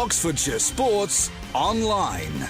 Oxfordshire Sports Online.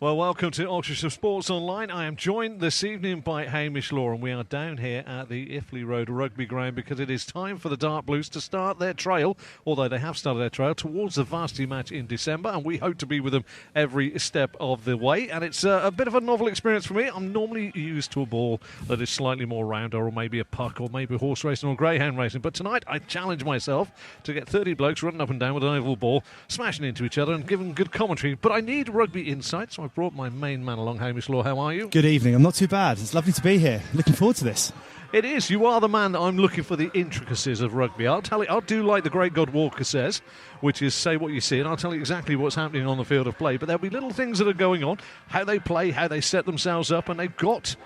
Well, welcome to Oxfordshire Sports Online. I am joined this evening by Hamish Law, and we are down here at the Iffley Road Rugby Ground because it is time for the Dark Blues to start their trail, although they have started their trail, towards the varsity match in December, and we hope to be with them every step of the way. And it's a bit of a novel experience for me. I'm normally used to a ball that is slightly more rounder, or maybe a puck, or maybe horse racing or greyhound racing, but tonight I challenge myself to get 30 blokes running up and down with an oval ball, smashing into each other and giving good commentary. But I need rugby insight, so I've brought my main man along. Hamish Law, how are you? Good evening. I'm not too bad. It's lovely to be here. Looking forward to this. It is. You are the man that I'm looking for the intricacies of rugby. I'll tell you, I'll do like the great God Walker says, which is say what you see, and I'll tell you exactly what's happening on the field of play. But there'll be little things that are going on, how they play, how they set themselves up, and they've got,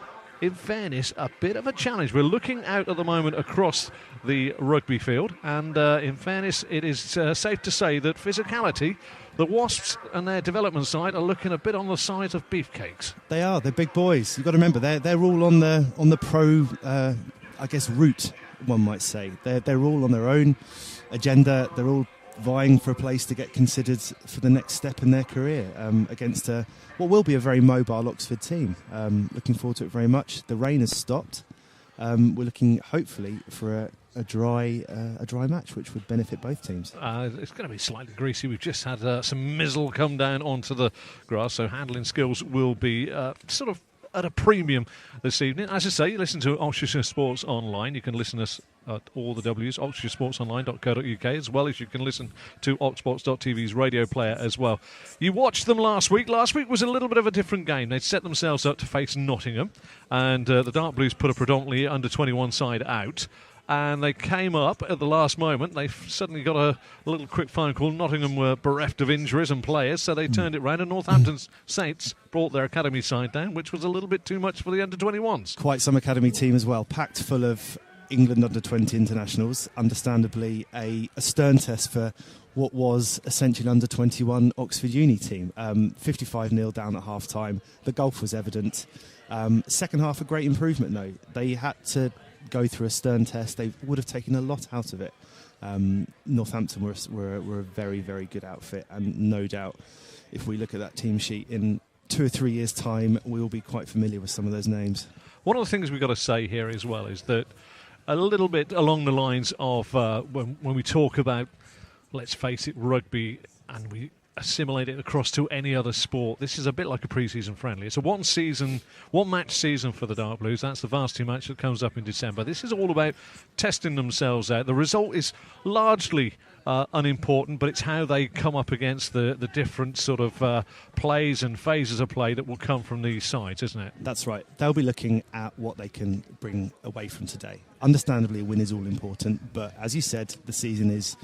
in fairness, a bit of a challenge. We're looking out at the moment across the rugby field, and in fairness, it is safe to say that physicality, the Wasps and their development side are looking a bit on the size of beefcakes. They are. They're big boys. You've got to remember, they're all on the pro, route, one might say. They're all on their own agenda. They're all vying for a place to get considered for the next step in their career against what will be a very mobile Oxford team. Looking forward to it very much. The rain has stopped. We're looking, hopefully, for a dry match, which would benefit both teams. It's going to be slightly greasy. We've just had some mizzle come down onto the grass, so handling skills will be sort of at a premium this evening. As I say, you listen to Oxfordshire Sports Online. You can listen to us at all the W's, oxfordshiresportsonline.co.uk, as well as you can listen to oxsports.tv's radio player as well. You watched them last week. Last week was a little bit of a different game. They'd set themselves up to face Nottingham, and the Dark Blues put a predominantly under-21 side out. And they came up at the last moment. They suddenly got a little quick phone call. Nottingham were bereft of injuries and players, so they turned it round. And Northampton's Saints brought their academy side down, which was a little bit too much for the under-21s. Quite some academy team as well, packed full of England under-20 internationals. Understandably, a stern test for what was essentially an under-21 Oxford Uni team. 55-0 down at half-time. The gulf was evident. Second half, a great improvement, though. They had to go through a stern test. They would have taken a lot out of it. Northampton were a very, very good outfit, and no doubt if we look at that team sheet in 2 or 3 years' time, we will be quite familiar with some of those names. One of the things we've got to say here as well is that a little bit along the lines of when we talk about, let's face it, rugby, and we assimilate it across to any other sport, this is a bit like a pre-season friendly. It's a one match season for the Dark Blues. That's the varsity match that comes up in December. This is all about testing themselves out. The result is largely unimportant, but it's how they come up against the different sort of plays and phases of play that will come from these sides, isn't it? That's right. They'll be looking at what they can bring away from today. Understandably, a win is all important, but as you said, the season is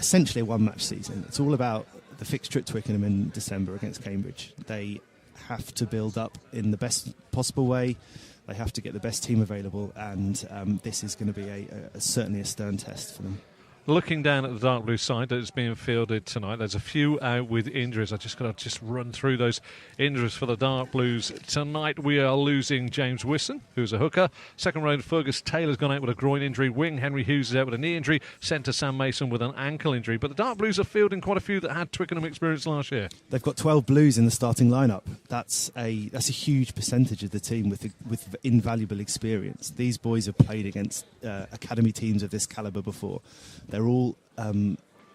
essentially a one-match season. It's all about the fixture at Twickenham in December against Cambridge. They have to build up in the best possible way. They have to get the best team available, and this is going to be certainly a stern test for them. Looking down at the Dark Blue side that's being fielded tonight, there's a few out with injuries. I just got to run through those injuries for the Dark Blues. Tonight we are losing James Wisson, who's a hooker. Second row, Fergus Taylor's gone out with a groin injury. Wing Henry Hughes is out with a knee injury. Centre Sam Mason with an ankle injury. But the Dark Blues are fielding quite a few that had Twickenham experience last year. They've got 12 Blues in the starting lineup. That's a huge percentage of the team with invaluable experience. These boys have played against academy teams of this calibre before. They're all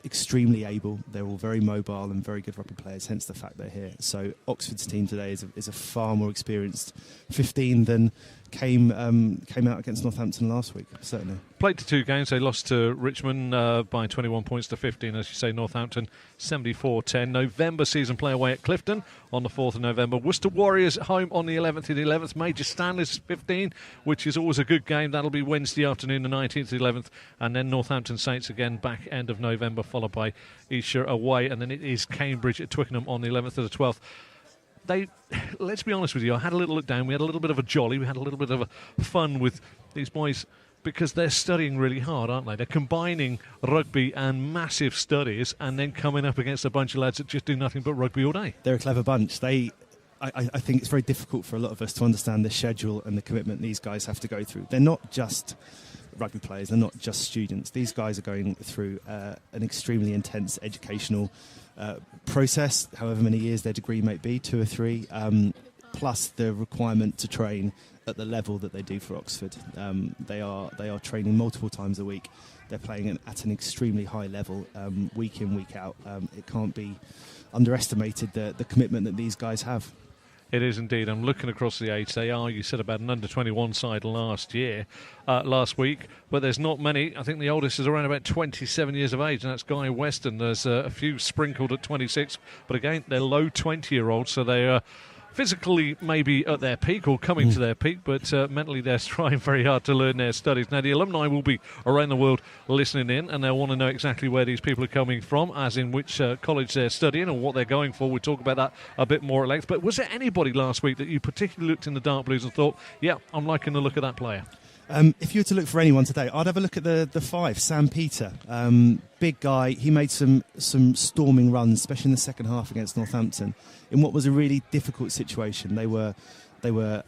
extremely able. They're all very mobile and very good rugby players, hence the fact they're here. So Oxford's team today is a far more experienced 15 than came out against Northampton last week, certainly. Played to 2 games. They lost to Richmond by 21 points to 15. As you say, Northampton 74-10. November season play away at Clifton on the 4th of November. Worcester Warriors at home on the 11th of the 11th. Major Stanley's 15, which is always a good game. That'll be Wednesday afternoon, the 19th to the 11th. And then Northampton Saints again back end of November, followed by Esher away. And then it is Cambridge at Twickenham on the 11th to the 12th. Let's be honest with you, I had a little look down. We had a little bit of a jolly. We had a little bit of a fun with these boys because they're studying really hard, aren't they? They're combining rugby and massive studies and then coming up against a bunch of lads that just do nothing but rugby all day. They're a clever bunch. I think it's very difficult for a lot of us to understand the schedule and the commitment these guys have to go through. They're not just rugby players. They're not just students. These guys are going through an extremely intense educational process, however many years their degree might be, 2 or 3, plus the requirement to train at the level that they do for Oxford. They are training multiple times a week. They're playing at an extremely high level, week in, week out. It can't be underestimated, the commitment that these guys have. It is indeed. I'm looking across the age. They are, you said, about an under-21 side last week, but there's not many. I think the oldest is around about 27 years of age, and that's Guy Weston. There's a few sprinkled at 26, but again, they're low 20-year-olds, so they are physically maybe at their peak or coming to their peak, but mentally they're trying very hard to learn their studies. Now, the alumni will be around the world listening in, and they'll want to know exactly where these people are coming from, as in which college they're studying or what they're going for. We'll talk about that a bit more at length. But was there anybody last week that you particularly looked in the Dark Blues and thought, yeah, I'm liking the look of that player? If you were to look for anyone today, I'd have a look at the 5, Sam Peter. Big guy. He made some storming runs, especially in the second half against Northampton, in what was a really difficult situation. They were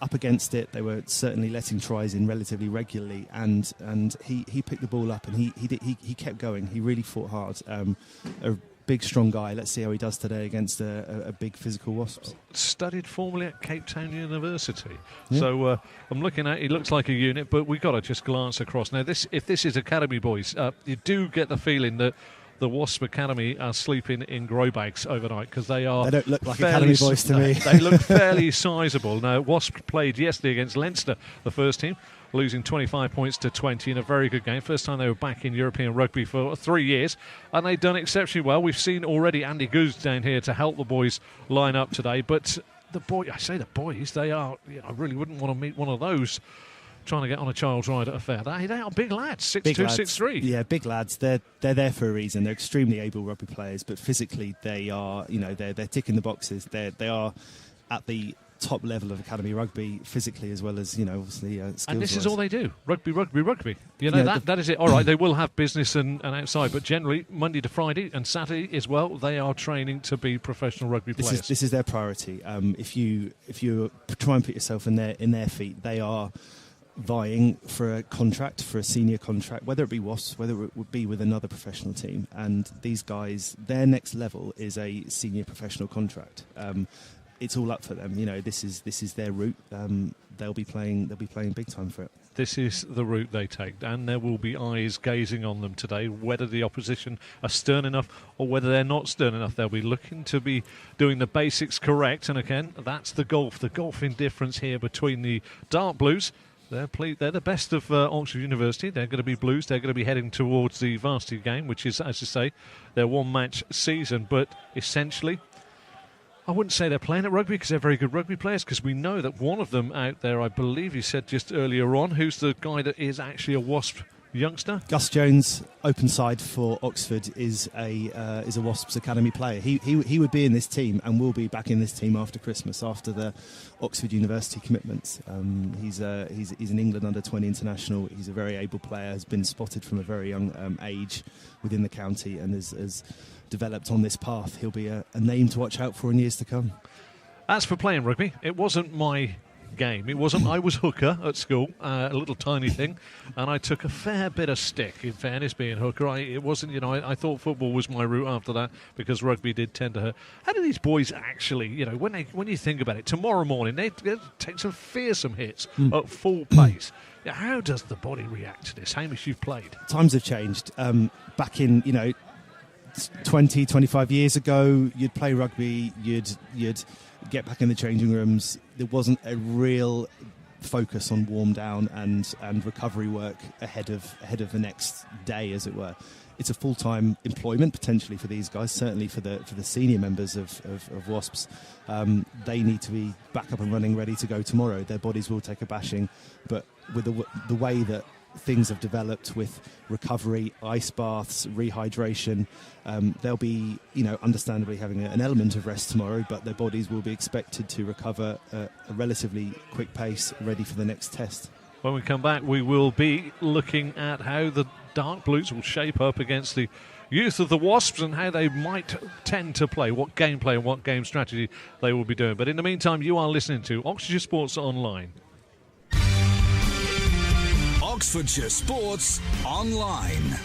up against it. They were certainly letting tries in relatively regularly, and he picked the ball up and he kept going. He really fought hard. A big, strong guy. Let's see how he does today against a big physical Wasps. Studied formerly at Cape Town University. Yeah. So I'm looking at, he looks like a unit, but we've got to just glance across. Now, if this is Academy boys, you do get the feeling that the Wasp Academy are sleeping in grow bags overnight, because they don't look like Academy boys to me. They look fairly sizable. Now, Wasp played yesterday against Leinster, the first team, losing 25 points to 20 in a very good game. First time they were back in European rugby for 3 years, and they've done exceptionally well. We've seen already Andy Goose down here to help the boys line up today, but the boys, they are, I really wouldn't want to meet one of those trying to get on a child's ride at a fair. They are big lads, 6'2", 6'3". Yeah, big lads. They're there for a reason. They're extremely able rugby players, but physically they are, they're ticking the boxes. They are at the top level of academy rugby, physically as well as, obviously skills. And this is all they do: rugby. That is it. All right, they will have business and outside, but generally Monday to Friday and Saturday as well, they are training to be professional rugby players. This is their priority. If you try and put yourself in their feet, they are vying for a contract, for a senior contract, whether it be Wasps, whether it would be with another professional team. And these guys, their next level is a senior professional contract. It's all up for them. This is their route. They'll be playing big time for it. This is the route they take, and there will be eyes gazing on them today, whether the opposition are stern enough or whether they're not stern enough. They'll be looking to be doing the basics correct, and again, that's the golfing difference here between the Dark Blues. They're the best of Oxford University. They're going to be Blues. They're going to be heading towards the varsity game, which is, as you say, their one-match season. But essentially, I wouldn't say they're playing at rugby because they're very good rugby players, because we know that one of them out there, I believe you said just earlier on, who's the guy that is actually a Wasp youngster? Gus Jones, open side for Oxford, is a Wasps Academy player. He would be in this team and will be back in this team after Christmas, after the Oxford University commitments. He's an England under-20 international. He's a very able player, has been spotted from a very young age within the county, and has developed on this path. He'll be a name to watch out for in years to come. As for playing rugby, it wasn't my game. It wasn't. I was hooker at school, a little tiny thing, and I took a fair bit of stick, in fairness, being hooker. It wasn't, I thought football was my route after that, because rugby did tend to hurt. How do these boys actually, when you think about it, tomorrow morning they take some fearsome hits at full pace. How does the body react to this? Hamish, you've played. Times have changed. Back in, 20, 25 years ago, you'd play rugby, you'd get back in the changing rooms. There wasn't a real focus on warm down and recovery work ahead of the next day, as it were. It's a full-time employment potentially for these guys, certainly for the senior members of Wasps. They need to be back up and running, ready to go tomorrow. Their bodies will take a bashing, but with the way that things have developed with recovery, ice baths, rehydration, they'll be, understandably having an element of rest tomorrow, but their bodies will be expected to recover at a relatively quick pace, ready for the next test. When we come back, we will be looking at how the Dark Blues will shape up against the youth of the Wasps and how they might tend to play, what gameplay and what game strategy they will be doing. But in the meantime, you are listening to Oxfordshire Sports Online. Oxfordshire Sports Online.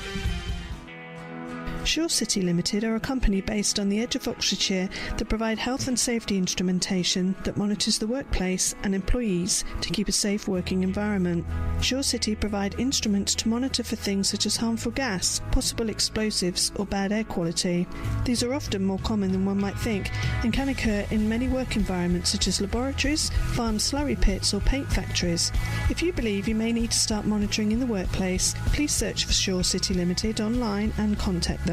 Shore City Limited are a company based on the edge of Oxfordshire that provide health and safety instrumentation that monitors the workplace and employees to keep a safe working environment. Shore City provide instruments to monitor for things such as harmful gas, possible explosives or bad air quality. These are often more common than one might think and can occur in many work environments such as laboratories, farm slurry pits or paint factories. If you believe you may need to start monitoring in the workplace, please search for Shore City Limited online and contact them.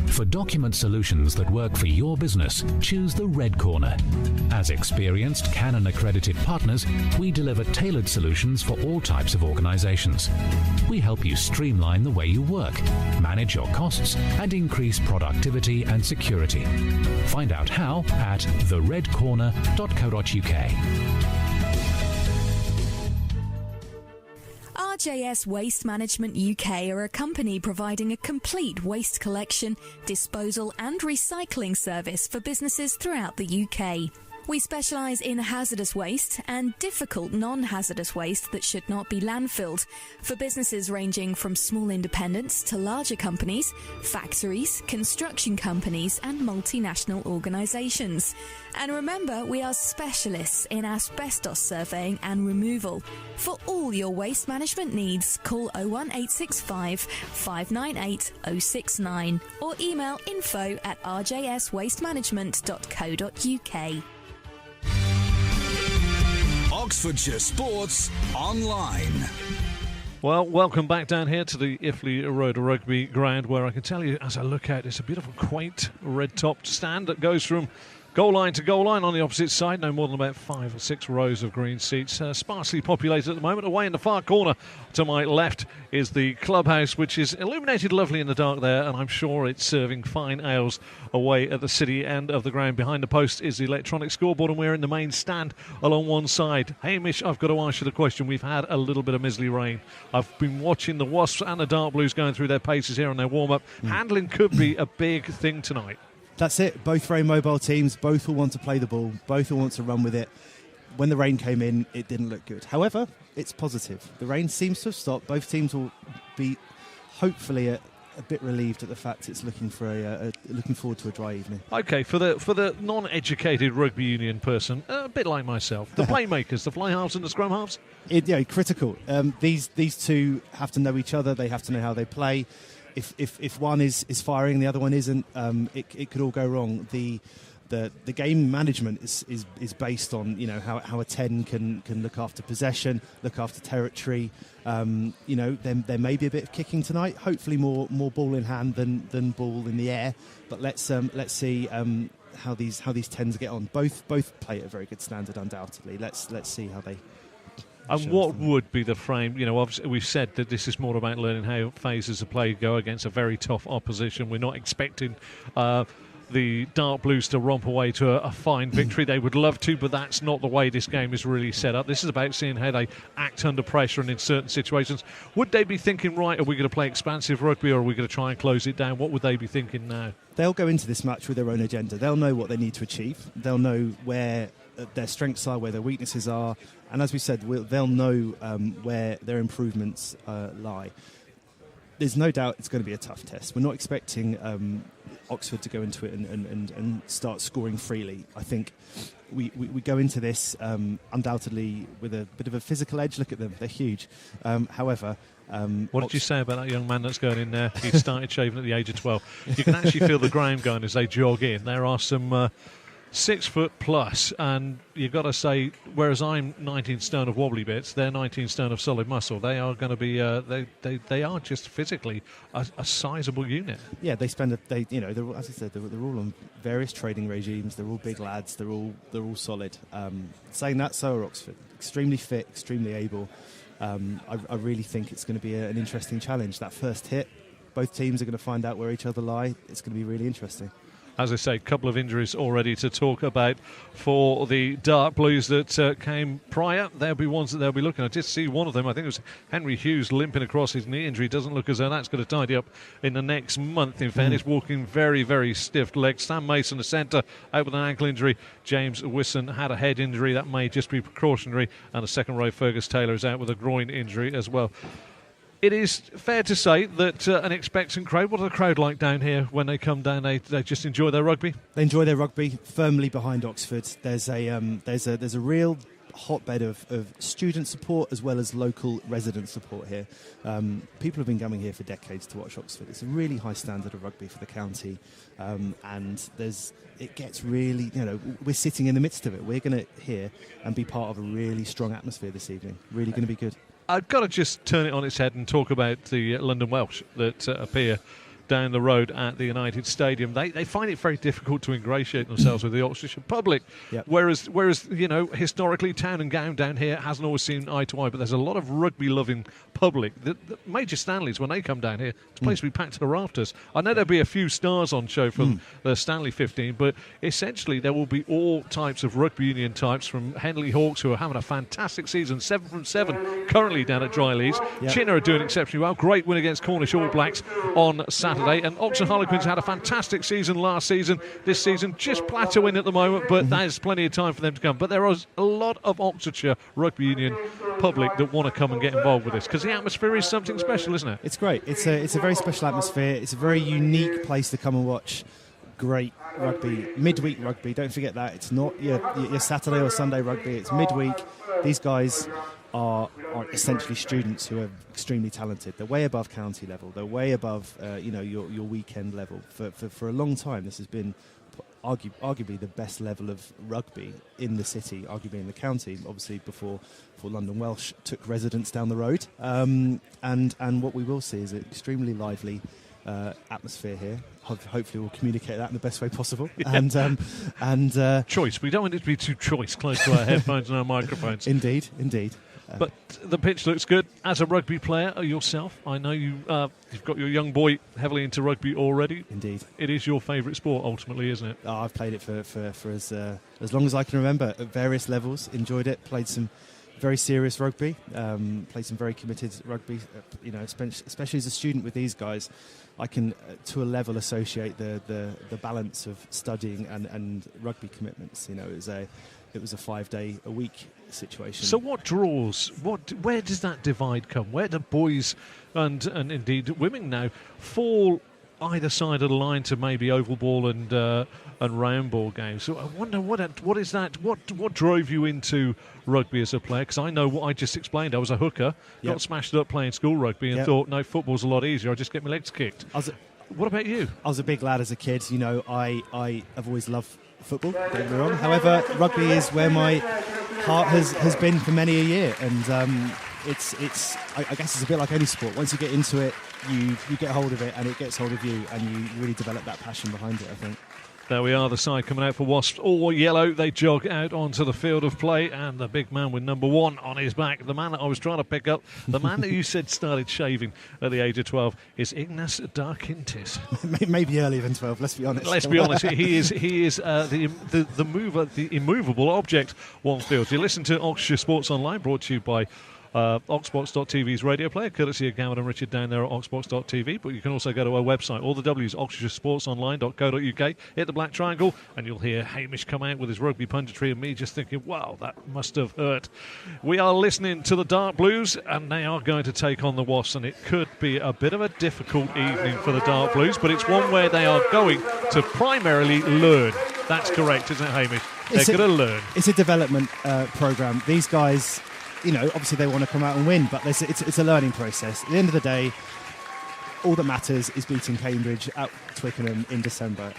For document solutions that work for your business, choose the Red Corner. As experienced Canon accredited partners, we deliver tailored solutions for all types of organizations. We help you streamline the way you work, manage your costs, and increase productivity and security. Find out how at theredcorner.co.uk. RJS Waste Management UK are a company providing a complete waste collection, disposal and recycling service for businesses throughout the UK. We specialise in hazardous waste and difficult non-hazardous waste that should not be landfilled for businesses ranging from small independents to larger companies, factories, construction companies and multinational organisations. And remember, we are specialists in asbestos surveying and removal. For all your waste management needs, call 01865 598 069 or email info@rjswastemanagement.co.uk. Oxfordshire Sports Online. Well, welcome back down here to the Iffley Road Rugby Ground, where I can tell you, as I look out, it's a beautiful, quaint, red-topped stand that goes from goal line to goal line on the opposite side. No more than about 5 or 6 rows of green seats. Sparsely populated at the moment. Away in the far corner to my left is the clubhouse, which is illuminated lovely in the dark there, and I'm sure it's serving fine ales away at the city end of the ground. Behind the post is the electronic scoreboard, and we're in the main stand along one side. Hamish, I've got to ask you the question. We've had a little bit of miserly rain. I've been watching the Wasps and the Dark Blues going through their paces here on their warm-up. Handling could be a big thing tonight. That's it. Both very mobile teams. Both will want to play the ball. Both will want to run with it. When the rain came in, it didn't look good. However, it's positive. The rain seems to have stopped. Both teams will be hopefully a bit relieved at the fact it's looking forward to a dry evening. Okay, for the non-educated rugby union person, a bit like myself, the playmakers, the fly halves and the scrum halves. Critical. These two have to know each other. They have to know how they play. If one is firing and the other one isn't, it could all go wrong. The game management is based on how a 10 can look after possession, look after territory. There may be a bit of kicking tonight. Hopefully more ball in hand than ball in the air. But let's see how these 10s get on. Both play at a very good standard, undoubtedly. Let's see how they. And what would be the frame? Obviously we've said that this is more about learning how phases of play go against a very tough opposition. We're not expecting the Dark Blues to romp away to a fine victory. They would love to, but that's not the way this game is really set up. This is about seeing how they act under pressure and in certain situations. Would they be thinking, right, are we going to play expansive rugby or are we going to try and close it down? What would they be thinking now? They'll go into this match with their own agenda. They'll know what they need to achieve. They'll know where their strengths are, where their weaknesses are, and as we said, they'll know where their improvements lie. There's no doubt it's going to be a tough test. We're not expecting Oxford to go into it and start scoring freely. I think we go into this undoubtedly with a bit of a physical edge. Look at them, they're huge. However, what did you say about that young man that's going in there? He started shaving at the age of 12. You can actually feel the ground going as they jog in. There are some 6 foot plus, and you've got to say, whereas I'm 19 stone of wobbly bits, they're 19 stone of solid muscle. They are going to be they are just physically a sizable unit. Yeah, they spend as I said, they're all on various training regimes. They're all big lads. They're all solid. Saying that, so are Oxford. Extremely fit, extremely able. I really think it's going to be an interesting challenge. That first hit, both teams are going to find out where each other lie. It's going to be really interesting. As I say, a couple of injuries already to talk about for the Dark Blues that came prior. There'll be ones that they'll be looking at. I did see one of them. I think it was Henry Hughes limping across his knee injury. Doesn't look as though that's going to tidy up in the next month. In fairness, walking very, very stiff legs. Sam Mason, the centre, out with an ankle injury. James Wisson had a head injury. That may just be precautionary. And the second row, Fergus Taylor, is out with a groin injury as well. It is fair to say that an expectant crowd. What are the crowd like down here when they come down? They just enjoy their rugby. They enjoy their rugby firmly behind Oxford. There's a real hotbed of student support as well as local resident support here. People have been coming here for decades to watch Oxford. It's a really high standard of rugby for the county, and it gets really, we're sitting in the midst of it. We're going to hear and be part of a really strong atmosphere this evening. Really going to be good. I've got to just turn it on its head and talk about the London Welsh that appear down the road at the United Stadium. They find it very difficult to ingratiate themselves with the Oxfordshire public. Yep. Whereas historically, Town and Gown down here hasn't always seen eye to eye, but there's a lot of rugby-loving public. The Major Stanleys, when they come down here, the place will be packed to the rafters. I know there'll be a few stars on show from the Stanley 15, but essentially there will be all types of rugby union types, from Henley Hawks, who are having a fantastic season, 7 from 7, currently down at Dryleys. Yep. Chinner are doing exceptionally well. Great win against Cornish All Blacks on Saturday. And Oxford Harlequins had a fantastic season last season. This season just plateauing at the moment, but there's plenty of time for them to come. But there is a lot of Oxfordshire rugby union public that want to come and get involved with this, because the atmosphere is something special, isn't it? It's great. It's a very special atmosphere. It's a very unique place to come and watch great rugby, midweek rugby. Don't forget that. It's not your Saturday or Sunday rugby. It's midweek. These guys are essentially students who are extremely talented. They're way above county level. They're way above your weekend level. For a long time, this has been arguably the best level of rugby in the city, arguably in the county, obviously before London Welsh took residence down the road. And what we will see is an extremely lively atmosphere here. Hopefully we'll communicate that in the best way possible. Yeah. And choice. We don't want it to be too choice, close to our headphones and our microphones. Indeed. But the pitch looks good. As a rugby player yourself, I know you've got your young boy heavily into rugby already. Indeed. It is your favourite sport, ultimately, isn't it? I've played it for as long as I can remember, at various levels. Enjoyed it. Played some very serious rugby. Played some very committed rugby. Especially as a student with these guys, I can, to a level, associate the balance of studying and rugby commitments. It was a 5-day-a-week situation. So what draws? Where does that divide come? Where do boys and indeed women now fall either side of the line to maybe oval ball and round ball games? So I wonder what is that? What drove you into rugby as a player? Because I know what I just explained. I was a hooker, got smashed up playing school rugby, and thought, no, football's a lot easier. I'll just get my legs kicked. What about you? I was a big lad as a kid. I have always loved football, don't get me wrong. However, rugby is where my heart has been for many a year, and I guess it's a bit like any sport. Once you get into it, you get hold of it, and it gets hold of you, and you really develop that passion behind it, I think. There we are, the side coming out for Wasps, all yellow. They jog out onto the field of play, and the big man with number 1 on his back, the man that I was trying to pick up, the man that you said started shaving at the age of 12, is Ignas Darkintis. Maybe earlier than 12, let's be honest. Let's be honest, he is the mover, the immovable object on field. You listen to Oxfordshire Sports Online, brought to you by Oxbox.tv's radio player, courtesy of Gavin and Richard down there at Oxbox.tv. But you can also go to our website, all the W's, oxfordshiresportsonline.co.uk. Hit the black triangle, and you'll hear Hamish come out with his rugby punditry, and me just thinking, wow, that must have hurt. We are listening to the Dark Blues, and they are going to take on the Wasps, and it could be a bit of a difficult evening for the Dark Blues, but it's one where they are going to primarily learn. That's correct, isn't it, Hamish? They're going to learn. It's a development programme. These guys, obviously they want to come out and win, but it's a learning process. At the end of the day, all that matters is beating Cambridge at Twickenham in December.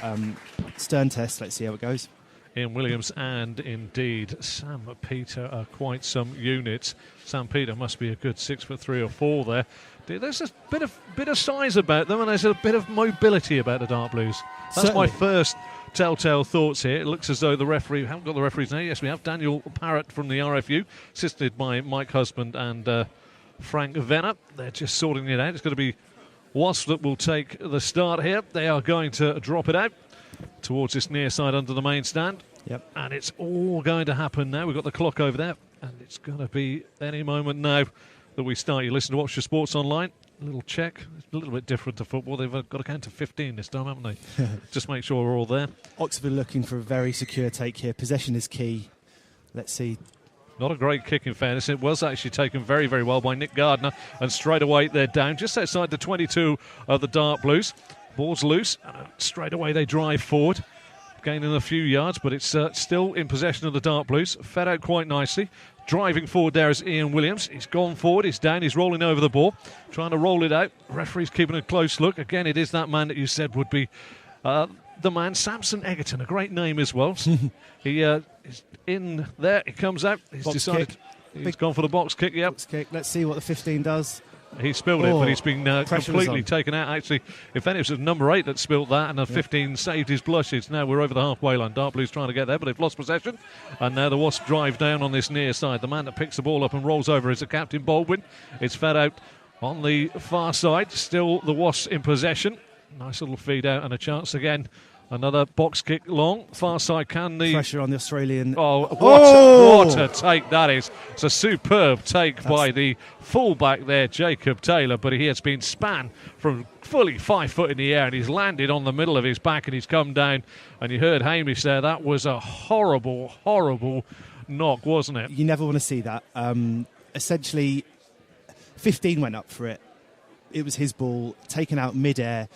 Stern test, let's see how it goes. Ian Williams and indeed Sam Peter are quite some units. Sam Peter must be a good 6'3" or 4 there. There's a bit of size about them, and there's a bit of mobility about the Dark Blues. That's Certainly. my first telltale thoughts here. It looks as though we haven't got the referees now. Yes, we have Daniel Parrott from the RFU, assisted by Mike Husband and Frank Venner. They're just sorting it out. It's going to be Wasps that will take the start here. They are going to drop it out. towards this near side under the main stand. Yep. And it's all going to happen now. We've got the clock over there, and it's going to be any moment now that we start. You listen to Oxfordshire Sports Online. A little check. It's a little bit different to football. They've got to count to 15 this time, haven't they? Just make sure we're all there. Oxford looking for a very secure take here. Possession is key. Let's see. Not a great kick, in fairness. It was actually taken very, very well by Nick Gardner, and straight away they're down just outside the 22 of the Dark Blues. Ball's loose, and straight away they drive forward, gaining a few yards, but it's still in possession of the Dark Blues. Fed out quite nicely. Driving forward there is Ian Williams. He's gone forward, he's down, he's rolling over the ball, trying to roll it out. Referee's keeping a close look. Again, it is that man that you said would be the man, Samson Egerton, a great name as well. He is in there, he comes out, he's Box decided, kick. he's gone for the box kick, yep. Box kick. Let's see what the 15 does. He spilled it, but he's been completely taken out. Actually, if any, it was number 8 that spilled that, and the 15 saved his blushes. Now we're over the halfway line. Dark Blues trying to get there, but they've lost possession. And now the Wasps drive down on this near side. The man that picks the ball up and rolls over is the captain, Baldwin. It's fed out on the far side. Still the Wasps in possession. Nice little feed out and a chance again. Another box kick long. Far side can the... Pressure on the Australian. What a take that is. It's a superb take by the fullback there, Jacob Taylor, but he has been span from fully 5 foot in the air, and he's landed on the middle of his back, and he's come down. And you heard Hamish there. That was a horrible, horrible knock, wasn't it? You never want to see that. Essentially, 15 went up for it. It was his ball, taken out mid-air.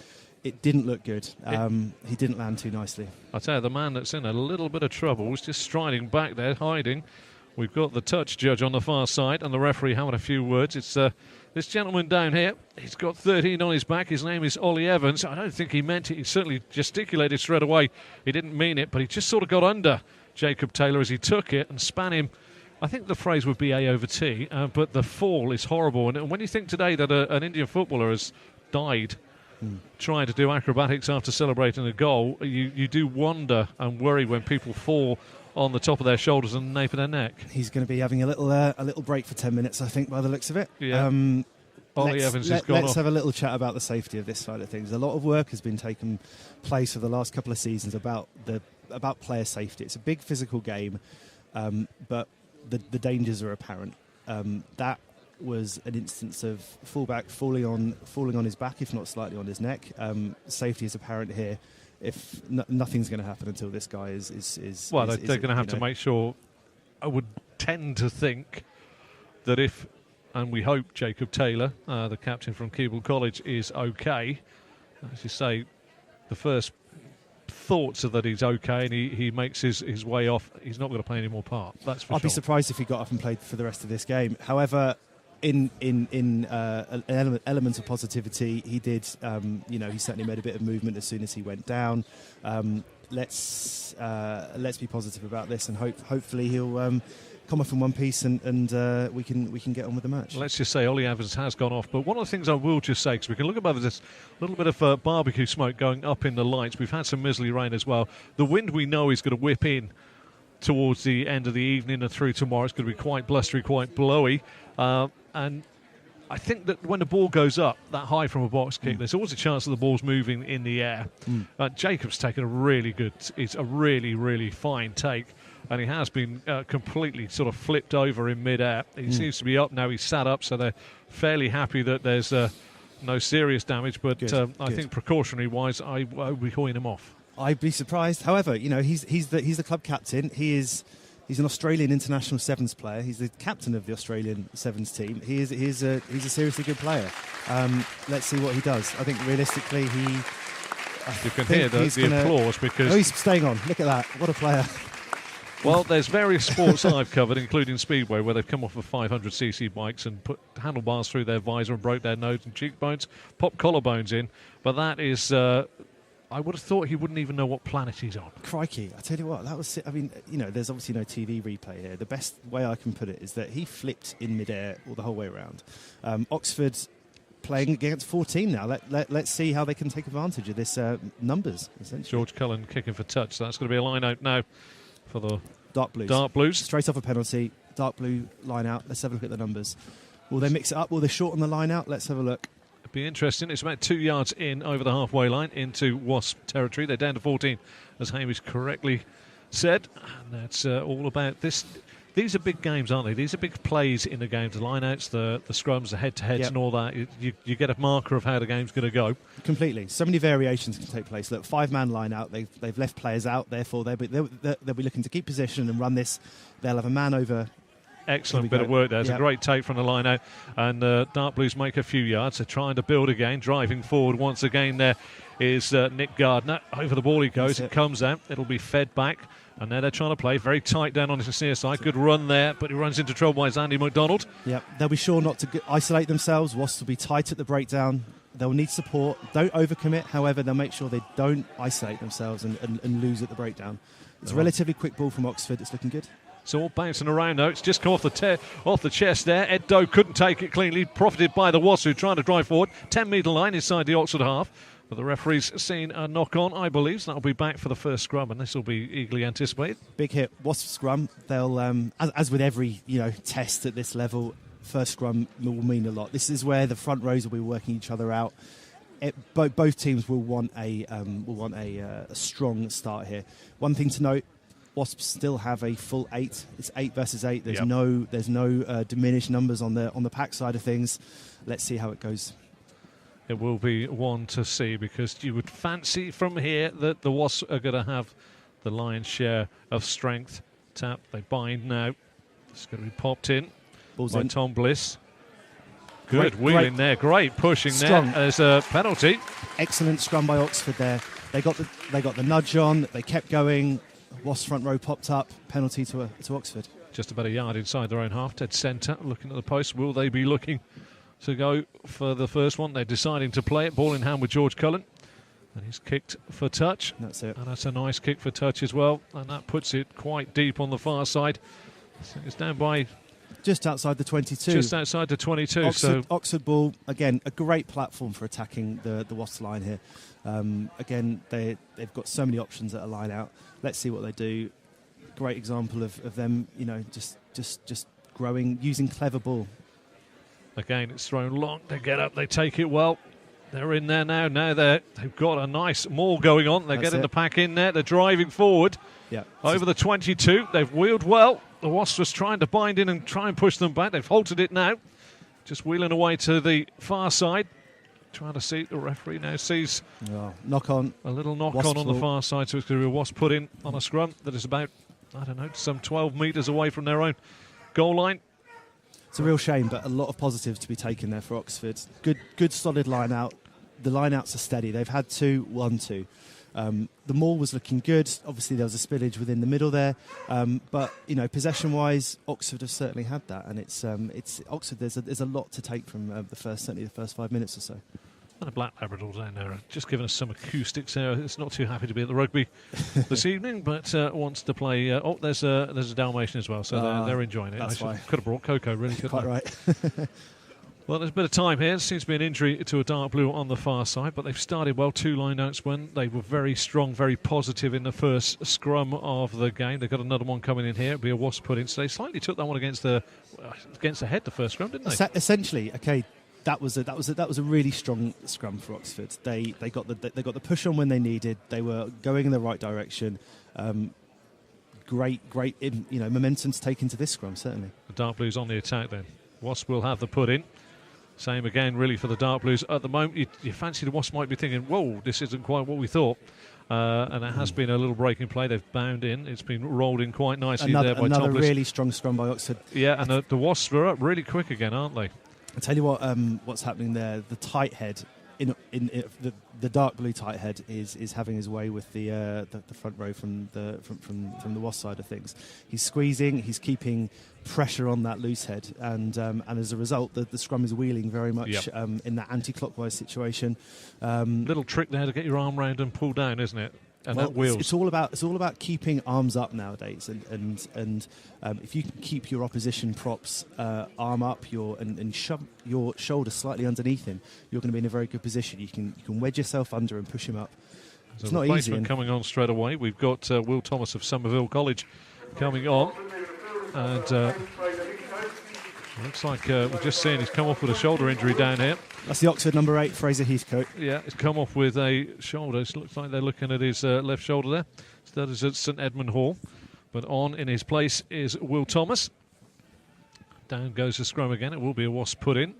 It didn't look good. He didn't land too nicely. I tell you, the man that's in a little bit of trouble was just striding back there, hiding. We've got the touch judge on the far side and the referee having a few words. It's this gentleman down here. He's got 13 on his back. His name is Ollie Evans. I don't think he meant it. He certainly gesticulated straight away. He didn't mean it, but he just sort of got under Jacob Taylor as he took it and span him. I think the phrase would be A over T, but the fall is horrible. And when you think today that an Indian footballer has died trying to do acrobatics after celebrating a goal, you do wonder and worry when people fall on the top of their shoulders and the nape of their neck. He's going to be having a little break for 10 minutes, I think, by the looks of it. Yeah. Ollie Evans has gone off. Let's have a little chat about the safety of this side of things. A lot of work has been taking place for the last couple of seasons about player safety. It's a big physical game, but the dangers are apparent. That was an instance of fullback falling on his back, if not slightly on his neck. Safety is apparent here. If nothing's going to happen until this guy is they're going to have to make sure. I would tend to think that if, and we hope Jacob Taylor, the captain from Keble College, is okay. As you say, the first thoughts are that he's okay, and he makes his way off. He's not going to play any more part. That's for sure. I'd be surprised if he got up and played for the rest of this game. However, in an element of positivity, he did. He certainly made a bit of movement as soon as he went down. Let's be positive about this, and hopefully he'll come off in one piece, and we can get on with the match. Let's just say Ollie Evans has gone off, but one of the things I will just say, because we can look above this little bit of barbecue smoke going up in the lights. We've had some miserly rain as well. The wind we know is going to whip in towards the end of the evening and through tomorrow. It's going to be quite blustery, quite blowy. And I think that when the ball goes up that high from a box kick, there's always a chance that the ball's moving in the air. Jacob's taken it's a really, really fine take, and he has been completely sort of flipped over in mid-air. He seems to be up now. He's sat up, so they're fairly happy that there's no serious damage, but I think precautionary-wise, I will be calling him off. I'd be surprised. However, he's the club captain. He's an Australian international sevens player. He's the captain of the Australian sevens team. He's a seriously good player. Let's see what he does. I think realistically, you can hear the applause because he's staying on. Look at that! What a player! Well, there's various sports I've covered, including Speedway, where they've come off of 500cc bikes and put handlebars through their visor and broke their nose and cheekbones, popped collarbones in. But that is. I would have thought he wouldn't even know what planet he's on. Crikey, I tell you what, that was... I mean, there's obviously no TV replay here. The best way I can put it is that he flipped in midair all the whole way around. Oxford playing against 14 now. Let's see how they can take advantage of this numbers, essentially. George Cullen kicking for touch. So that's going to be a line out now for the Dark Blues. Dark Blues. Straight off a penalty. Dark Blue line out. Let's have a look at the numbers. Will they mix it up? Will they shorten the line out? Let's have a look. It'll be interesting. It's about 2 yards in over the halfway line into Wasp territory. They're down to 14, as Hamish correctly said. And that's all about this. These are big games, aren't they? These are big plays in the games. The line-outs, the scrums, the head-to-heads and all that. You get a marker of how the game's going to go. Completely. So many variations can take place. Look, 5-man line-out. They've left players out. Therefore, they'll be looking to keep position and run this. They'll have a man over. Excellent bit of work there. It's a great take from the line-out. And Dark Blues make a few yards. They're trying to build again. Driving forward once again there is Nick Gardner. Over the ball he goes. It comes out. It'll be fed back. And now they're trying to play very tight down on his near side. Good run there, but he runs into trouble by Andy McDonald. Yep, they'll be sure not to isolate themselves. Wasps will be tight at the breakdown. They'll need support. Don't overcommit. However, they'll make sure they don't isolate themselves and lose at the breakdown. It's a relatively quick ball from Oxford. It's looking good. It's all bouncing around now. It's just come off the chest there. Ed Doe couldn't take it cleanly. Profited by the Wasps, who trying to drive forward. 10-metre line inside the Oxford half. But the referee's seen a knock-on, I believe, so that'll be back for the first scrum, and this will be eagerly anticipated. Big hit, Wasp scrum. They'll, as with every test at this level, first scrum will mean a lot. This is where the front rows will be working each other out. Both teams will want a strong start here. One thing to note: Wasps still have a full 8. It's 8 versus 8. There's no diminished numbers on the pack side of things. Let's see how it goes. It will be one to see, because you would fancy from here that the Wasps are going to have the lion's share of strength. Tap, they bind now. It's going to be popped in by Tom Bliss. Good wheeling there, great pushing strong there as a penalty. Excellent scrum by Oxford there. They got the nudge on. They kept going. Wasps front row popped up. Penalty to Oxford. Just about a yard inside their own half. Dead centre, looking at the post. Will they be looking to go for the first one? They're deciding to play it. Ball in hand with George Cullen. And he's kicked for touch. That's it. And that's a nice kick for touch as well. And that puts it quite deep on the far side. So it's down by just outside the 22. Just outside the 22. Oxford ball, again, a great platform for attacking the Wasps line here. Again, they've got so many options at a line out. Let's see what they do. Great example of them, just growing, using clever ball. Again, it's thrown long. They get up, they take it well. They're in there now. Now they've got a nice maul going on. They're getting the pack in there. They're driving forward. Yeah. Over the 22. They've wheeled well. The Wasps was trying to bind in and try and push them back. They've halted it now. Just wheeling away to the far side. Trying to see. The referee now sees knock on. A little knock on the far side. So it's going to be a Wasp put in on a scrum that is about, some 12 metres away from their own goal line. It's a real shame, but a lot of positives to be taken there for Oxford. Good solid line out. The line outs are steady. They've had 2, 1, 2. The maul was looking good. Obviously, there was a spillage within the middle there. But possession-wise, Oxford have certainly had that, and it's Oxford. There's a lot to take from certainly the first 5 minutes or so. And a black Labrador down there, just giving us some acoustics there. It's not too happy to be at the rugby this evening, but wants to play. There's a Dalmatian as well, so they're enjoying it. That's why. Could have brought Coco, really. Quite right. Well, there's a bit of time here. There seems to be an injury to a dark blue on the far side, but they've started well. 2 line-outs when they were very strong, very positive in the first scrum of the game. They've got another one coming in here. It'll be a Wasp put in. So they slightly took that one against the head, the first scrum, didn't they? Essentially, okay. That was a really strong scrum for Oxford. They got the push on when they needed. They were going in the right direction. Great momentum to take into this scrum, certainly. The Dark Blues on the attack then. Wasp will have the put in. Same again, really, for the Dark Blues. At the moment, you fancy the Wasp might be thinking, whoa, this isn't quite what we thought. And it has been a little break in play. They've bound in. It's been rolled in quite nicely there by Tom Bliss. Another really strong scrum by Oxford. Yeah, and the Wasps are up really quick again, aren't they? I'll tell you what's happening there. The tight head, the dark blue tight head is having his way with the front row from the Wasp side of things. He's squeezing, he's keeping pressure on that loose head, and as a result, the scrum is wheeling very much in that anti-clockwise situation. Little trick there to get your arm round and pull down, isn't it? And that wheels. It's all about keeping arms up nowadays, and if you can keep your opposition props arm up, and shove your shoulder slightly underneath him, you're going to be in a very good position. You can wedge yourself under and push him up. So it's not easy. Coming on straight away. We've got Will Thomas of Somerville College coming on, and Looks like we're just seeing he's come off with a shoulder injury down here. That's the Oxford number 8, Fraser Heathcote. Yeah, he's come off with a shoulder. It looks like they're looking at his left shoulder there. So that is at St Edmund Hall. But on in his place is Will Thomas. Down goes the scrum again. It will be a Wasp put in.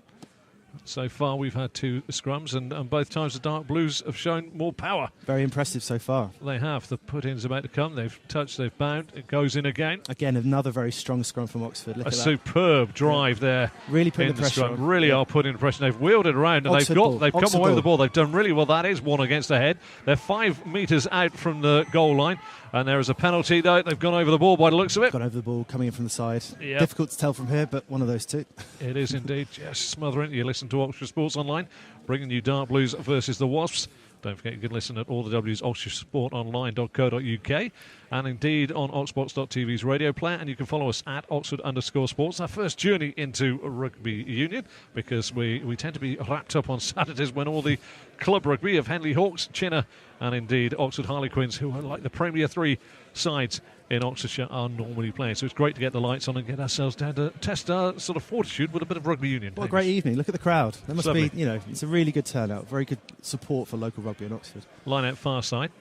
So far we've had 2 scrums, and both times the Dark Blues have shown more power. Very impressive so far. They have. The put-in's about to come. They've touched, they've bound. It goes in again. Again, another very strong scrum from Oxford. Look at that. Superb drive there. Really putting the pressure on. Really are putting the pressure. They've wheeled it around, and they've come away with the ball. They've done really well. That is one against the head. They're 5 metres out from the goal line, and there is a penalty, though. They've gone over the ball by the looks of it. Gone over the ball, coming in from the side. Yep. Difficult to tell from here, but one of those 2. It is indeed. Just smothering. You listen to Oxfordshire Sports Online, bringing you Dark Blues versus the Wasps. Don't forget you can listen at all the W's, oxfordshiresportonline.co.uk, and indeed on Oxbox.tv's radio player, and you can follow us at Oxford_sports. Our first journey into rugby union, because we tend to be wrapped up on Saturdays when all the club rugby of Henley Hawks, Chinner, and indeed Oxford Harlequins, who are like the Premier 3 sides in Oxfordshire, are normally playing. So it's great to get the lights on and get ourselves down to test our sort of fortitude with a bit of rugby union. What a great evening. Look at the crowd. There must Lovely. be, it's a really good turnout. Very good support for local rugby in Oxford. Line out far side.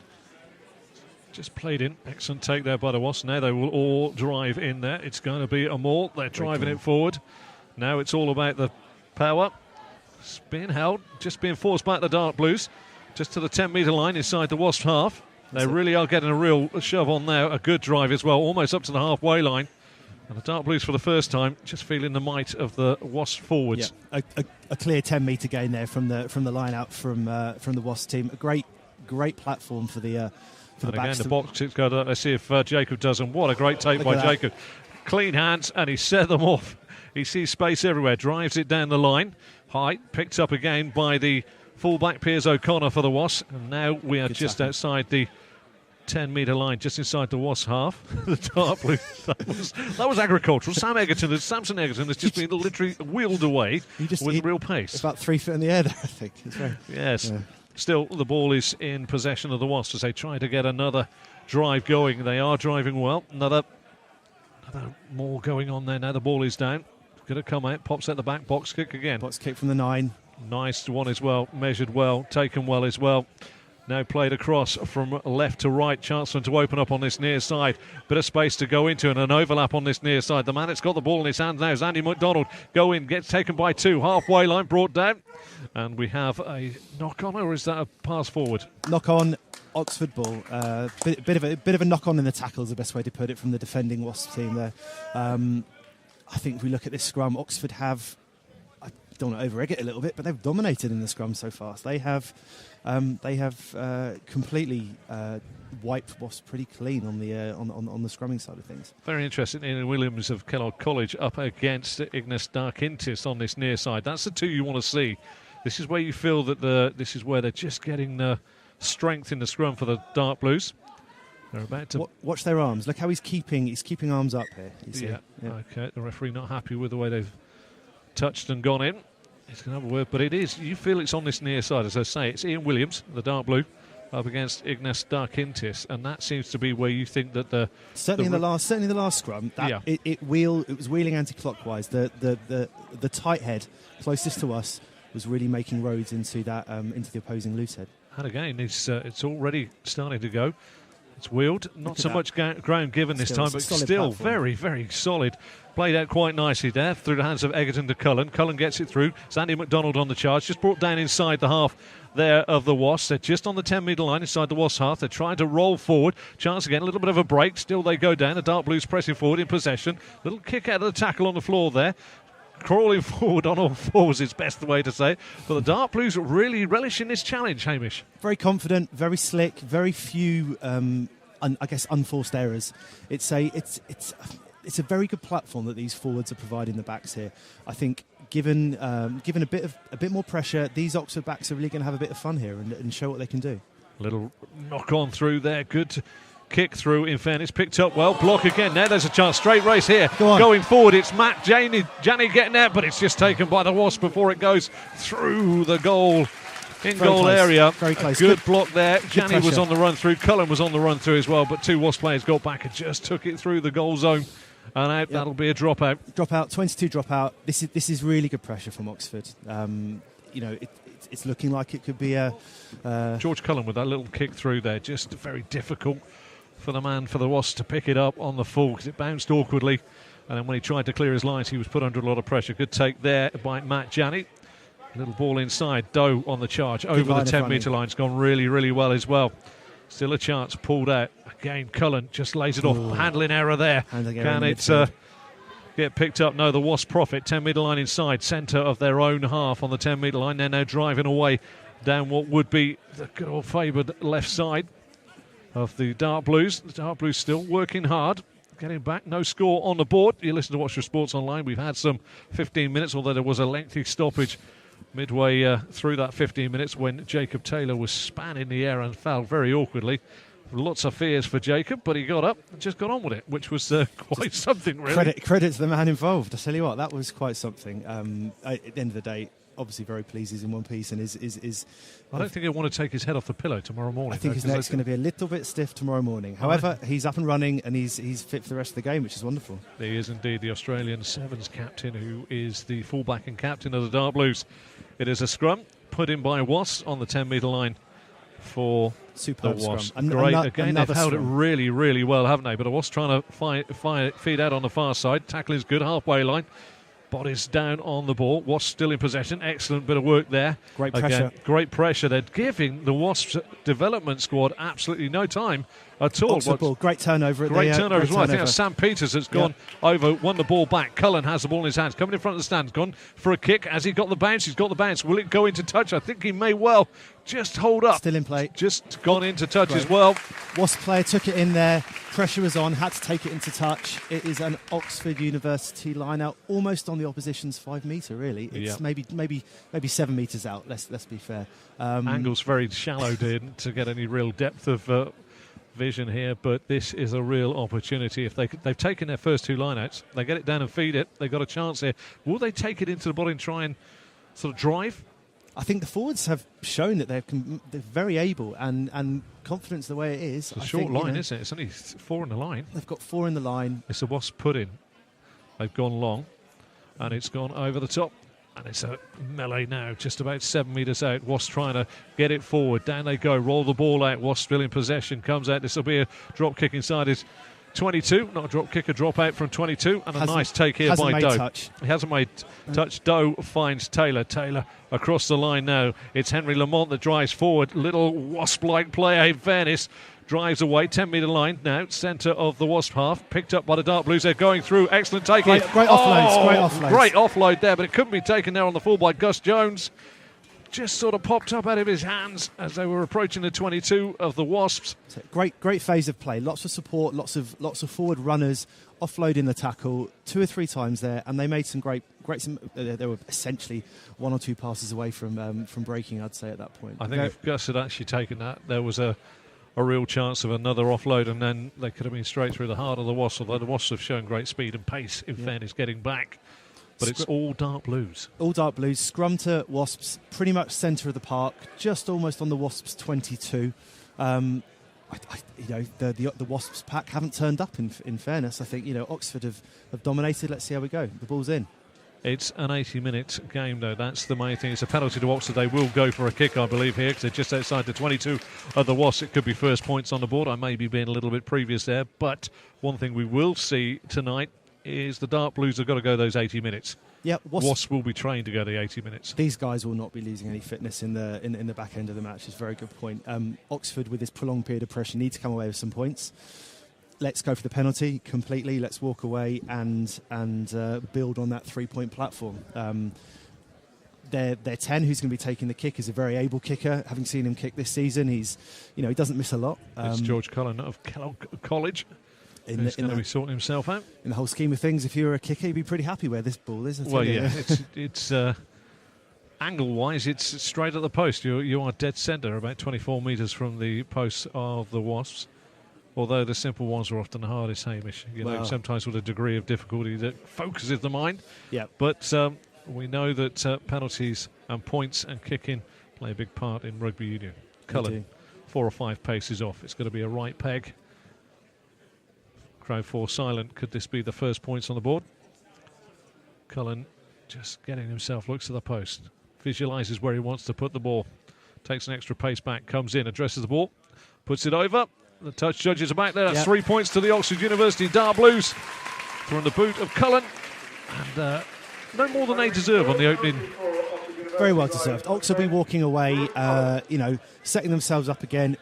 Just played in. Excellent take there by the Wasps. Now they will all drive in there. It's going to be a maul. They're driving it forward. Now it's all about the power. It's being held. Just being forced back the Dark Blues. Just to the 10-metre line inside the Wasp half. They really are getting a real shove on now. A good drive as well, almost up to the halfway line. And the Dark Blues for the first time just feeling the might of the Wasp forwards. Yeah, a clear 10-metre gain there from the line out from the Wasp team. A great platform for the and backs. Again, the box it's got up. Let's see if Jacob does them. What a great take by Jacob. Clean hands, and he set them off. He sees space everywhere, drives it down the line. High, picked up again by the fullback Piers O'Connor for the Wasps. And now we are just outside the 10-metre line, just inside the Wasps half. The Dark Blues. That was agricultural. Samson Egerton has just been literally wheeled away with real pace. About 3 feet in the air there, I think. Yes. Yeah. Still, the ball is in possession of the Wasps as they try to get another drive going. They are driving well. Another more going on there. Now the ball is down. Going to come out. Pops at the back. Box kick again. Box kick from the 9. Nice one as well. Measured well. Taken well as well. Now played across from left to right. Chance for them to open up on this near side. Bit of space to go into and an overlap on this near side. The man that's got the ball in his hands now is Andy McDonald. Go in, gets taken by 2. Halfway line brought down. And we have a knock on, or is that a pass forward? Knock on, Oxford ball. Bit of a knock on in the tackle is the best way to put it from the defending Wasp team there. I think if we look at this scrum, Oxford have, I don't want to over-egg it a little bit, but they've dominated in the scrum so far. They have completely wiped Wasps pretty clean on the scrumming side of things. Very interesting. Ian Williams of Kellogg College up against Ignas Darkintis on this near side. That's the 2 you want to see. This is where you feel that this is where they're just getting the strength in the scrum for the Dark Blues. They're about to watch their arms. Look how he's keeping arms up here. You see? Yeah. Okay. The referee not happy with the way they've touched and gone in. He's going to have a word, but it is. You feel it's on this near side, as I say. It's Ian Williams, the Dark Blue, up against Ignas Darkintis, and that seems to be where you think that the certainly in the last scrum, it was wheeling anti-clockwise. The tight head closest to us was really making roads into the opposing loose head. And again, it's already starting to go. It's wheeled, not so much ground given this time, but still very, very solid. Played out quite nicely there through the hands of Egerton to Cullen. Cullen gets it through. It's Andy McDonald on the charge. Just brought down inside the half there of the Wasps. They're just on the 10-metre line inside the Wasps half. They're trying to roll forward. Chance again, a little bit of a break. Still they go down. The Dark Blues pressing forward in possession. Little kick out of the tackle on the floor there. Crawling forward on all fours is best the way to say it. But the Dark Blues really relishing this challenge, Hamish. Very confident, very slick, very few, I guess, unforced errors. It's a very good platform that these forwards are providing the backs here. I think given a bit more pressure, these Oxford backs are really going to have a bit of fun here and show what they can do. Little knock on through there. Good kick through, in fairness, picked up well. Block again. Now there's a chance. Straight race here. Going forward, it's Matt Janney getting there, but it's just taken by the Wasp before it goes through the goal. In-goal area. Very close. Good block there. Janney was on the run through. Cullen was on the run through as well, but 2 Wasp players got back and just took it through the goal zone. And out, that'll be a dropout. Dropout, 22 dropout. This is really good pressure from Oxford. It's looking like it could be a... George Cullen with that little kick through there. Just very difficult for the Wasps to pick it up on the full because it bounced awkwardly. And then when he tried to clear his lines, he was put under a lot of pressure. Good take there by Matt Janney. Little ball inside. Doe on the charge over the 10-metre line. It's gone really, really well as well. Still a chance. Pulled out. Again, Cullen just lays it off. Handling error there. Can it get picked up? No, the Wasp profit. 10-metre line inside. Centre of their own half on the 10-metre line. They're now driving away down what would be the good old favoured left side of the Dark Blues. The Dark Blues still working hard. Getting back, no score on the board. You listen to Oxfordshire Sports Online. We've had some 15 minutes, although there was a lengthy stoppage midway through that 15 minutes when Jacob Taylor was span in the air and fell very awkwardly. Lots of fears for Jacob, but he got up and just got on with it, which was quite something, really. Credit to the man involved. I tell you what, that was quite something. At the end of the day, obviously very pleased he's in one piece and is I don't think he'll want to take his head off the pillow tomorrow morning. I think his neck's going to be a little bit stiff tomorrow morning. However, he's up and running and he's fit for the rest of the game, which is wonderful. He is indeed the Australian Sevens captain, who is the fullback and captain of the Dark Blues. It is a scrum put in by Wasps on the 10-metre line for Superb the Wasps. Scrum. Great. Again, they've held it really, really well, haven't they? But the Wasps trying to feed out on the far side. Tackle is good, halfway line. Bodies down on the ball. Wasps still in possession. Excellent bit of work there. Great pressure. Again, great pressure. They're giving the Wasps development squad absolutely no time at all. Oxford ball. Great turnover. Great turnover as well. I think that's Sam Peters that's gone over, won the ball back. Cullen has the ball in his hands. Coming in front of the stands. Gone for a kick. Has he got the bounce? He's got the bounce. Will it go into touch? I think he may well just hold up. Still in play. Just gone into touch as well. Wasp player took it in there. Pressure was on. Had to take it into touch. It is an Oxford University line out, almost on the opposition's 5 metre. Really, it's maybe 7 metres out. Let's be fair. Angle's very shallow, to get any real depth of vision here, but this is a real opportunity. If they've taken their first 2 lineouts, they get it down and feed it. They've got a chance here. Will they take it into the body and try and sort of drive? I think the forwards have shown that they're very able and confidence the way it is. It's a short line, isn't it? It's only 4 in the line. They've got 4 in the line. It's a Wasp put in. They've gone long, and it's gone over the top. And it's a melee now, just about 7 metres out. Wasp trying to get it forward. Down they go, roll the ball out. Wasp still in possession, comes out. This will be a drop kick inside his 22. Not a drop kick, a drop out from 22. And a nice take here by Doe. He hasn't made touch. Doe finds Taylor. Taylor across the line now. It's Henry Lamont that drives forward. Little Wasp-like play, in fairness. Drives away, 10-metre line now, centre of the Wasp half, picked up by the Dark Blues. They're going through, excellent taking. Great offloads. Great offload there, but it couldn't be taken there on the full by Gus Jones. Just sort of popped up out of his hands as they were approaching the 22 of the Wasps. Great phase of play, lots of support, lots of forward runners, offloading the tackle 2 or 3 times there, and they made some great. They were essentially 1 or 2 passes away from breaking, I'd say, at that point. I think if Gus had actually taken that, there was a real chance of another offload, and then they could have been straight through the heart of the Wasps, although the Wasps have shown great speed and pace, in fairness, getting back. But it's all Dark Blues. All Dark Blues. Scrum to Wasps, pretty much centre of the park, just almost on the Wasps' 22. The Wasps pack haven't turned up, in fairness. I think, Oxford have dominated. Let's see how we go. The ball's in. It's an 80-minute game, though. That's the main thing. It's a penalty to Oxford. They will go for a kick, I believe, here, because they're just outside the 22 of the Wasps. It could be first points on the board. I may be being a little bit previous there. But one thing we will see tonight is the Dark Blues have got to go those 80 minutes. Yeah, Wasps will be trained to go the 80 minutes. These guys will not be losing any fitness in the back end of the match. It's a very good point. Oxford, with this prolonged period of pressure, need to come away with some points. Let's go for the penalty completely. Let's walk away and build on that 3-point platform. Their 10, who's going to be taking the kick, is a very able kicker. Having seen him kick this season, he doesn't miss a lot. It's George Cullen of Kellogg College. He's going to be sorting himself out. In the whole scheme of things, if you were a kicker, you'd be pretty happy where this ball is. Well, yeah, it's angle-wise, it's straight at the post. You are dead centre, about 24 metres from the posts of the Wasps. Although the simple ones are often the hardest, Hamish. Sometimes with a degree of difficulty that focuses the mind. Yeah. But we know that penalties and points and kicking play a big part in rugby union. Cullen, 4 or 5 paces off. It's going to be a right peg. Crowd 4 silent. Could this be the first points on the board? Cullen just getting himself, looks at the post, visualises where he wants to put the ball, takes an extra pace back, comes in, addresses the ball, puts it over. The touch judges are back there. That's 3 points to the Oxford University Dark Blues from the boot of Cullen. And no more than they deserve on the opening. Very well deserved. Oxford will be walking away, setting themselves up again.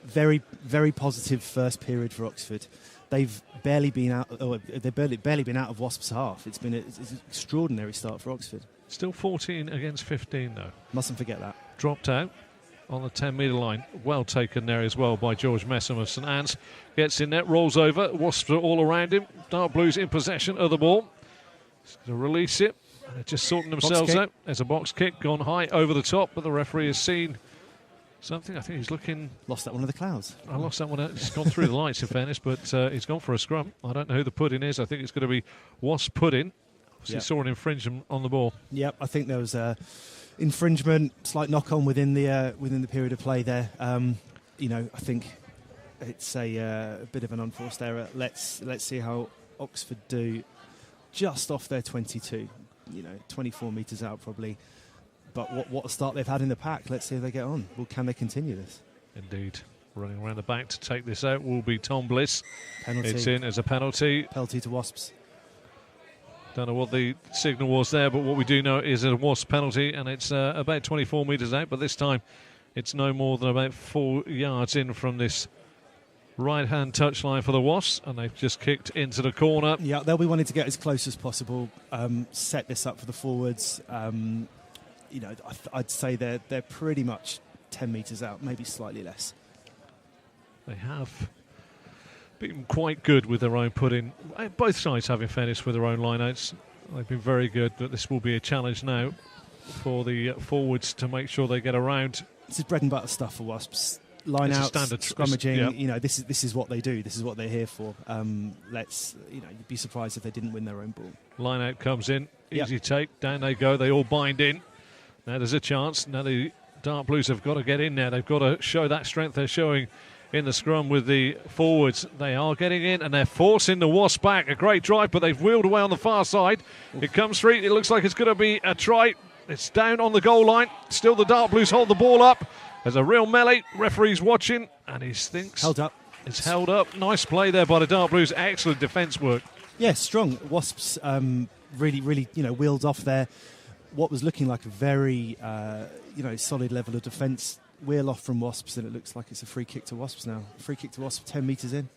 Very, very positive first period for Oxford. They've barely been out. They've barely been out of Wasps' half. It's an extraordinary start for Oxford. Still 14 against 15 though. Mustn't forget that. Dropped out on the 10-metre line. Well taken there as well by George Messam of St Anne's. Gets in net, rolls over. Wasps are all around him. Dark Blues in possession of the ball. He's going to release it. And they're just sorting themselves out. There's a box kick gone high over the top, but the referee has seen something. I think he's looking... Lost that one of the clouds. I lost that one. It's gone through the lights, in fairness, but he's gone for a scrum. I don't know who the pudding is. I think it's going to be Wasp pudding. He saw an infringement on the ball. Yep, I think there was a infringement, slight knock-on within the period of play there. I think it's a bit of an unforced error. Let's see how Oxford do just off their 22. 24 metres out probably. But what a start they've had in the pack. Let's see if they get on. Well, can they continue this? Indeed. Running around the back to take this out will be Tom Bliss. Penalty. It's in as a penalty. Penalty to Wasps. Don't know what the signal was there, but what we do know is a Wasp penalty, and it's about 24 metres out, but this time it's no more than about 4 yards in from this right-hand touchline for the Wasps, and they've just kicked into the corner. Yeah, they'll be wanting to get as close as possible, set this up for the forwards. I'd say they're pretty much 10 metres out, maybe slightly less. They have been quite good with their own put-in. Both sides have, in fairness, with their own line-outs. They've been very good, but this will be a challenge now for the forwards to make sure they get around. This is bread and butter stuff for Wasps. Line-outs, scrummaging, this is what they do. This is what they're here for. You'd be surprised if they didn't win their own ball. Line-out comes in, easy take, down they go, they all bind in. Now there's a chance. Now the Dark Blues have got to get in there. They've got to show that strength they're showing in the scrum with the forwards. They are getting in and they're forcing the Wasps back. A great drive, but they've wheeled away on the far side. It comes through. It looks like it's going to be a try. It's down on the goal line. Still the Dark Blues hold the ball up. There's a real melee. Referee's watching and he thinks held up. It's held up. Nice play there by the Dark Blues. Excellent defence work. Yeah, strong. Wasps really wheeled off there. What was looking like a very solid level of defence. Wheel off from Wasps, and it looks like it's a free kick to Wasps now. Free kick to Wasps, 10 metres in.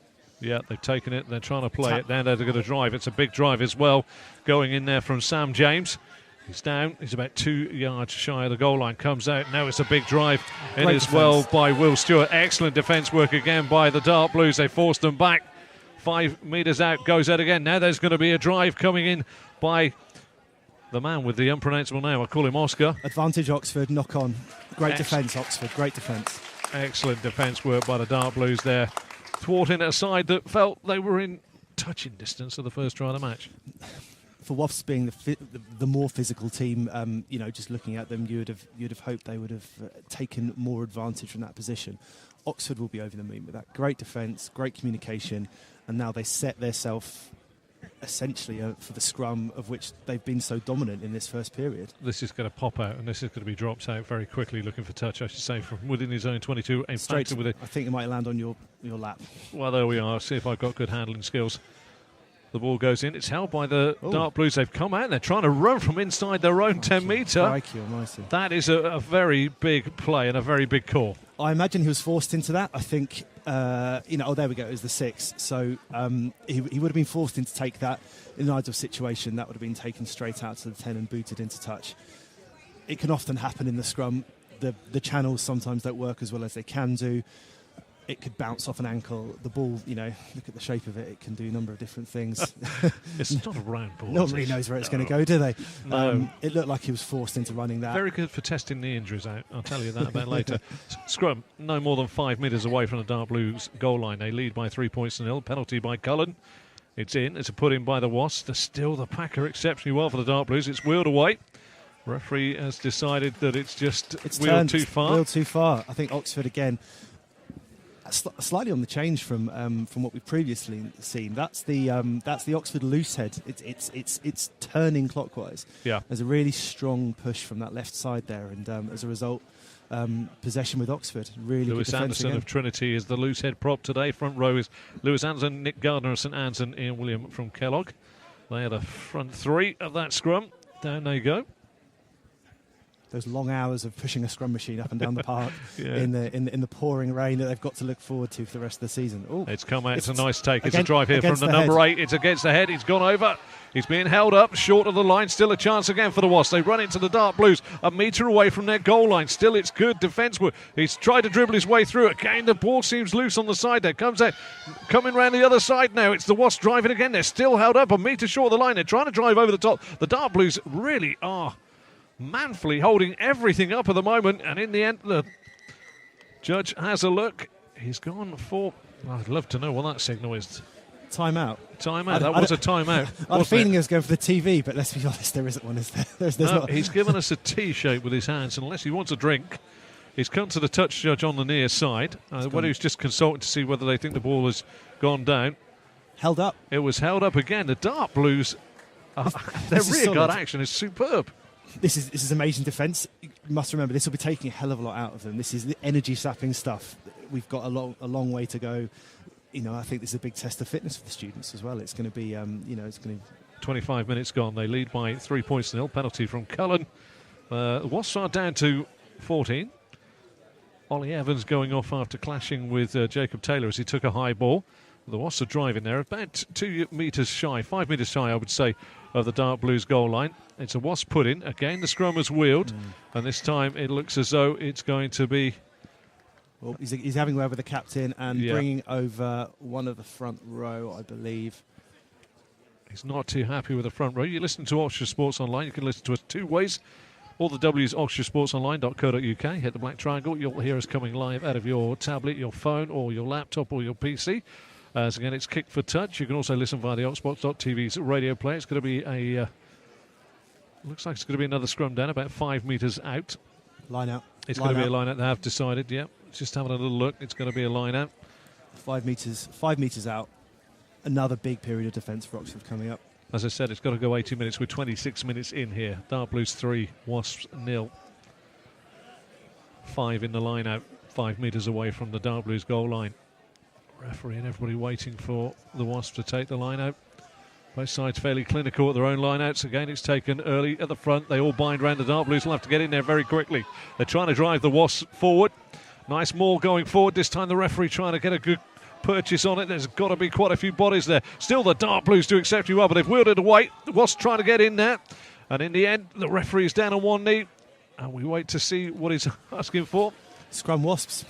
Yeah, they've taken it. They're trying to play it. Now they're going to drive. It's a big drive as well. Going in there from Sam James. He's down. He's about 2 yards shy of the goal line. Comes out. Now it's a big drive in as well by Will Stewart. Excellent defence work again by the Dark Blues. They forced them back. 5 metres out. Goes out again. Now there's going to be a drive coming in by the man with the unpronounceable name. I call him Oscar. Advantage Oxford. Knock on. Great defence, Oxford. Great defence. Excellent defence work by the Dark Blues there. Thwarting a side that felt they were in touching distance of the first try of the match. For Wasps being the more physical team, just looking at them, you'd have hoped they would have taken more advantage from that position. Oxford will be over the moon with that. Great defence, great communication, and now they set themselves essentially for the scrum of which they've been so dominant in this first period. This is going to pop out and this is going to be dropped out very quickly, looking for touch, I should say, from within his own 22. Straight with it. I think it might land on your lap. Well, there we are. See if I've got good handling skills. The ball goes in. It's held by the Dark Blues. They've come out and they're trying to run from inside their own 10 metre. That is a very big play and a very big call. I imagine he was forced into that. I think, there we go. It was the 6. So he would have been forced into take that. In an ideal situation, that would have been taken straight out to the 10 and booted into touch. It can often happen in the scrum. The channels sometimes don't work as well as they can do. It could bounce off an ankle. The ball, look at the shape of it. It can do a number of different things. It's not a round ball. Nobody knows where it's going to go, do they? No. It looked like he was forced into running that. Very good for testing the injuries out. I'll tell you that about later. Scrum, no more than 5 metres away from the Dark Blues goal line. They lead by 3-0. Penalty by Cullen. It's in. It's a put in by the Wasps. They're still the packer exceptionally well for the Dark Blues. It's wheeled away. Referee has decided that it's wheeled too far. Wheeled too far. I think Oxford again. Slightly on the change from what we've previously seen. That's the Oxford loose head. It's turning clockwise. Yeah, there's a really strong push from that left side there, and as a result, possession with Oxford. Really Lewis good Anderson again. of Trinity is the loose head prop today. Front row is Lewis Anderson, Nick Gardner of St Anne's, and Ian William from Kellogg. They are the front three of that scrum. Down they go. Those long hours of pushing a scrum machine up and down the park in the pouring rain that they've got to look forward to for the rest of the season. Ooh, it's come out. It's a nice take. It's a against, drive here from the number 8. It's against the head. He's gone over. He's being held up short of the line. Still a chance again for the Wasps. They run into the Dark Blues a metre away from their goal line. Still it's good defence work. He's tried to dribble his way through. Again, the ball seems loose on the side there. Comes out, coming round the other side now. It's the Wasps driving again. They're still held up a metre short of the line. They're trying to drive over the top. The Dark Blues really are manfully holding everything up at the moment, and in the end the judge has a look. He's gone for, I'd love to know what that signal is. Timeout. That was a timeout. I had a feeling he was going for the TV, but let's be honest, there isn't one, is there? There's no, not. He's given us a T shape with his hands, unless he wants a drink. He's come to the touch judge on the near side. Whether he's just consulting to see whether they think the ball has gone down. Held up. It was held up again. The Dark Blues, their rear guard action is superb. This is amazing defence. You must remember, this will be taking a hell of a lot out of them. This is the energy-sapping stuff. We've got a long way to go. I think this is a big test of fitness for the students as well. It's going to be, it's going to. 25 minutes gone. They lead by 3 points to nil. Penalty from Cullen. Wasps are down to 14. Ollie Evans going off after clashing with Jacob Taylor as he took a high ball. The Wasps are driving there, about 2 metres shy, 5 metres shy, I would say, of the Dark Blues goal line. It's a Wasp put-in. Again, the scrum has wheeled, and this time it looks as though it's going to be... Well, he's having way with the captain and bringing over one of the front row, I believe. He's not too happy with the front row. You listen to Oxfordshire Sports Online. You can listen to us 2 ways. All the W's, oxfordshiresportsonline.co.uk. Hit the black triangle. You'll hear us coming live out of your tablet, your phone, or your laptop, or your PC. As again, it's Kick for Touch. You can also listen via the Oxbox.tv's radio player. It's going to be a... looks like it's going to be another scrum down, about 5 metres out. Line out. It's going to be a line out. They have decided, Just having a little look. It's going to be a line out. 5 metres out. Another big period of defence for Oxford coming up. As I said, it's got to go 80 minutes. We're 26 minutes in here. Dark Blues 3, Wasps 0. 5 in the line out, 5 metres away from the Dark Blues goal line. Referee and everybody waiting for the Wasps to take the line out. Both sides fairly clinical at their own line-outs. Again, it's taken early at the front. They all bind round. The Dark Blues will have to get in there very quickly. They're trying to drive the Wasps forward. Nice maul going forward. This time the referee trying to get a good purchase on it. There's got to be quite a few bodies there. Still the Dark Blues do exceptionally well, but they've wheeled it away. The Wasps trying to get in there. And in the end, the referee is down on one knee. And we wait to see what he's asking for. Scrum Wasps.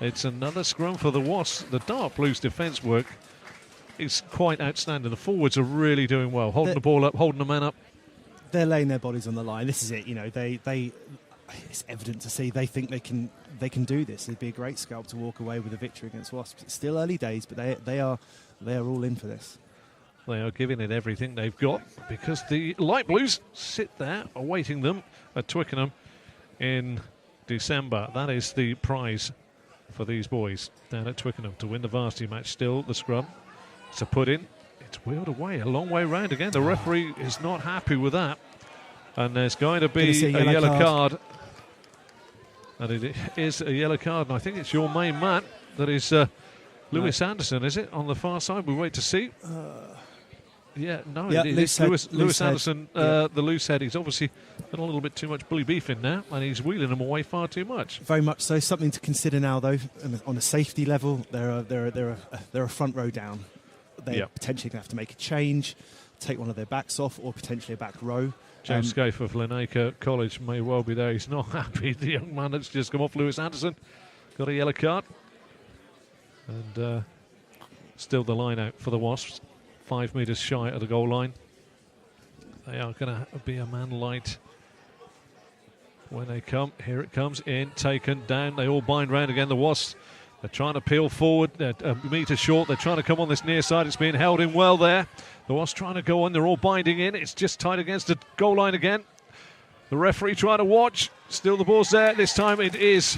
It's another scrum for the Wasps. The Dark Blues defence work is quite outstanding. The forwards are really doing well, holding the ball up, holding the man up. They're laying their bodies on the line. This is it. They it's evident to see they think they can do this. It'd be a great scalp to walk away with a victory against Wasps. It's still early days, but they are all in for this. They are giving it everything they've got because the Light Blues sit there awaiting them at Twickenham in December. That is the prize for these boys down at Twickenham to win the varsity match. Still the scrum. It's a put in. It's wheeled away a long way round again. The referee is not happy with that. And there's going to be a yellow card. And it is a yellow card. And I think it's your main man. That is Lewis Anderson, is it? On the far side. We wait to see. It is Lewis Anderson, the loose head. He's obviously got a little bit too much bully beef in now, and he's wheeling them away far too much. Very much so. Something to consider now, though. On a safety level, they're a front row down. They're potentially going to have to make a change, take one of their backs off, or potentially a back row. James Scaife of Linacre College may well be there. He's not happy. The young man that's just come off, Lewis Anderson, got a yellow card. And still the line out for the Wasps. 5 metres shy of the goal line. They are going to be a man light when they come. Here it comes in, taken down. They all bind round again. The Wasps, they're trying to peel forward. They're a metre short. They're trying to come on this near side. It's being held in well there. The Wasps trying to go on. They're all binding in. It's just tight against the goal line again. The referee trying to watch. Still the ball's there. This time it is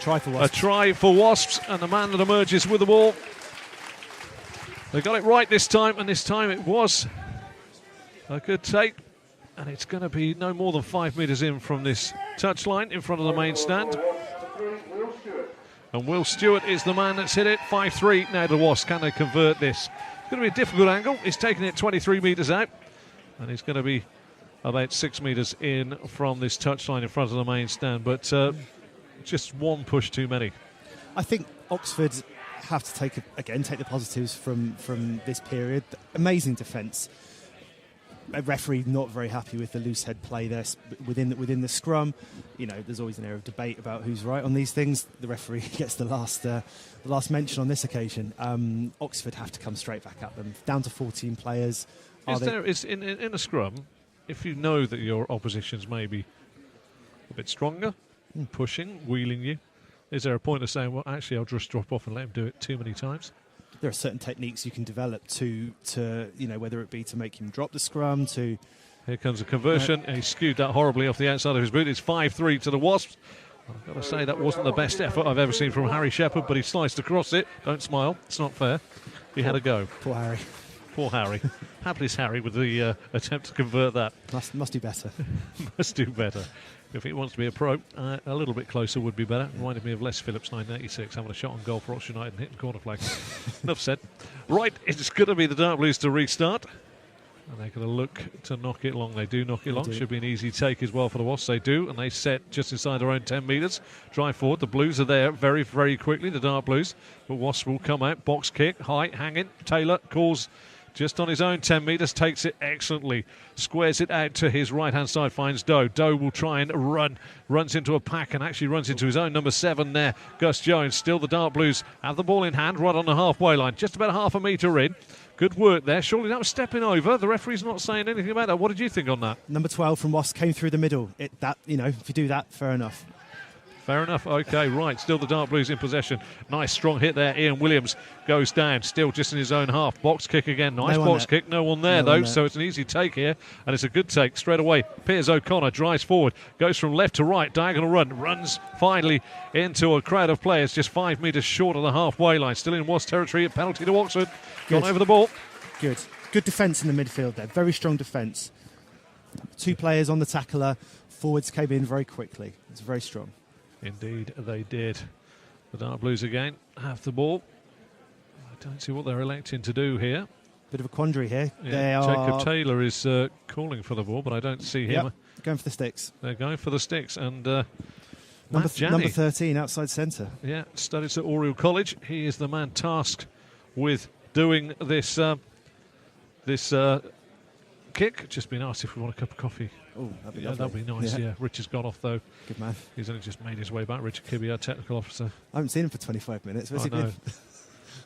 Try for Wasps. A try for Wasps, and the man that emerges with the ball. They got it right this time, and this time it was a good take. And it's going to be no more than 5 metres in from this touchline in front of the main stand. And Will Stewart is the man that's hit it. 5-3 now to Wasps. Can they convert this? It's going to be a difficult angle. He's taking it 23 metres out. And he's going to be about 6 metres in from this touchline in front of the main stand. But just one push too many. I think Oxford have to take the positives from this period. Amazing defence. A referee not very happy with the loose head play there within the scrum. You know, there's always an area of debate about who's right on these things. The referee gets the last mention on this occasion. Oxford have to come straight back at them. Down to 14 players. Is in a scrum, if you know that your opposition's maybe a bit stronger, pushing, wheeling you, is there a point of saying, well, actually, I'll just drop off and let him do it too many times? There are certain techniques you can develop to whether it be to make him drop the scrum, to... Here comes a conversion. He skewed that horribly off the outside of his boot. It's 5-3 to the Wasps. I've got to say, that wasn't the best effort I've ever seen from Harry Shepherd, but he sliced across it. Don't smile. It's not fair. He had a go. Poor Harry. Poor Harry. Hapless Harry with the attempt to convert that. Must do better. Must do better. If he wants to be a pro, a little bit closer would be better. Reminded me of Les Phillips, 1986, having a shot on goal for Oxford United and hitting corner flag. Enough said. Right, it's going to be the Dark Blues to restart. And they're going to look to knock it long. They do knock it long. Should be an easy take as well for the Wasps. They do, and they set just inside their own 10 metres. Drive forward. The Blues are there very, very quickly, the Dark Blues. But Wasps will come out. Box kick, high, hanging. Taylor calls... just on his own 10 metres, takes it excellently, squares it out to his right-hand side, finds Doe. Doe will try and runs into a pack and actually runs into his own number 7 there, Gus Jones. Still the Dark Blues have the ball in hand right on the halfway line, just about half a metre in. Good work there. Surely that was stepping over. The referee's not saying anything about that. What did you think on that? Number 12 from Wasps came through the middle. If you do that, fair enough. Fair enough. Okay, right. Still the Dark Blues in possession. Nice strong hit there. Ian Williams goes down. Still just in his own half. Box kick again. Nice box kick. No one there, though. So it's an easy take here. And it's a good take straight away. Piers O'Connor drives forward. Goes from left to right. Diagonal run. Runs finally into a crowd of players. Just 5 metres short of the halfway line. Still in Wasps territory. A penalty to Oxford. Gone over the ball. Good defence in the midfield there. Very strong defence. 2 players on the tackler. Forwards came in very quickly. It's very strong. Indeed, they did. The Dark Blues again have the ball. I don't see what they're electing to do here. Bit of a quandary here. Yeah, Jacob Taylor is calling for the ball, but I don't see him. Yep, going for the sticks. They're going for the sticks. And number 13, outside centre. Yeah, studies at Oriel College. He is the man tasked with doing this kick. Just been asked if we want a cup of coffee. Oh, that'd be nice. Yeah. Richard's gone off though. Good man. He's only just made his way back. Richard Kibbe, our technical officer. I haven't seen him for 25 minutes. Where's he been?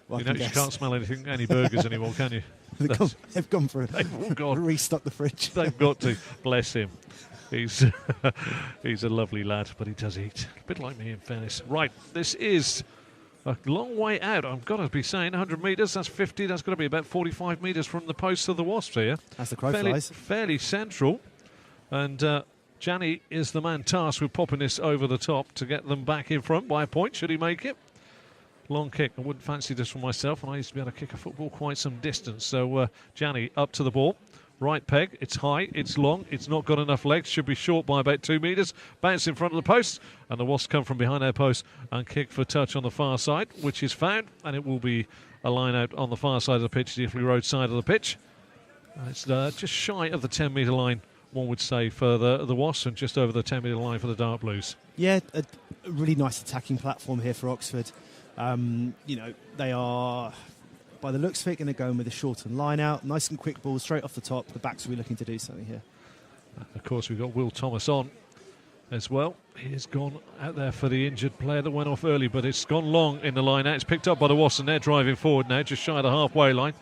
Well, you can't smell any burgers anymore, can you? They've gone for restock the fridge. They've got to. Bless him. He's a lovely lad, but he does eat. A bit like me, in fairness. Right, this is a long way out. I've got to be saying 100 metres, that's 50. That's got to be about 45 metres from the post of the Wasps here. That's the crow flies. Fairly central. And Jani is the man tasked with popping this over the top to get them back in front by a point, should he make it. Long kick. I wouldn't fancy this for myself, and I used to be able to kick a football quite some distance. So Jani up to the ball. Right peg. It's high. It's long. It's not got enough legs. Should be short by about 2 metres. Bounce in front of the post. And the Wasps come from behind their post and kick for touch on the far side, which is found. And it will be a line out on the far side of the pitch, the Italy Road side of the pitch. And it's just shy of the 10-metre line, one would say, for the Wasps, and just over the 10-metre line for the Dark Blues. Yeah, a really nice attacking platform here for Oxford. They are, by the looks of it, going to go in with a shortened line out. Nice and quick ball straight off the top. The backs will be looking to do something here. Of course, we've got Will Thomas on as well. He has gone out there for the injured player that went off early, but it's gone long in the line out. It's picked up by the Wasps, and they're driving forward now, just shy of the halfway line.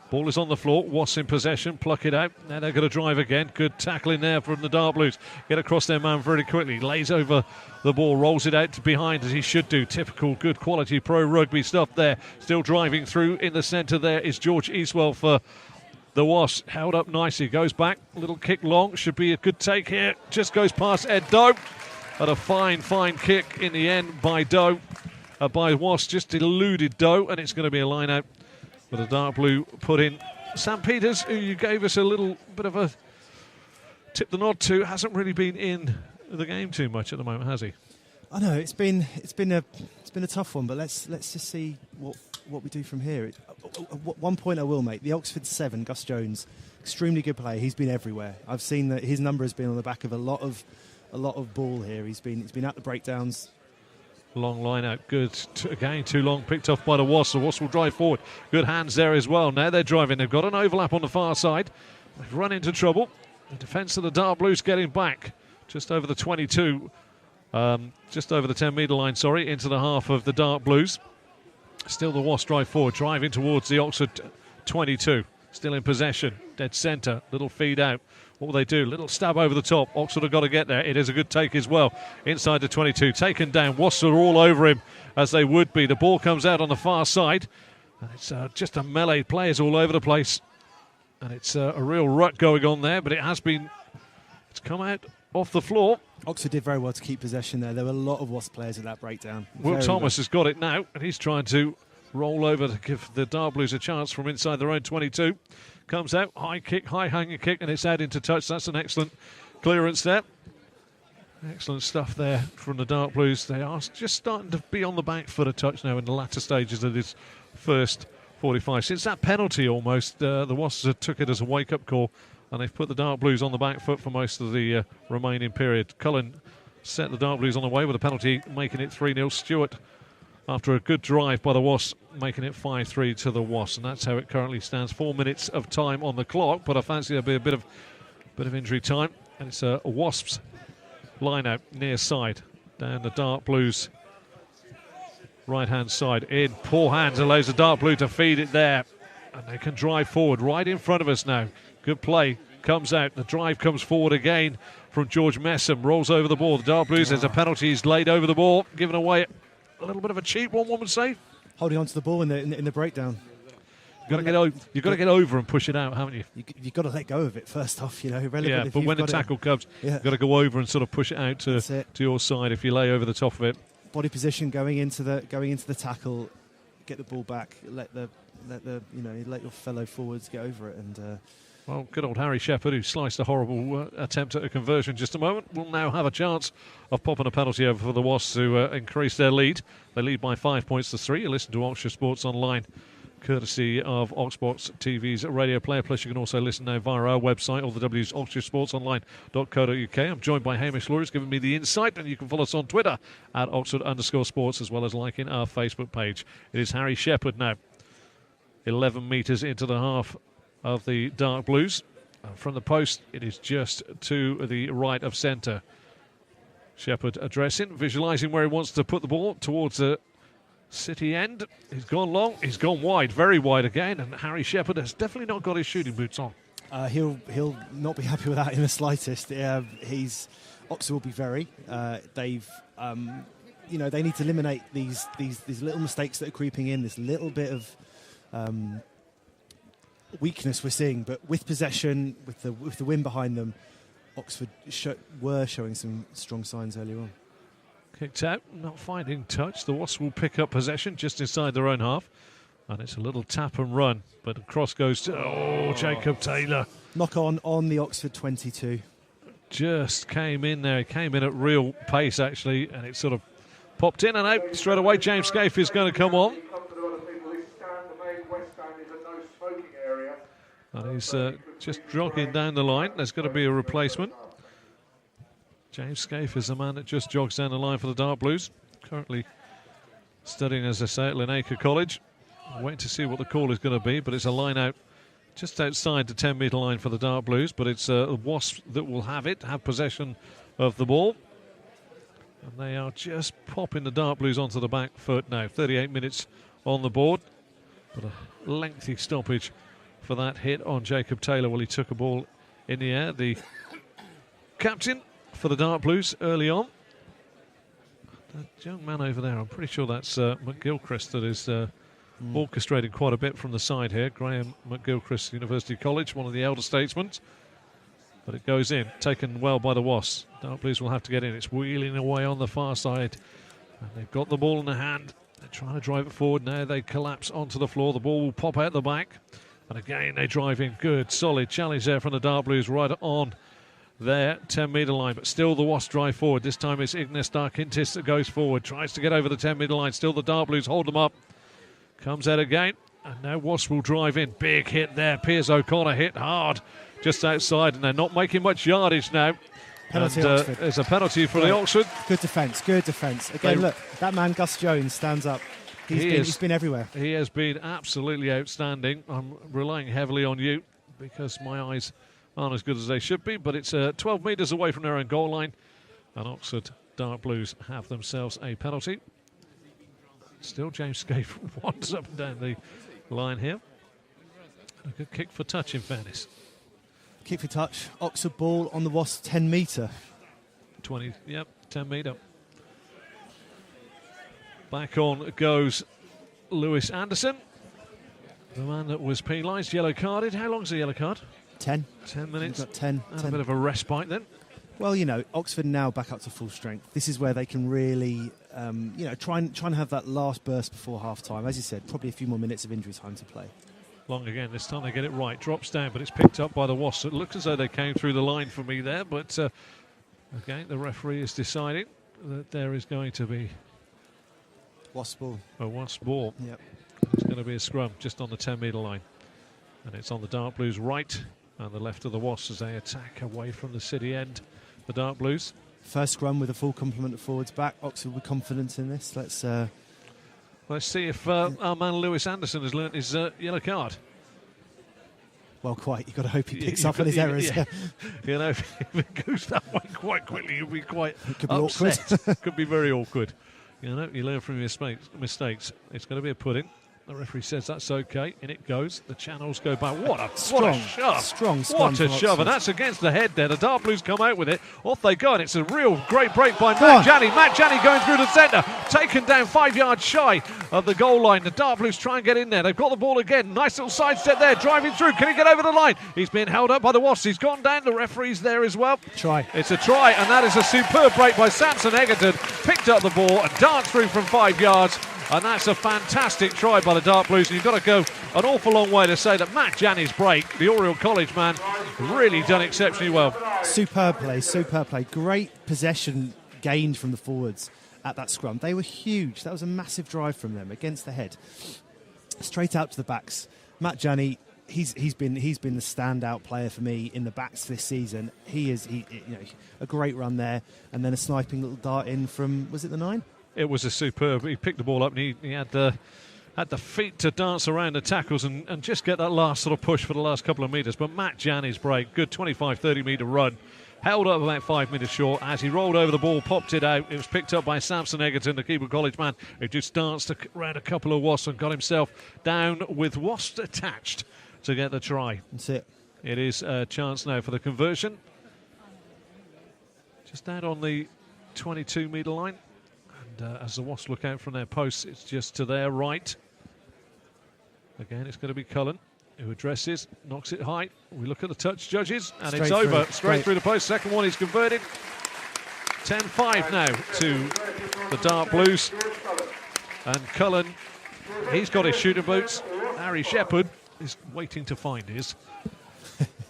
Ball is on the floor. Wasps in possession. Pluck it out. Now they're going to drive again. Good tackling there from the Dark Blues. Get across their man very quickly. Lays over the ball. Rolls it out to behind as he should do. Typical good quality pro rugby stuff there. Still driving through in the centre there is George Eastwell for the Wasps. Held up nicely. Goes back. Little kick long. Should be a good take here. Just goes past Ed Doe. a fine kick in the end by by Wasps. Just eluded Doe, and it's going to be a line out with a dark blue put in. Sam Peters, who you gave us a little bit of a tip the nod to, hasn't really been in the game too much at the moment, has he? I know it's been a tough one, but let's just see what we do from here. One point I will make: the Oxford 7, Gus Jones, extremely good player. He's been everywhere. I've seen that his number has been on the back of a lot of ball here. He's been at the breakdowns. Long line out, good. Again, too long, picked off by the Wasps. The Wasps will drive forward. Good hands there as well. Now they're driving. They've got an overlap on the far side. They've run into trouble. The defence of the Dark Blues getting back just over the 22, just over the 10-metre line, into the half of the Dark Blues. Still the Wasps drive forward, driving towards the Oxford 22. Still in possession, dead centre, little feed out. What will they do? Little stab over the top. Oxford have got to get there. It is a good take as well. Inside the 22, taken down. Wasps are all over him, as they would be. The ball comes out on the far side. And it's just a melee. Players all over the place. And it's a real rut going on there, but it's come out off the floor. Oxford did very well to keep possession there. There were a lot of Wasp players at that breakdown. Will Thomas has got it now, and he's trying to roll over to give the Dark Blues a chance from inside their own 22. Comes out, high kick, high hanging kick, and it's out into touch. That's an excellent clearance there. Excellent stuff there from the Dark Blues. They are just starting to be on the back foot a touch now in the latter stages of this first 45. Since that penalty almost, the Wasps took it as a wake-up call, and they've put the Dark Blues on the back foot for most of the remaining period. Cullen set the Dark Blues on the way with a penalty, making it 3-0. Stewart, after a good drive by the Wasps, making it 5-3 to the Wasps, and that's how it currently stands. 4 minutes of time on the clock, but I fancy there'll be a bit of injury time, and it's a Wasps line out near side down the Dark Blues right hand side. In poor hands, allows the Dark Blue to feed it there, and they can drive forward right in front of us now. Good play comes out. The drive comes forward again from George Messam, rolls over the ball. The Dark Blues, there's a penalty. He's laid over the ball, given away. A little bit of a cheap one would say. Holding on to the ball in the breakdown. You've got to get over and push it out, haven't you? You've got to let go of it first off, relevant. Yeah, but when the tackle comes, you've got to go over and sort of push it out to your side if you lay over the top of it. Body position going into the tackle, get the ball back, let your fellow forwards get over it, and. Well, good old Harry Shepherd, who sliced a horrible attempt at a conversion just a moment, will now have a chance of popping a penalty over for the Wasps to increase their lead. They lead by 5 points to 3. You listen to Oxfordshire Sports Online, courtesy of Oxbox TV's radio player. Plus, you can also listen now via our website, all the W's, oxfordshiresportsonline.co.uk. I'm joined by Hamish Law, who's giving me the insight, and you can follow us on Twitter at Oxford_sports, as well as liking our Facebook page. It is Harry Shepherd now, 11 metres into the half of the Dark Blues. From the post, it is just to the right of centre. Shepherd addressing, visualising where he wants to put the ball towards the city end. He's gone long, he's gone wide, very wide again, and Harry Shepherd has definitely not got his shooting boots on. He'll not be happy with that in the slightest. Oxford will be very. They need to eliminate these little mistakes that are creeping in. This little bit of weakness we're seeing, but with possession, with the wind behind them, Oxford were showing some strong signs earlier on. Kicked out, not finding touch. The Wasps will pick up possession just inside their own half, and it's a little tap and run, but the cross goes to Jacob Taylor. Knock on the Oxford 22. Just came in there. He came in at real pace actually, and it sort of popped in and out straight away. James Scaife is going to come on. And he's just jogging down the line. There's got to be a replacement. James Scaife is the man that just jogs down the line for the Dark Blues. Currently studying, as I say, at Linacre College. Waiting to see what the call is going to be, but it's a line out just outside the 10-metre line for the Dark Blues. But it's the Wasps that will have possession of the ball. And they are just popping the Dark Blues onto the back foot now. 38 minutes on the board, but a lengthy stoppage for that hit on Jacob Taylor. Well, he took a ball in the air. The captain for the Dark Blues early on. That young man over there, I'm pretty sure that's McGilchrist that is orchestrating quite a bit from the side here. Graham McGilchrist, University College, one of the elder statesmen. But it goes in, taken well by the Wasps. Dark Blues will have to get in. It's wheeling away on the far side. And they've got the ball in the hand. They're trying to drive it forward. Now they collapse onto the floor. The ball will pop out the back. And again, they drive in. Good, solid challenge there from the Dark Blues right on their 10-metre line. But still the Wasps drive forward. This time it's Ignis Darkintis that goes forward. Tries to get over the 10-metre line. Still the Dark Blues hold them up. Comes out again. And now Wasps will drive in. Big hit there. Piers O'Connor hit hard just outside. And they're not making much yardage now. Penalty, and, Oxford. There's a penalty for the Oxford. Good defence, good defence. Again, look, that man Gus Jones stands up. He's been everywhere. He has been absolutely outstanding. I'm relying heavily on you because my eyes aren't as good as they should be, but it's 12 metres away from their own goal line, and Oxford Dark Blues have themselves a penalty. Still James Scaife wanders up and down the line here. A good kick for touch, in fairness. Kick for touch. Oxford ball on the Wasps 10-metre. 10 metre. Back on goes Lewis Anderson, the man that was penalised, yellow carded. How long's the yellow card? 10. 10 minutes. You've got 10. And a bit of a respite then. Well, Oxford now back up to full strength. This is where they can really, try and have that last burst before half-time. As you said, probably a few more minutes of injury time to play. Long again, this time they get it right. Drops down, but it's picked up by the Wasps. It looks as though they came through the line for me there, but again, the referee is deciding that there is going to be Wasp ball. A Wasp ball. Yep. It's going to be a scrum just on the 10-metre line. And it's on the Dark Blues right and the left of the Wasps as they attack away from the city end. The Dark Blues. First scrum with a full complement of forwards back. Oxford with confidence in this. Let's see if our man Lewis Anderson has learnt his yellow card. Well, quite. You've got to hope he picks up on his errors. Yeah. If it goes that way quite quickly, you'll be quite could be upset. awkward. Could be very awkward. You learn from your mistakes. It's going to be a pudding. The referee says that's okay. In it goes. The channels go back. What a shove. Strong What a shove. And that's against the head there. The Dark Blues come out with it. Off they go. And it's a real great break by Matt Janney. Matt Janney going through the centre. Taken down 5 yards shy of the goal line. The Dark Blues try and get in there. They've got the ball again. Nice little sidestep there. Driving through. Can he get over the line? He's being held up by the Wasps. He's gone down. The referee's there as well. Try. It's a try. And that is a superb break by Samson Egerton. Picked up the ball and danced through from 5 yards. And that's a fantastic try by the Dark Blues. And you've got to go an awful long way to say that Matt Janney's break, the Oriel College man, really done exceptionally well. Superb play. Great possession gained from the forwards at that scrum. They were huge. That was a massive drive from them against the head. Straight out to the backs. Matt Janney, he's been the standout player for me in the backs this season. He a great run there, and then a sniping little dart in from, was it the 9? It was a superb. He picked the ball up and he had the feet to dance around the tackles and just get that last sort of push for the last couple of metres. But Matt Janney's break, good 25, 30 metre run, held up about 5 minutes short. As he rolled over the ball, popped it out. It was picked up by Samson Egerton, the Keeper College man, who just danced around a couple of Wasps and got himself down with Wasps attached to get the try. That's it. It is a chance now for the conversion. Just out on the 22 metre line. As the Wasps look out from their posts, it's just to their right. Again, it's going to be Cullen, who addresses, knocks it high. We look at the touch judges, and it's over. Straight through the post. Second one is converted. 10-5 now to the Dark Blues. And Cullen, he's got his shooting boots. Harry Shepherd is waiting to find his.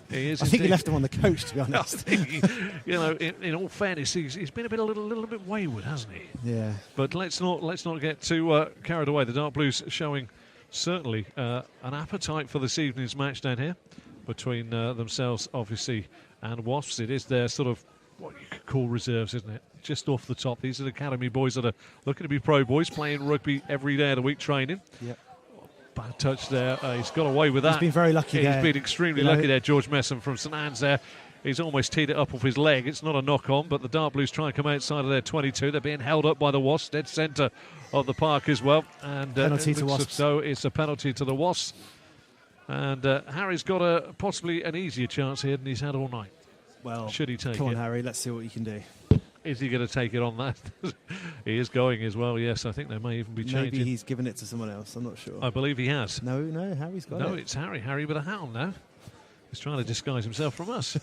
He is. I think he left him on the coach, to be honest. In all fairness, he's been a little bit wayward, hasn't he? Yeah. But let's not get too carried away. The Dark Blues showing certainly an appetite for this evening's match down here between themselves, obviously, and Wasps. It is their sort of what you could call reserves, isn't it? Just off the top, these are the academy boys that are looking to be pro boys, playing rugby every day of the week, training. Yep. Bad touch there. He's got away with that. He's been very lucky there. He's been extremely lucky there, George Messam from St Anne's there. He's almost teed it up off his leg. It's not a knock-on, but the Dark Blues try and come outside of their 22. They're being held up by the Wasps, dead centre of the park as well. And penalty to Wasps. So it's a penalty to the Wasps. And Harry's got possibly an easier chance here than he's had all night. Well, should he take it? Come on, Harry. Let's see what you can do. Is he going to take it on that? He is going as well, yes. I think they may even be changing. Maybe he's given it to someone else. I'm not sure. I believe he has. No, Harry's got it. No, it's Harry. Harry with a hat on now. He's trying to disguise himself from us.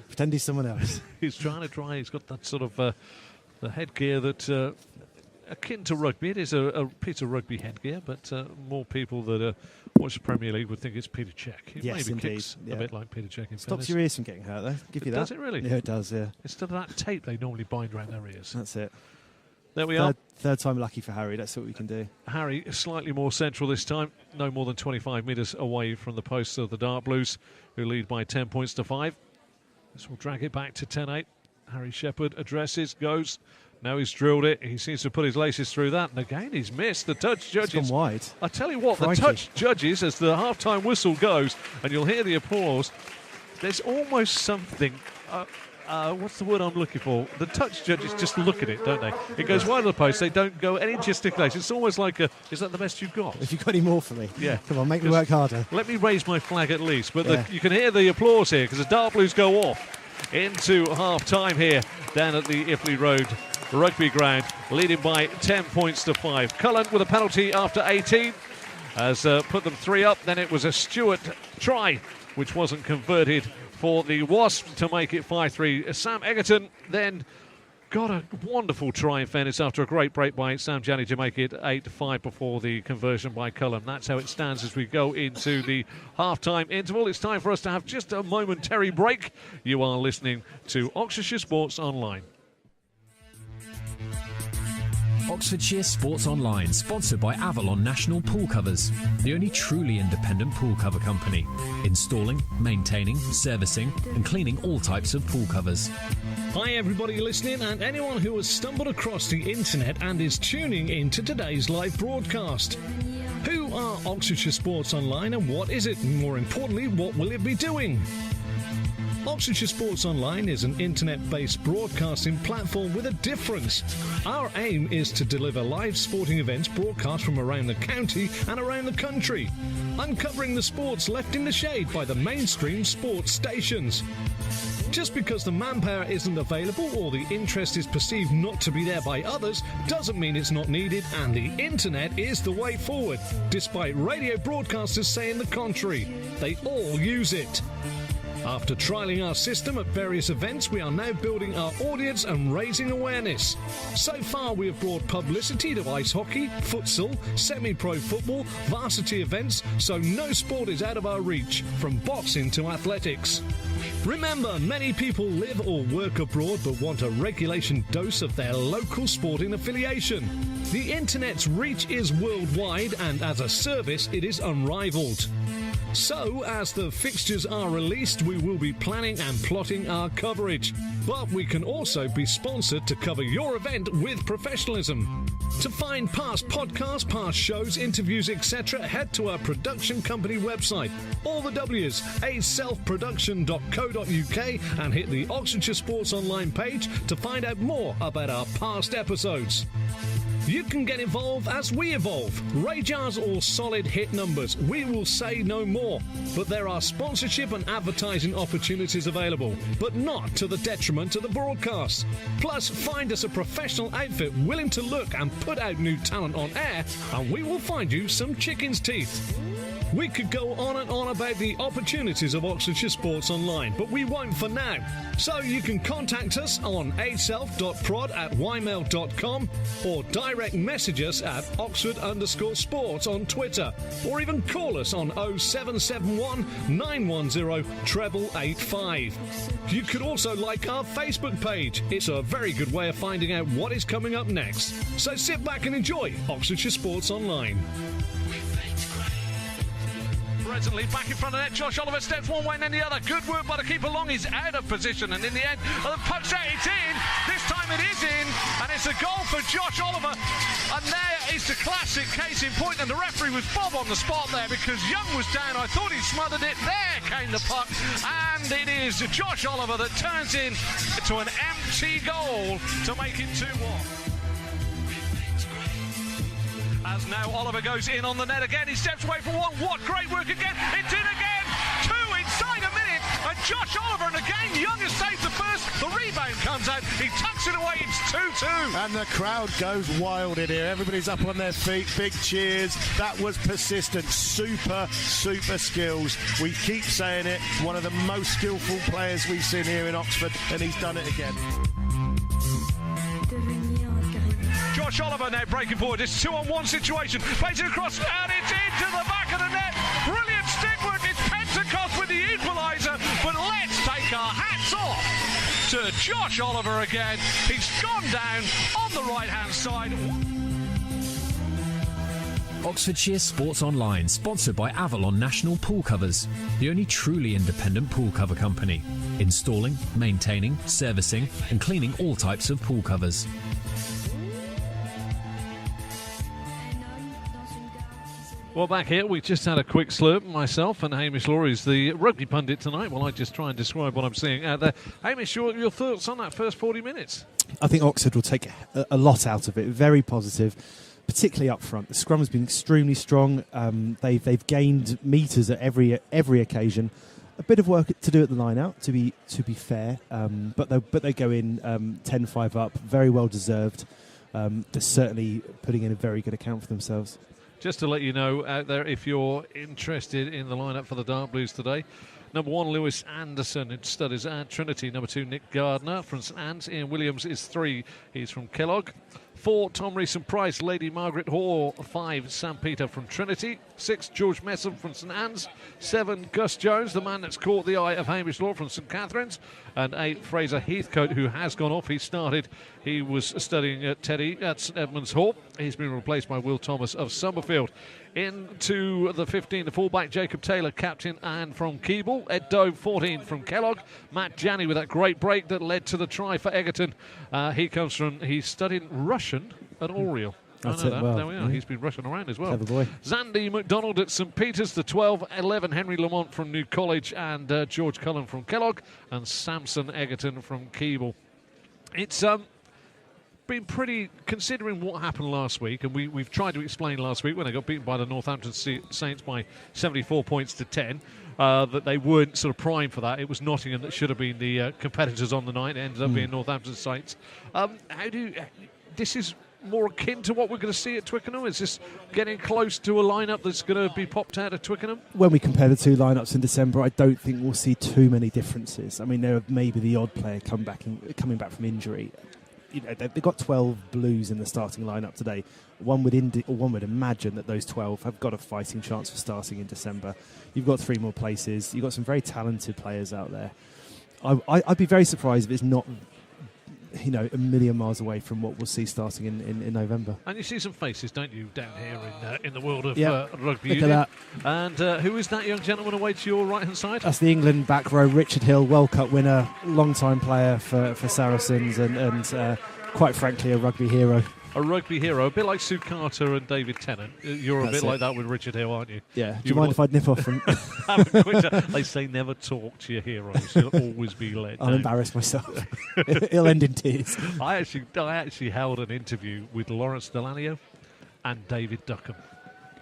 Pretend he's someone else. He's got that sort of the headgear that akin to rugby. It is a Peter Rugby headgear, but more people that watch the Premier League would think it's Peter Cech. It Yes, maybe indeed. kicks Yeah. a bit like Peter Cech. Stops your ears from getting hurt, though. Give you that. Does it really? Yeah, it does, yeah. Instead of that tape they normally bind around their ears. That's it. There we are. Third time lucky for Harry. That's what we can do. Harry is slightly more central this time, no more than 25 metres away from the posts of the Dark Blues, who lead by 10 points to 5. This will drag it back to 10-8. Harry Shepherd addresses, goes. Now he's drilled it. He seems to put his laces through that. And again, he's missed. The touch judges. It's gone wide. I tell you what, Crikey. the touch judges, as the half-time whistle goes, and you'll hear the applause, there's almost something... what's the word I'm looking for? The touch judges just look at it, don't they? It goes wide of the post. They don't go any gesticulation. It's almost like is that the best you've got? Have you got any more for me? Yeah. Come on, make me work harder. Let me raise my flag at least. But Yeah. you can hear the applause here because the Dark Blues go off into half-time here down at the Iffley Road Rugby Ground, leading by 10 points to 5. Cullen with a penalty after 18 has put them 3 up. Then it was a Stewart try, which wasn't converted for the Wasps to make it 5-3. Sam Egerton then got a wonderful try in fairness after a great break by Sam Janney to make it 8-5 before the conversion by Cullen. That's how it stands as we go into the half-time interval. It's time for us to have just a momentary break. You are listening to Oxfordshire Sports Online. Oxfordshire Sports Online, sponsored by Avalon National Pool Covers, the only truly independent pool cover company, installing, maintaining, servicing and cleaning all types of pool covers. Hi everybody listening and anyone who has stumbled across the internet and is tuning in to today's live broadcast. Who are Oxfordshire Sports Online and what is it? More importantly, what will it be doing? Oxfordshire Sports Online is an internet-based broadcasting platform with a difference. Our aim is to deliver live sporting events broadcast from around the county and around the country, uncovering the sports left in the shade by the mainstream sports stations. Just because the manpower isn't available or the interest is perceived not to be there by others doesn't mean it's not needed, and the internet is the way forward, despite radio broadcasters saying the contrary. They all use it. After trialling our system at various events, we are now building our audience and raising awareness. So far, we have brought publicity to ice hockey, futsal, semi-pro football, varsity events, so no sport is out of our reach, from boxing to athletics. Remember, many people live or work abroad but want a regulation dose of their local sporting affiliation. The internet's reach is worldwide, and as a service, it is unrivaled. So, as the fixtures are released, we will be planning and plotting our coverage. But we can also be sponsored to cover your event with professionalism. To find past podcasts, past shows, interviews, etc., head to our production company website. All the W's, aselfproduction.co.uk, and hit the Oxfordshire Sports Online page to find out more about our past episodes. You can get involved as we evolve. Radars or solid hit numbers, we will say no more. But there are sponsorship and advertising opportunities available, but not to the detriment of the broadcast. Plus, find us a professional outfit willing to look and put out new talent on air, and we will find you some chicken's teeth. We could go on and on about the opportunities of Oxfordshire Sports Online, but we won't for now. So you can contact us on aself.prod@ymail.com or direct message us at Oxford_sports on Twitter, or even call us on 0771 910 888. You could also like our Facebook page. It's a very good way of finding out what is coming up next. So sit back and enjoy Oxfordshire Sports Online. Presently back in front of net, Josh Oliver steps one way and then the other. Good work by the keeper. Long is out of position, and in the end, the punch out, it's in. This time it is in, and it's a goal for Josh Oliver. And there is the classic case in point, and the referee was Bob on the spot there because Young was down. I thought he smothered it. There came the puck, and it is Josh Oliver that turns in to an empty goal to make it 2-1. As now Oliver goes in on the net again. He steps away for one. What great work again. It's in again. Two inside a minute. And Josh Oliver, and again, Young has saved the first. The rebound comes out. He tucks it away. It's 2-2. And the crowd goes wild in here. Everybody's up on their feet. Big cheers. That was persistent. Super skills. We keep saying it. One of the most skillful players we've seen here in Oxford, and he's done it again. Josh Oliver now breaking forward. It's 2-on-1 situation. Plays it across, and it's into the back of the net. Brilliant stick work. It's Pentecost with the equaliser. But let's take our hats off to Josh Oliver again. He's gone down on the right-hand side. Oxfordshire Sports Online, sponsored by Avalon National Pool Covers, the only truly independent pool cover company. Installing, maintaining, servicing and cleaning all types of pool covers. Well, back here, we just had a quick slurp. Myself and Hamish Law is the rugby pundit tonight. Well, I just try and describe what I'm seeing out there. Hamish, your thoughts on that first 40 minutes? I think Oxford will take a lot out of it. Very positive, particularly up front. The scrum has been extremely strong. They've gained metres at every occasion. A bit of work to do at the line-out, to be fair, but they go in 10-5 up. Very well deserved. They're certainly putting in a very good account for themselves. Just to let you know out there, if you're interested in the lineup for the Dark Blues today, number 1, Lewis Anderson, it studies at Trinity. Number 2, Nick Gardner from St Anne's. Ian Williams is 3. He's from Kellogg. 4, Tom Reeson-Price, Lady Margaret Hall. 5, Sam Peter from Trinity. 6, George Messam from St Anne's. 7, Gus Jones, the man that's caught the eye of Hamish Law from St Catherine's. And 8, Fraser Heathcote, who has gone off. He was studying at Teddy at St Edmunds Hall. He's been replaced by Will Thomas of Summerfield. Into the 15, the fullback, Jacob Taylor, captain, and from Keeble. Ed Dove, 14, from Kellogg. Matt Janney with that great break that led to the try for Egerton. He's studying Russian at Oriel. That's it. Well, there we are. Yeah. He's been rushing around as well. Clever boy. Zandy McDonald at St Peter's, the 12, 11, Henry Lamont from New College, and George Cullen from Kellogg, and Samson Egerton from Keeble. It's been pretty, considering what happened last week, and we've tried to explain last week when they got beaten by the Northampton Saints by 74 points to 10, that they weren't sort of primed for that. It was Nottingham that should have been the competitors on the night. It ended up being Northampton Saints. This is more akin to what we're going to see at Twickenham? Is this getting close to a lineup that's going to be popped out at Twickenham? When we compare the two lineups in December, I don't think we'll see too many differences. I mean, there may be the odd player coming back from injury. You know, they've got 12 Blues in the starting lineup today. One would imagine that those 12 have got a fighting chance for starting in December. You've got 3 more places. You've got some very talented players out there. I'd be very surprised if it's not, a million miles away from what we'll see starting in November. And you see some faces, don't you, down here in the world of rugby Look union. at that. And who is that young gentleman away to your right-hand side? That's the England back row, Richard Hill, World Cup winner, long-time player for Saracens, and quite frankly, a rugby hero. A rugby hero, a bit like Sue Carter and David Tennant. You're That's a bit it. like that with Richard Hill, aren't you? Yeah. Do you mind if I nip off from... Have a quick chat. They say never talk to your heroes. You'll always be led down. I'll embarrass myself. It'll end in tears. I actually held an interview with Lawrence Delanio and David Duckham.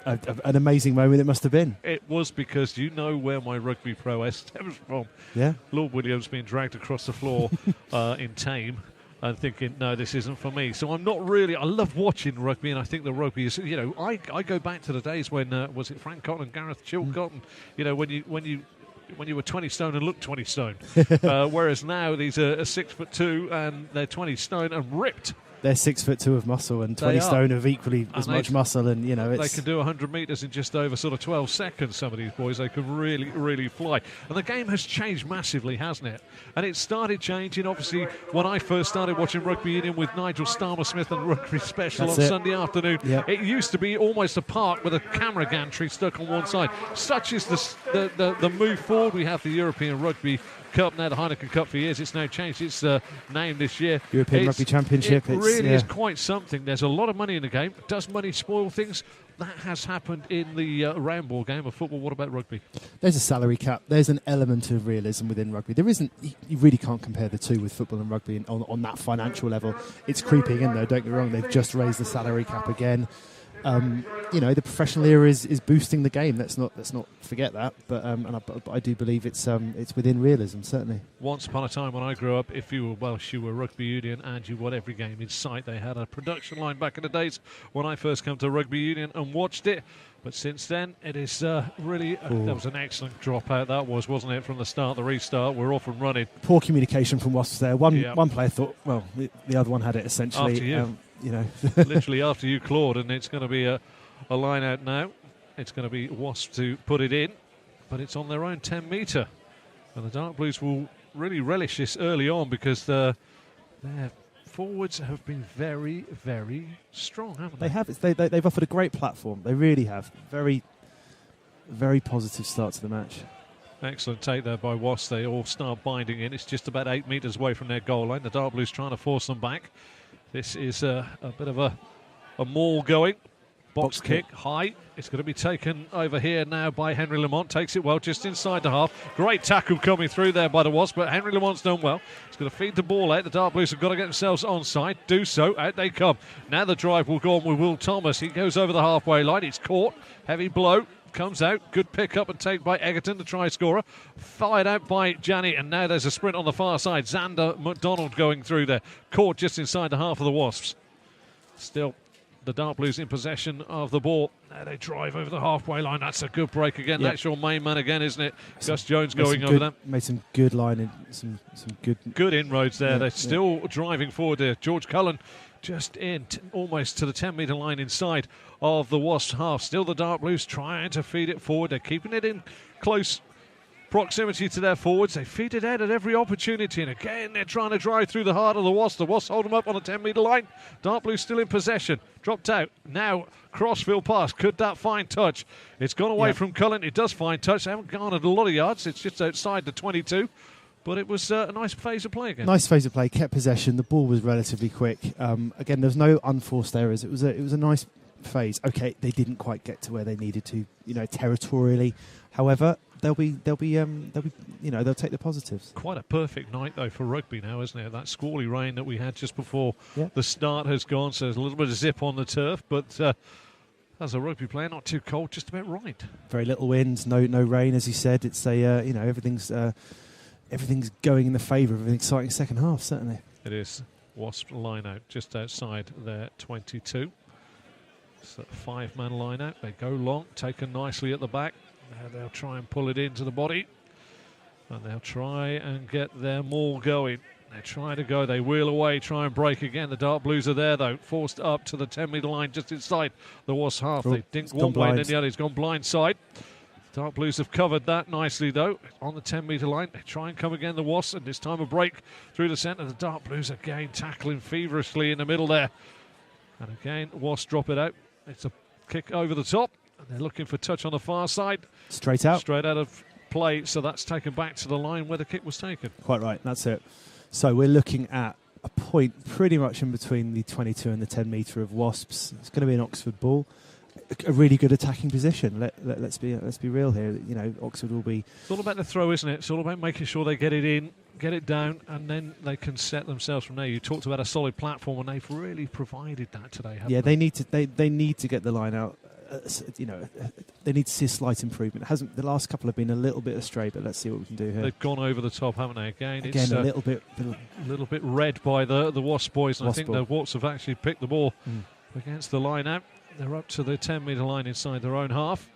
An amazing moment it must have been. It was, because you know where my rugby prowess stems from. Yeah. Lord Williams being dragged across the floor in Tame and thinking, no, this isn't for me. So I'm not really... I love watching rugby, and I think the rugby is... I go back to the days when... was it Frank Cotton and Gareth Chilcott? When you were 20 stone and looked 20 stone. Whereas now these are 6'2" and they're 20 stone and ripped. They're 6'2" of muscle and 20 stone of equally as much muscle, and they can do 100 metres in just over sort of 12 seconds. Some of these boys, they can really, really fly. And the game has changed massively, hasn't it? And it started changing, obviously, when I first started watching rugby union with Nigel Starmer-Smith and Rugby Special Sunday afternoon. Yep. It used to be almost a park with a camera gantry stuck on one side. Such is the move forward. We have the European Rugby Cup now, the Heineken Cup for years. It's now changed its name this year. European Rugby Championship. It really is quite something. There's a lot of money in the game. Does money spoil things? That has happened in the round ball game of football. What about rugby? There's a salary cap. There's an element of realism within rugby. There isn't. You really can't compare the two with football and rugby on that financial level. It's creeping in, though. Don't get me wrong. They've just raised the salary cap again. The professional era is boosting the game. Let's not forget that. But I do believe it's within realism, certainly. Once upon a time when I grew up, if you were Welsh, you were rugby union and you won every game in sight. They had a production line back in the days when I first came to rugby union and watched it. But since then, it is really... that was an excellent dropout, that wasn't it, from the start, the restart. We're off and running. Poor communication from Wasps there. One player thought, well, the other one had it, essentially. After you. Literally after you, Claude, and it's going to be a line out now. It's going to be Wasps to put it in, but it's on their own 10-metre. And the Dark Blues will really relish this early on because their forwards have been very, very strong, haven't they? They have. They've offered a great platform. They really have. Very, very positive start to the match. Excellent take there by Wasps. They all start binding in. It's just about 8 metres away from their goal line. The Dark Blues trying to force them back. This is a bit of a maul going. Box kick high. It's going to be taken over here now by Henry Lamont. Takes it well just inside the half. Great tackle coming through there by the Wasps, but Henry Lamont's done well. He's going to feed the ball out. The Dark Blues have got to get themselves onside. Do so. Out they come. Now the drive will go on with Will Thomas. He goes over the halfway line. It's caught. Heavy blow. Comes out. Good pick up and take by Egerton, the try scorer. Fired out by Janney, and now there's a sprint on the far side. Xander McDonald going through there. Caught just inside the half of the Wasps. Still the Dark Blues in possession of the ball. Now they drive over the halfway line. That's a good break again. Yep. That's your main man again, isn't it? Gus Jones going over them. Made some good line and some good inroads there. They're still driving forward there. George Cullen just in almost to the 10-metre line inside of the Wasps half. Still the Dark Blues trying to feed it forward. They're keeping it in close proximity to their forwards. They feed it out at every opportunity, and again they're trying to drive through the heart of the Wasps. The Wasps hold them up on the 10-metre line. Dark Blues still in possession. Dropped out. Now crossfield pass. Could that find touch? It's gone away from Cullen. It does find touch. They haven't garnered a lot of yards. It's just outside the 22. But it was a nice phase of play again. Nice phase of play. Kept possession. The ball was relatively quick. Again, there was no unforced errors. It was a nice phase. Okay, they didn't quite get to where they needed to, territorially. However, they'll take the positives. Quite a perfect night though for rugby now, isn't it? That squally rain that we had just before the start has gone, so there's a little bit of zip on the turf, but as a rugby player, not too cold, just about right. Very little wind, no rain, as you said. It's everything's going in the favour of an exciting second half, certainly. It is. Wasp line out just outside their 22. It's that 5-man line out. They go long, taken nicely at the back. Now they'll try and pull it into the body. And they'll try and get their maul going. They're trying to go. They wheel away, try and break again. The Dark Blues are there, though. Forced up to the 10-metre line just inside the Wasp half. They dink one way and then the other. He's gone blind side. Dark Blues have covered that nicely, though, on the 10-metre line. They try and come again, the Wasps, and this time a break through the centre. The Dark Blues again tackling feverishly in the middle there. And again, Wasps drop it out. It's a kick over the top, and they're looking for touch on the far side. Straight out of play, so that's taken back to the line where the kick was taken. Quite right, that's it. So we're looking at a point pretty much in between the 22 and the 10-metre of Wasps. It's going to be an Oxford ball. A really good attacking position. Let's be real here. Oxford will be. It's all about the throw, isn't it? It's all about making sure they get it in, get it down, and then they can set themselves from there. You talked about a solid platform, and they've really provided that today. Haven't they? They need to get the line out. They need to see a slight improvement. The last couple have been a little bit astray, but let's see what we can do here. They've gone over the top, haven't they? Again, it's a little bit read by the Wasp boys, and I think the Wasps have actually picked the ball against the line out. They're up to the 10-metre line inside their own half.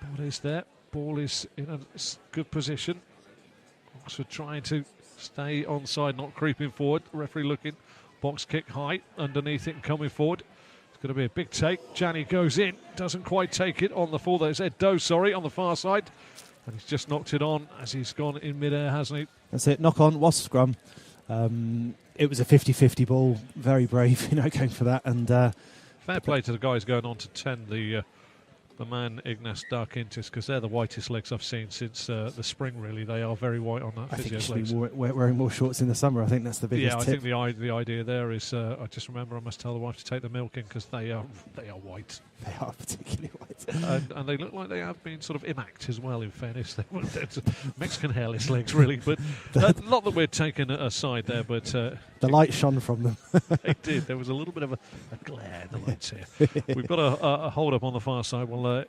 Ball is there. Ball is in a good position. Oxford trying to stay onside, not creeping forward. The referee looking. Box kick high underneath it and coming forward. It's going to be a big take. Janney goes in. Doesn't quite take it on the full. There's Ed Doe, on the far side. And he's just knocked it on as he's gone in midair, hasn't he? That's it. Knock on. Wasp scrum. It was a 50-50 ball. Very brave, going for that. And fair play to the guys going on to 10, the man Ignace Darkintis, because they're the whitest legs I've seen since the spring, really. They are very white on that. I think you should be wearing more shorts in the summer. I think that's the biggest tip. I think the idea there is, I just remember I must tell the wife to take the milk in because they are white. They are particularly white. and they look like they have been sort of imacked as well, in fairness. They were Mexican hairless legs, really. But not that we're taking aside there, but... the light shone from them. It did. There was a little bit of a glare in the lights here. We've got a hold-up on the far side. Well,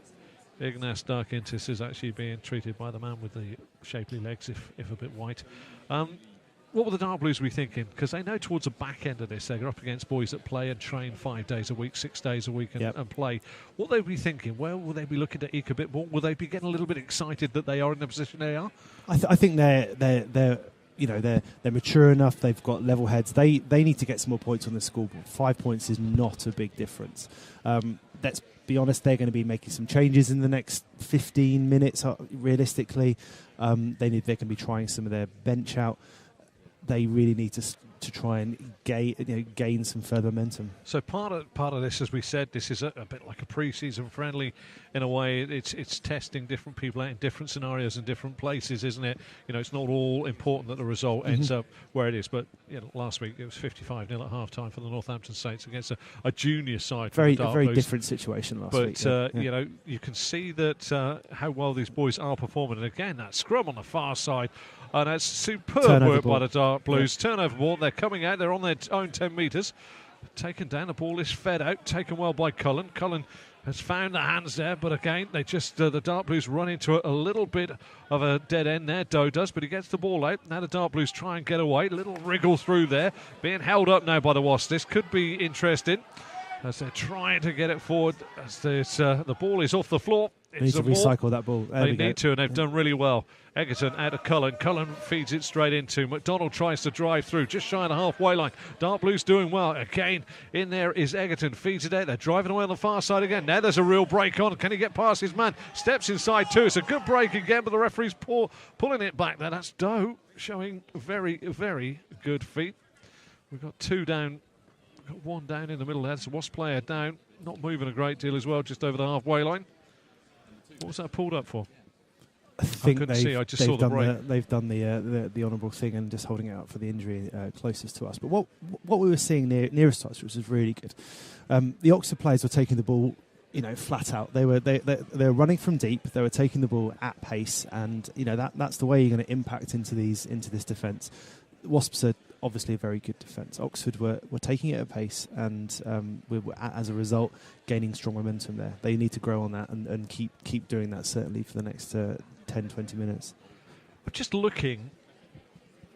Ignace Darkintis is actually being treated by the man with the shapely legs, if a bit white. What will the Dark Blues be thinking? Because they know towards the back end of this, they're up against boys that play and train 5 days a week, 6 days a week, and play. What they'll be thinking? Well, will they be looking to eke a bit more? Will they be getting a little bit excited that they are in the position they are? I think they're mature enough. They've got level heads. They need to get some more points on the scoreboard. 5 points is not a big difference. Let's be honest, they're going to be making some changes in the next 15 minutes. Realistically, they're going to be trying some of their bench out. They really need to try and gain some further momentum. So part of this, as we said, this is a bit like a pre-season friendly in a way. It's testing different people out in different scenarios and different places, isn't it? It's not all important that the result ends up where it is. But last week it was 55-0 at half-time for the Northampton Saints against a junior side. A very different situation last week. But you can see that how well these boys are performing. And again, that scrum on the far side. And that's superb work by the Dark Blues. Turnover ball. They're coming out. They're on their own 10 metres. Taken down. The ball is fed out. Taken well by Cullen. Cullen has found the hands there. But again, they just the Dark Blues run into a little bit of a dead end there. Doe does. But he gets the ball out. Now the Dark Blues try and get away. Little wriggle through there. Being held up now by the Wasps. This could be interesting as they're trying to get it forward. As the ball is off the floor. They need to recycle that ball. They need to, and they've done really well. Egerton out of Cullen. Cullen feeds it straight into. McDonald tries to drive through, just shy of the halfway line. Dark Blues doing well. Again, in there is Egerton. Feeds it out. They're driving away on the far side again. Now there's a real break on. Can he get past his man? Steps inside too. It's a good break again, but the referee's pulling it back there. That's Doe showing very, very good feet. We've got two down. We've got one down in the middle there. It's a Wasp player down. Not moving a great deal as well, just over the halfway line. What was that pulled up for? I think saw the break. They've done the honourable thing and just holding it out for the injury closest to us. But what we were seeing nearest to us, which was really good, the Oxford players were taking the ball, flat out. They were running from deep. They were taking the ball at pace, and that's the way you're going to impact into this defence. Wasps are obviously a very good defence. Oxford were taking it at pace, and we were, as a result, gaining strong momentum there. They need to grow on that and keep doing that, certainly for the next 10-20 minutes. I'm just looking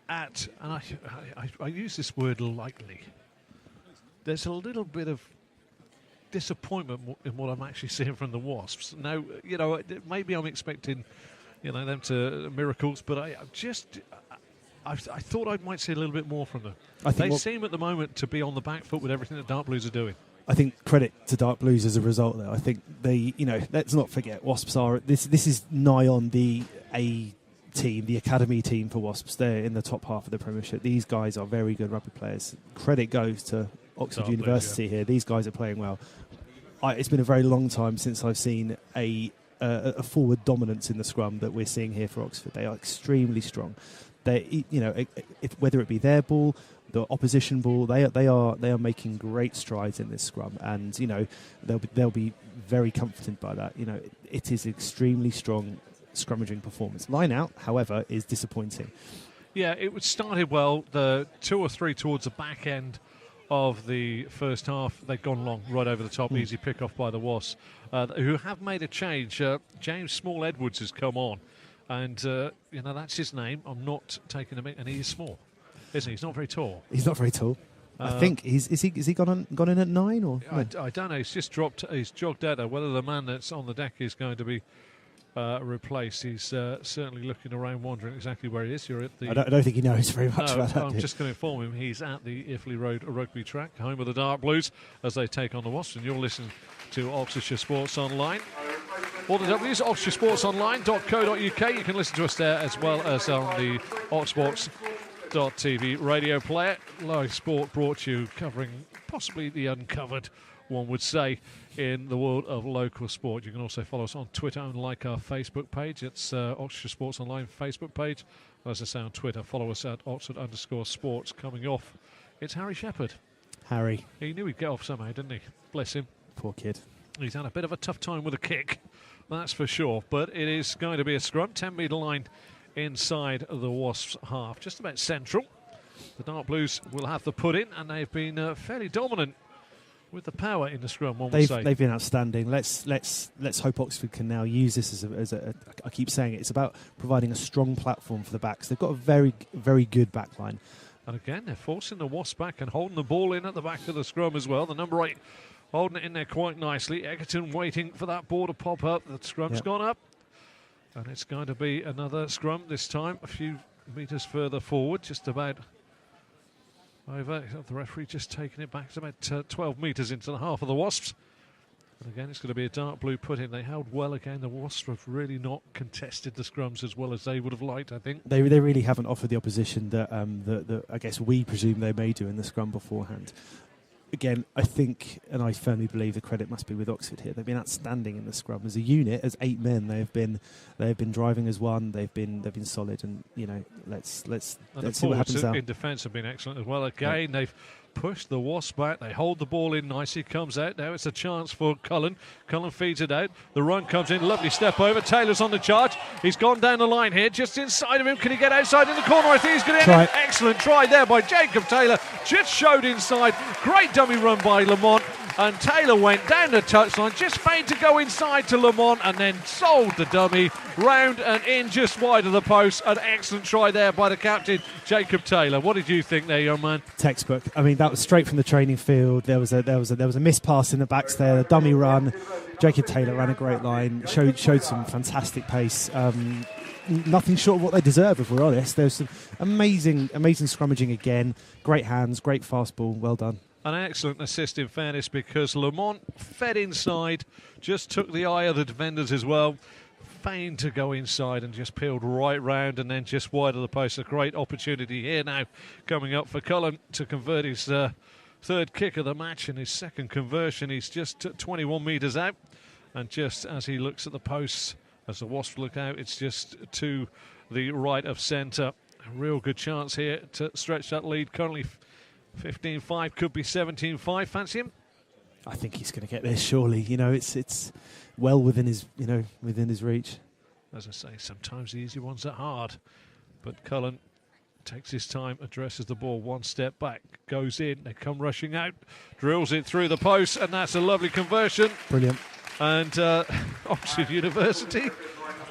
at, and I use this word lightly, there's a little bit of disappointment in what I'm actually seeing from the Wasps. Now, maybe I'm expecting them to miracles, but I thought I might see a little bit more from them. They seem at the moment to be on the back foot with everything that Dark Blues are doing. I think credit to Dark Blues as a result, though. I think they, let's not forget, Wasps are, this is nigh on the A team, the academy team for Wasps. They're in the top half of the Premiership. These guys are very good rugby players. Credit goes to Oxford University here. These guys are playing well. It's been a very long time since I've seen a forward dominance in the scrum that we're seeing here for Oxford. They are extremely strong. They, whether it be their ball, the opposition ball, they are making great strides in this scrum, and they'll be very comforted by that. It is extremely strong scrummaging performance. Line out, however, is disappointing. Yeah, it started well. The 2 or 3 towards the back end of the first half, they've gone long, right over the top. Easy pick off by the Wasps, who have made a change. James Small-Edwards has come on. And, that's his name. I'm not taking him in. And he is small, isn't he? He's not very tall. He's not very tall. I think, is he gone in at 9? Or I don't know. He's just dropped. He's jogged out there. Whether the man that's on the deck is going to be replaced, he's certainly looking around, wondering exactly where he is. You're at the. I don't think he knows very much about that. I'm just going to inform him he's at the Iffley Road rugby track, home of the Dark Blues, as they take on the Wasps. And you're listening to Oxfordshire Sports Online. All the W's, oxfordshiresportsonline.co.uk. You can listen to us there as well as on the oxsports.tv radio player. Live sport brought to you, covering possibly the uncovered, one would say, in the world of local sport. You can also follow us on Twitter and like our Facebook page. It's Oxfordshire Sports Online Facebook page. As I say on Twitter, follow us at Oxford_sports. Coming off, it's Harry Shepherd. Harry. He knew he'd get off somehow, didn't he? Bless him. Poor kid. He's had a bit of a tough time with a kick. that's for sure. But it is going to be a scrum, 10-metre line inside the Wasps' half, just about central. The Dark Blues will have the put in, and they've been fairly dominant with the power in the scrum, one would say. They've been outstanding. Let's hope Oxford can now use this as a I keep saying it's about providing a strong platform for the backs. They've got a very, very good back line. And again, they're forcing the Wasps back and holding the ball in at the back of the scrum as well. The number 8 holding it in there quite nicely. Egerton waiting for that ball to pop up. The scrum's gone up. And it's going to be another scrum, this time a few metres further forward, just about over. The referee just taking it back. It's about 12 metres into the half of the Wasps. And again, it's going to be a dark blue put in. They held well again. The Wasps have really not contested the scrums as well as they would have liked, I think. They really haven't offered the opposition that I guess we presume they may do in the scrum beforehand. Again, I think, and I firmly believe, the credit must be with Oxford here. They've been outstanding in the scrum as a unit, as 8 men. They have been driving as one. They've been solid, and let's see what happens now. In defence have been excellent as well. Again, they've pushed the Wasp back. They hold the ball in nicely. Comes out now. It's a chance for Cullen. Cullen feeds it out. The run comes in. Lovely step over. Taylor's on the charge. He's gone down the line here. Just inside of him. Can he get outside in the corner? I think he's going to end it. Excellent try there by Jacob Taylor. Just showed inside. Great dummy run by Lamont. And Taylor went down the touchline, just failed to go inside to Lamont, and then sold the dummy round and in just wide of the post. An excellent try there by the captain, Jacob Taylor. What did you think there, young man? Textbook. I mean, that was straight from the training field. There was a missed pass in the backs there, a dummy run. Jacob Taylor ran a great line, showed some fantastic pace. Nothing short of what they deserve, if we're honest. There's some amazing scrummaging again. Great hands, great fast ball. Well done. An excellent assist, in fairness, because Lamont fed inside, just took the eye of the defenders as well, feigned to go inside and just peeled right round and then just wide of the post. A great opportunity here now coming up for Cullen to convert his third kick of the match, and his second conversion. He's just 21 metres out, and just as he looks at the posts, as the Wasps look out, it's just to the right of centre. A real good chance here to stretch that lead. Currently 15-5, could be 17-5. Fancy him? I think he's going to get there, surely. It's well within his reach. As I say, sometimes the easy ones are hard. But Cullen takes his time, addresses the ball, one step back, goes in, they come rushing out, drills it through the post, and that's a lovely conversion. Brilliant. And Oxford University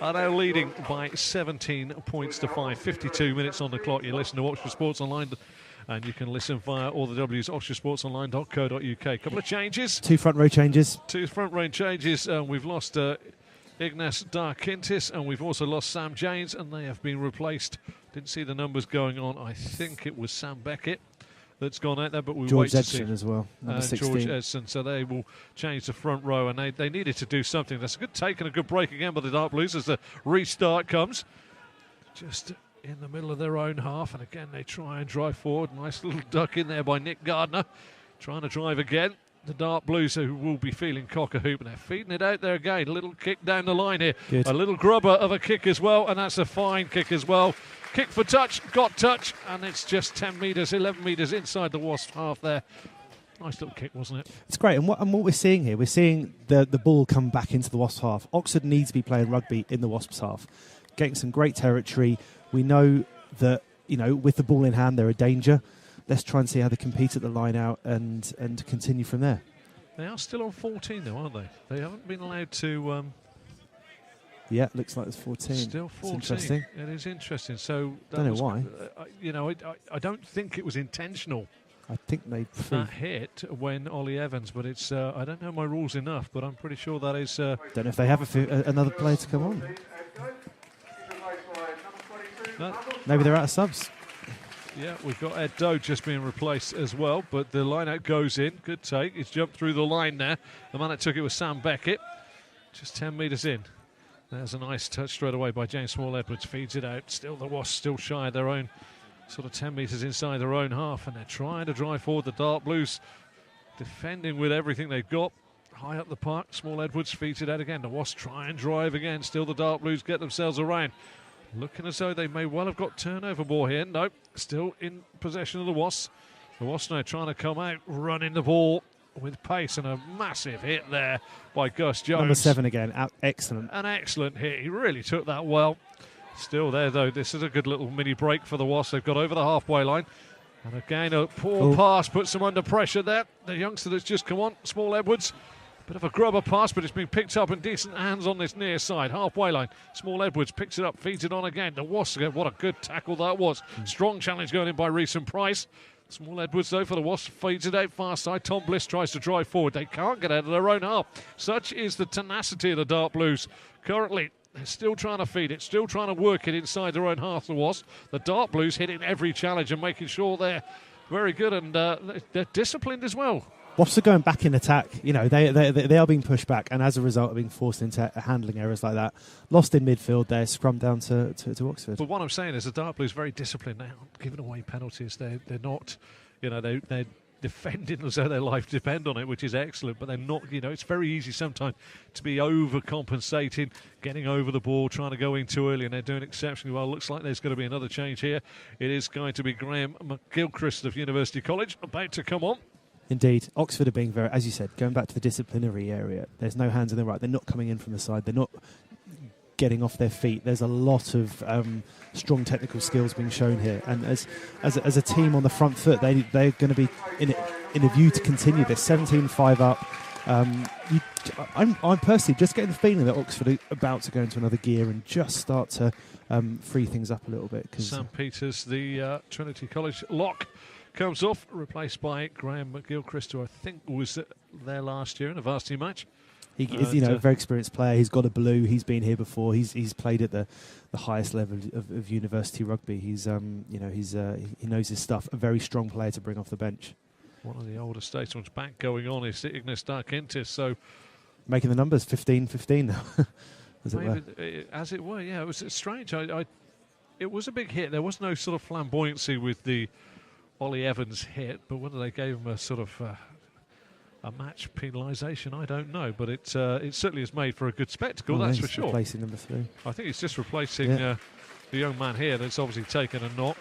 are now leading by 17 points to 5. 52 minutes on the clock. You listen to Oxford Sports Online, and you can listen via all the W's, oxfordsportsonline.co.uk. Couple of changes. 2 front row changes. 2 front row changes. We've lost Ignace Darkintis, and we've also lost Sam James, and they have been replaced. Didn't see the numbers going on. I think it was Sam Beckett that's gone out there, but we'll wait to see. George Edson as well, number 16. George Edson, so they will change the front row, and they needed to do something. That's a good take and a good break again by the Dark Blues as the restart comes. Just in the middle of their own half, and again they try and drive forward. Nice little duck in there by Nick Gardner, trying to drive again. The Dark Blues, who will be feeling cock-a-hoop, and they're feeding it out there again. A little kick down the line here. Good. A little grubber of a kick as well, and that's a fine kick as well. Kick for touch, got touch, and it's just 10 metres, 11 metres inside the Wasp half there. Nice little kick, wasn't it? It's great, and what we're seeing here, we're seeing the ball come back into the Wasp half. Oxford needs to be playing rugby in the Wasps half, getting some great territory. We know that, with the ball in hand, they're a danger. Let's try and see how they compete at the line out and continue from there. They are still on 14 though, aren't they? They haven't been allowed to... Yeah, it looks like it's 14. Still 14. It's interesting. It is interesting. So don't know why. I don't think it was intentional. I think they that hit when Ollie Evans, but it's I don't know my rules enough, but I'm pretty sure that is. Don't know if they have another player to come on. Maybe they're out of subs. Yeah, we've got Ed Doe just being replaced as well, but the line-out goes in. Good take. He's jumped through the line there. The man that took it was Sam Beckett. Just 10 metres in. There's a nice touch straight away by James Small-Edwards. Feeds it out. Still the Wasps still shy of their own, sort of 10 metres inside their own half, and they're trying to drive forward. The Dark Blues defending with everything they've got. High up the park, Small-Edwards feeds it out again. The Wasps try and drive again. Still the Dark Blues get themselves around. Looking as though they may well have got turnover ball here. Nope, still in possession of the Wasps. The Wasps now trying to come out, running the ball with pace and a massive hit there by Gus Jones. Number 7 again, excellent. An excellent hit. He really took that well. Still there, though. This is a good little mini break for the Wasps. They've got over the halfway line. And again, a poor pass puts them under pressure there. The youngster that's just come on, Small Edwards. Bit of a grubber pass, but it's been picked up in decent hands on this near side. Halfway line. Small Edwards picks it up, feeds it on again. The Wasps again. What a good tackle that was. Strong challenge going in by Reese and Price. Small Edwards, though, for the Wasps, feeds it out far side. Tom Bliss tries to drive forward. They can't get out of their own half. Such is the tenacity of the Dark Blues. Currently, they're still trying to feed it, still trying to work it inside their own half, the Wasps. The Dark Blues hitting every challenge and making sure they're very good, and they're disciplined as well. Wasps are going back in attack. You know, they are being pushed back, and as a result of being forced into handling errors like that, lost in midfield, they're scrummed down to Oxford. But what I'm saying is the Dark Blues are very disciplined. They aren't giving away penalties. They're not, you know, they're defending as though their life depend on it, which is excellent. But they're not, you know, it's very easy sometimes to be overcompensating, getting over the ball, trying to go in too early, and they're doing exceptionally well. Looks like there's going to be another change here. It is going to be Graham McGilchrist of University College about to come on. Indeed. Oxford are being very, as you said, going back to the disciplinary area. There's no hands in the right. They're not coming in from the side. They're not getting off their feet. There's a lot of strong technical skills being shown here. And as a team on the front foot, they're going to be in a view to continue this. 17-5 up. I'm personally just getting the feeling that Oxford are about to go into another gear and just start to free things up a little bit. Sam Peters, the Trinity College lock, comes off, replaced by Graham McGilchrist, who I think was there last year in a varsity match. He is, a very experienced player. He's got a blue. He's been here before. He's played at the highest level of university rugby. He knows his stuff. A very strong player to bring off the bench. One of the older statesmen back going on is Ignis Darkintis. So making the numbers 15-15 now, as it were. Yeah, it was strange. It was a big hit. There was no sort of flamboyancy with the Ollie Evans hit, but whether they gave him a sort of a match penalisation, I don't know. But it certainly is made for a good spectacle, that's for sure. Replacing number 3. I think it's just replacing the young man here that's obviously taken a knock.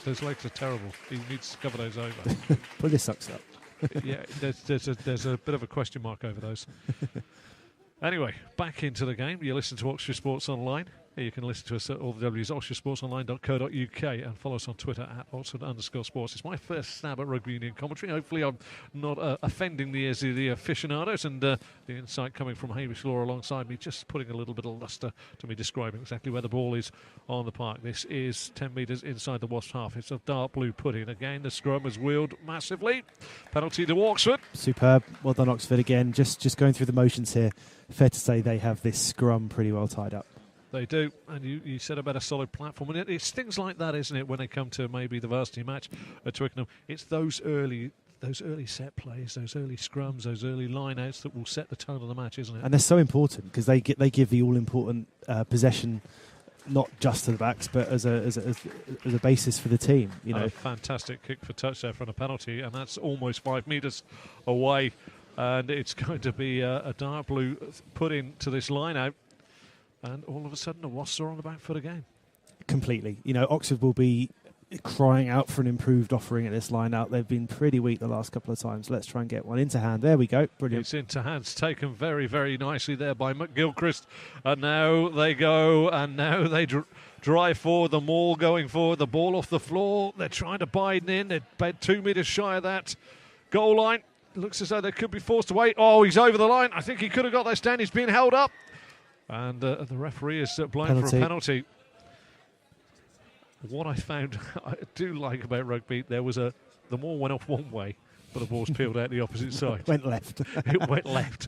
Those legs are terrible. He needs to cover those over. Pull your socks up. Yeah, there's a bit of a question mark over those. Anyway, back into the game. You listen to Oxfordshire Sports Online. You can listen to us at all the W's, oxfordshiresportsonline.co.uk, and follow us on Twitter at Oxford_sports. It's my first stab at rugby union commentary. Hopefully I'm not offending the ears of the aficionados, and the insight coming from Hamish Law alongside me, just putting a little bit of lustre to me describing exactly where the ball is on the park. This is 10 metres inside the Wasps half. It's a dark blue put-in. Again, the scrum has wheeled massively. Penalty to Oxford. Superb. Well done, Oxford, again. Just going through the motions here. Fair to say they have this scrum pretty well tied up. They do, and you said about a solid platform, and it's things like that, isn't it, when they come to maybe the varsity match at Twickenham. It's those early set plays, those early scrums, those early line-outs that will set the tone of the match, isn't it? And they're so important because they give the all-important possession, not just to the backs, but as a basis for the team. You know, a fantastic kick for touch there from a penalty, and that's almost 5 metres away, and it's going to be a dark blue put into this line-out. And all of a sudden, the Wasps are on the back foot again. Completely. You know, Oxford will be crying out for an improved offering at this line-out. They've been pretty weak the last couple of times. Let's try and get one into hand. There we go. Brilliant. It's into hands, taken very, very nicely there by McGilchrist. And now they go, and now they drive forward. The maul going forward. The ball off the floor. They're trying to bide in. They're about 2 metres shy of that goal line. Looks as though they could be forced to wait. Oh, he's over the line. I think he could have got that stand. He's being held up. And the referee is blown for a penalty. What I found I do like about rugby, there was the maul went off one way, but the ball's peeled out the opposite side. Went left. It went left.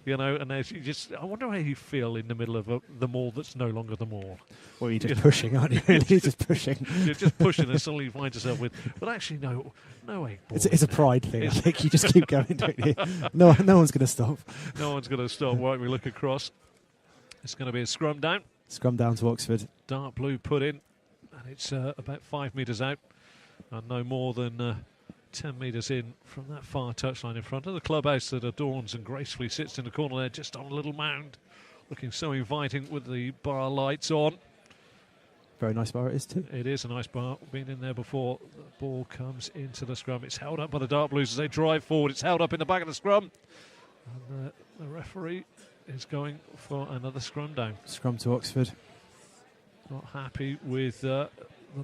You know, and there's I wonder how you feel in the middle of the maul that's no longer the maul. Well, you're just pushing, aren't you? You're just pushing. You're just pushing, and suddenly you find yourself with. But actually, no egg ball. It's a pride thing. I think you just keep going, don't you? No one's going to stop. No one's going to stop. Right, we look across. It's going to be a scrum down. Scrum down to Oxford. Dark blue put in, and it's about 5 metres out, and no more than 10 metres in from that far touchline in front of the clubhouse that adorns and gracefully sits in the corner there, just on a little mound, looking so inviting with the bar lights on. Very nice bar it is too. It is a nice bar. Been in there before. The ball comes into the scrum. It's held up by the Dark Blues as they drive forward. It's held up in the back of the scrum. And the referee is going for another scrum down. Scrum to Oxford. Not happy with the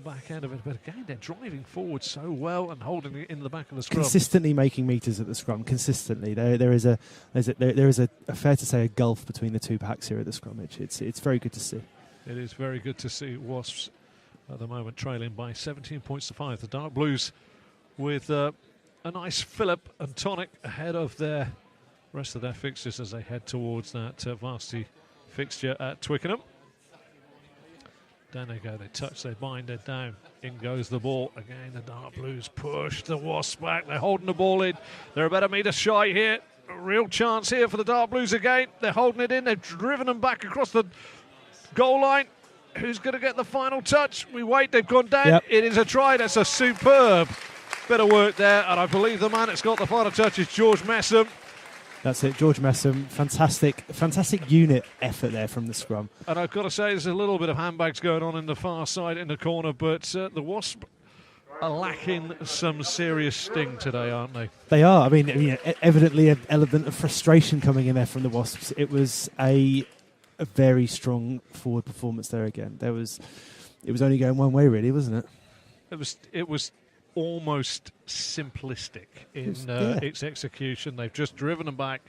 back end of it, but again they're driving forward so well and holding it in the back of the scrum. Consistently making metres at the scrum. Consistently, there is a fair to say a gulf between the two packs here at the scrummage. It's very good to see. It is very good to see. Wasps at the moment trailing by 17 points to 5. The Dark Blues with a nice fillip and tonic ahead of their rest of their fixtures as they head towards that varsity fixture at Twickenham. Down they go, they touch, they bind it down. In goes the ball. Again, the Dark Blues push the Wasps back. They're holding the ball in. They're about a metre shy here. A real chance here for the Dark Blues again. They're holding it in. They've driven them back across the goal line. Who's going to get the final touch? We wait. They've gone down. Yep. It is a try. That's a superb bit of work there. And I believe the man that's got the final touch is George Messam. That's it, George Messam. Fantastic unit effort there from the scrum. And I've got to say, there's a little bit of handbags going on in the far side in the corner, but the Wasps are lacking some serious sting today, aren't they? They are. I mean, evidently an element of frustration coming in there from the Wasps. It was a very strong forward performance there again. It was only going one way, really, wasn't it? It was almost simplistic in its execution. They've just driven them back,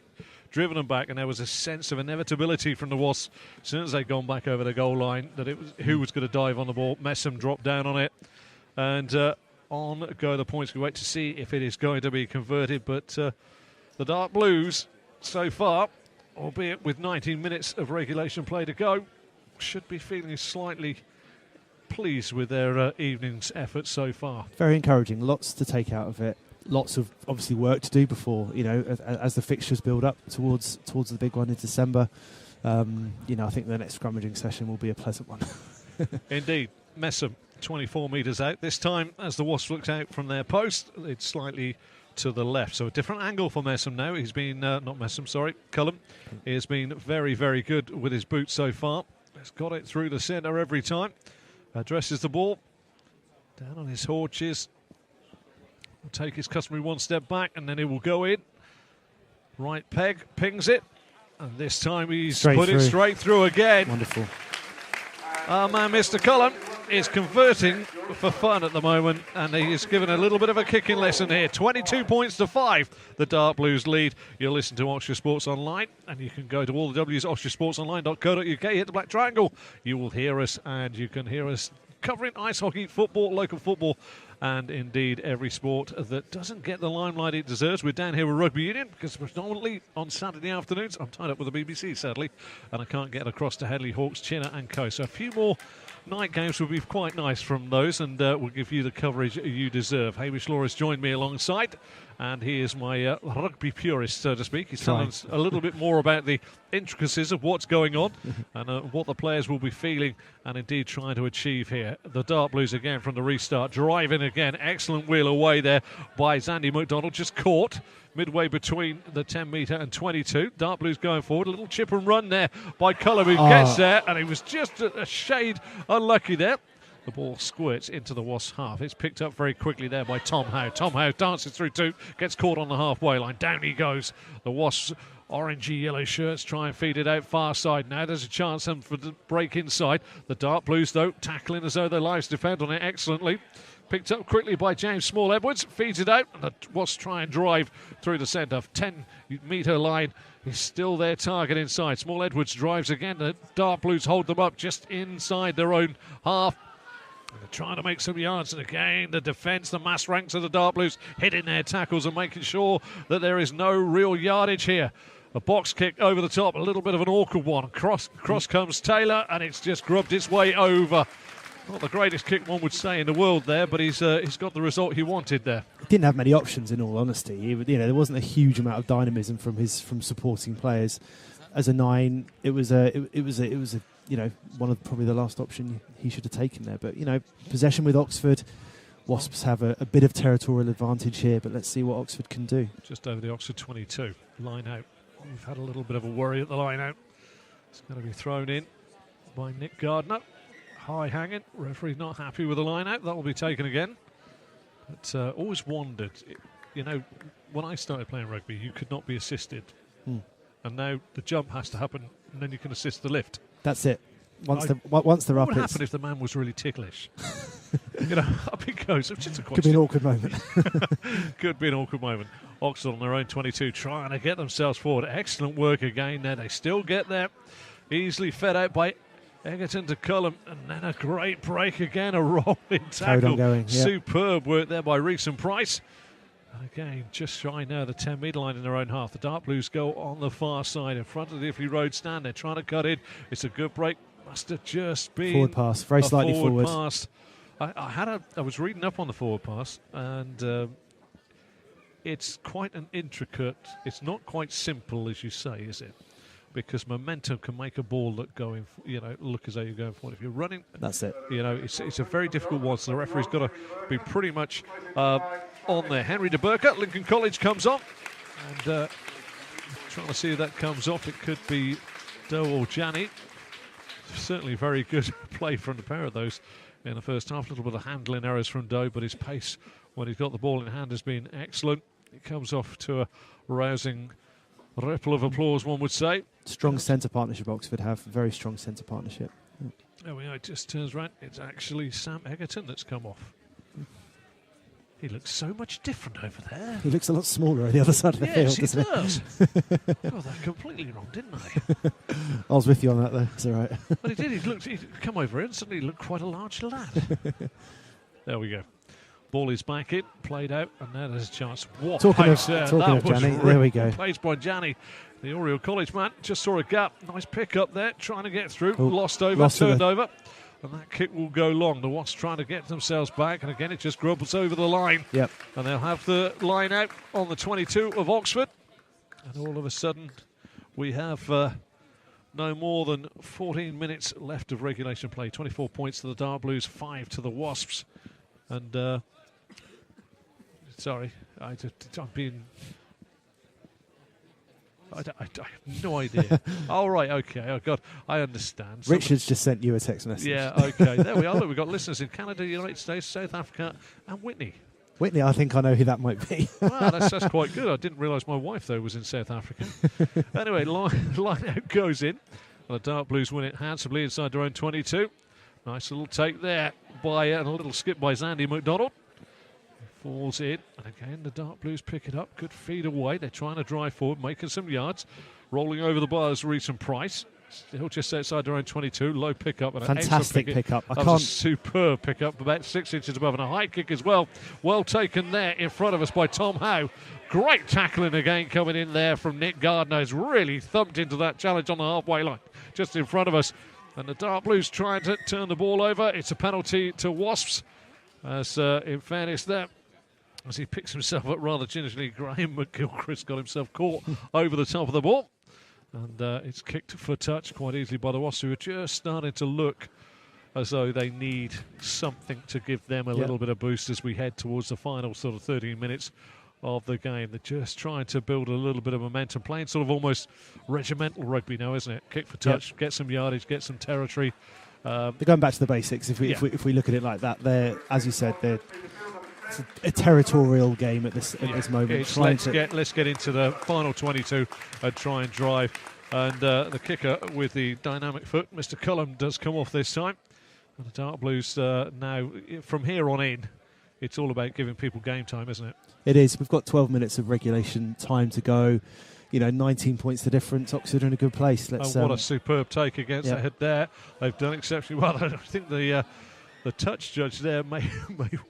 and there was a sense of inevitability from the Wasps as soon as they'd gone back over the goal line that it was who was going to dive on the ball. Messam dropped down on it, and on go the points. We wait to see if it is going to be converted, but the Dark Blues so far, albeit with 19 minutes of regulation play to go, should be feeling slightly pleased with their evening's efforts so far. Very encouraging. Lots to take out of it. Lots of obviously work to do before, as the fixtures build up towards the big one in December. I think the next scrummaging session will be a pleasant one. Indeed. Messam, 24 metres out. This time, as the Wasps looked out from their post, it's slightly to the left. So a different angle for Messam now. He's been, Cullum. He has been very, very good with his boots so far. He's got it through the centre every time. Addresses the ball down on his haunches. Will take his customary one step back, and then he will go in. Right peg, pings it, and this time he's put it straight through again. Wonderful. Our man, Mr. Cullen, is converting for fun at the moment, and he is given a little bit of a kicking lesson here. 22 points to 5, the Dark Blues lead. You'll listen to Oxfordshire Sports Online, and you can go to all the W's, oxfordshiresportsonline.co.uk, hit the black triangle. You will hear us, and you can hear us covering ice hockey, football, local football, and indeed every sport that doesn't get the limelight it deserves. We're down here with Rugby Union because predominantly on Saturday afternoons I'm tied up with the BBC, sadly, and I can't get across to Headley, Hawks, Chinner and Co. So a few more night games would be quite nice from those, and we'll give you the coverage you deserve. Hamish Law has joined me alongside, and he is my rugby purist, so to speak. He's telling us a little bit more about the intricacies of what's going on and what the players will be feeling and indeed trying to achieve here. The Dark Blues again from the restart, driving again. Excellent wheel away there by Zandy McDonald, just caught midway between the 10 metre and 22. Dark Blues going forward. A little chip and run there by Cullum, who gets there, and he was just a shade unlucky there. The ball squirts into the Wasps half. It's picked up very quickly there by Tom Howe. Tom Howe dances through two, gets caught on the halfway line. Down he goes. The Wasps' orangey yellow shirts try and feed it out far side. Now there's a chance for the break inside. The Dark Blues, though, tackling as though their lives depend on it excellently. Picked up quickly by James Small-Edwards, feeds it out, and the Wasps try and drive through the centre. 10-metre line is still their target inside. Small-Edwards drives again. The Dark Blues hold them up just inside their own half. And they're trying to make some yards, and again the defence, the mass ranks of the Dark Blues hitting their tackles and making sure that there is no real yardage here. A box kick over the top, a little bit of an awkward one. Cross comes Taylor, and it's just grubbed its way over. Not the greatest kick one would say in the world there, but he's got the result he wanted there. Didn't have many options, in all honesty. There wasn't a huge amount of dynamism from supporting players. As a 9, it was one of probably the last option he should have taken there. But possession with Oxford, Wasps have a bit of territorial advantage here. But let's see what Oxford can do. Just over the Oxford 22 line out. We've had a little bit of a worry at the line out. It's going to be thrown in by Nick Gardner. high hanging. Referee not happy with the line out. That will be taken again. But always wondered, when I started playing rugby, you could not be assisted. And now the jump has to happen, and then you can assist the lift. That's it. Once they're up, what would happen if the man was really ticklish? Up he goes. It's just a question. Could be an awkward moment. Could be an awkward moment. Oxford on their own 22, trying to get themselves forward. Excellent work again there. They still get there. Easily fed out by Egerton to Cullum, and then a great break again, a rolling tackle. Going, yeah. Superb work there by Rees and Price. And again, just shy now the 10-metre line in their own half. The Dark Blues go on the far side in front of the Iffley Road stand. They're trying to cut in. It's a good break. Must have just been forward pass, very slightly forward. Pass. I was reading up on the forward pass, and it's quite an intricate. It's not quite simple, as you say, is it? Because momentum can make a ball look as though you're going forward. If you're running, that's it. It's a very difficult one. So the referee's got to be pretty much on there. Henry de Burka, Lincoln College comes on, and trying to see if that comes off. It could be Doe or Janney. Certainly very good play from the pair of those in the first half. A little bit of handling errors from Doe, but his pace when he's got the ball in hand has been excellent. It comes off to a rousing ripple of applause, one would say. Strong centre partnership Oxford have. Very strong centre partnership. There we are. It just turns round. It's actually Sam Egerton that's come off. He looks so much different over there. He looks a lot smaller on the other side of the field, doesn't he? Yes, he does. God, they're completely wrong, didn't they? I was with you on that, though. It's all right. But he did. He'd come over and suddenly looked quite a large lad. There we go. Ball is back in, played out, and now there's a chance. What talking pace of Janney, there we go. Plays by Janney. The Oriel College man just saw a gap. Nice pick up there, trying to get through. Lost turned over. And that kick will go long. The Wasps trying to get themselves back. And again, it just grubbles over the line. Yep. And they'll have the line out on the 22 of Oxford. And all of a sudden, we have no more than 14 minutes left of regulation play. 24 points to the Dark Blues, 5 to the Wasps. And, sorry, I'm being... I have no idea. All right, okay. Oh, God, I understand. Richard's just sent you a text message. Yeah, okay. There we are. Look, we've got listeners in Canada, United States, South Africa, and Whitney. Whitney, I think I know who that might be. Wow, that's quite good. I didn't realise my wife, though, was in South Africa. Anyway, line out goes in. And the Dark Blues win it handsomely inside their own 22. Nice little take there and a little skip by Zandy McDonald. Falls in, and again the Dark Blues pick it up. Good feed away. They're trying to drive forward, making some yards. Rolling over the bars, Rees and Price. Still just outside their own 22. Low pickup. And fantastic pickup. That was a superb pickup, about 6 inches above, and a high kick as well. Well taken there in front of us by Tom Howe. Great tackling again coming in there from Nick Gardner. Has really thumped into that challenge on the halfway line, just in front of us. And the Dark Blues trying to turn the ball over. It's a penalty to Wasps. As in fairness there, as he picks himself up rather gingerly, Graham McGilchrist got himself caught over the top of the ball. And it's kicked for touch quite easily by the Wasps, who are just starting to look as though they need something to give them a little bit of boost as we head towards the final sort of 13 minutes of the game. They're just trying to build a little bit of momentum, playing sort of almost regimental rugby now, isn't it? Kick for touch, get some yardage, get some territory. They're going back to the basics. If we look at it like that, they're, as you said, it's a territorial game at this moment. Let's get into the final 22 and try and drive. And the kicker with the dynamic foot, Mr. Cullum, does come off this time. And the Dark Blues now, from here on in, it's all about giving people game time, isn't it? It is. We've got 12 minutes of regulation time to go. 19 points the difference. Oxford are in a good place. What a superb take against that head there. They've done exceptionally well. I think the touch judge there may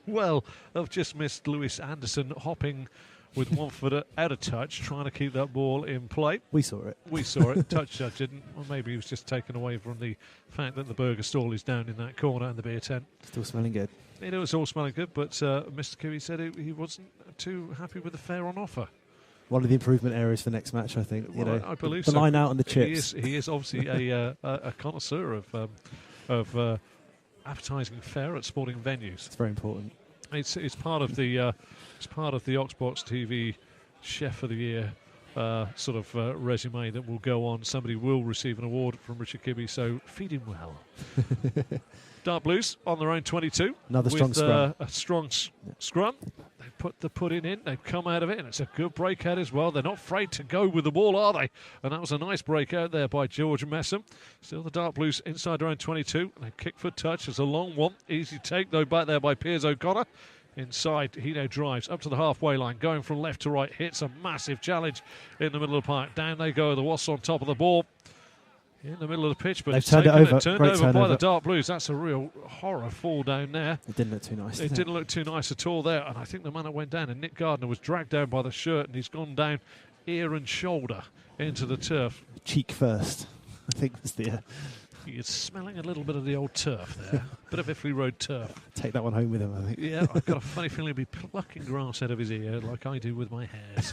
well have just missed Lewis Anderson hopping with one foot out of touch, trying to keep that ball in play. We saw it. Touch judge didn't. Or maybe he was just taken away from the fact that the burger stall is down in that corner and the beer tent. Still smelling good. It was all smelling good, but Mr. Kiwi said he wasn't too happy with the fare on offer. One of the improvement areas for next match, I think. I believe the so. line out on the chips. He is obviously a connoisseur of advertising fare at sporting venues. It's very important. It's part of the Oxbox TV Chef of the Year resume that will go on. Somebody will receive an award from Richard Kibbe, so feed him well. Dart Blues on their own 22. Another strong scrum. A strong scrum. They put the pudding in. They've come out of it, and it's a good breakout as well. They're not afraid to go with the ball, are they? And that was a nice breakout there by George Messam. Still the Dart Blues inside their own 22. And a kick for touch. It's a long one. Easy take, though, back there by Piers O'Connor. Inside, he now drives up to the halfway line, going from left to right, hits a massive challenge in the middle of the park. Down they go, the Wasps on top of the ball. In the middle of the pitch, but they've it's turned over by the Dart Blues. That's a real horror fall down there. It didn't look too nice. It didn't look too nice at all there, and I think the man that went down, and Nick Gardner, was dragged down by the shirt, and he's gone down ear and shoulder into the turf. Cheek first, I think was the... You're smelling a little bit of the old turf there. Bit of Iffley Road turf. Take that one home with him, I think. Yeah, I've got a funny feeling he'll be plucking grass out of his ear like I do with my hairs.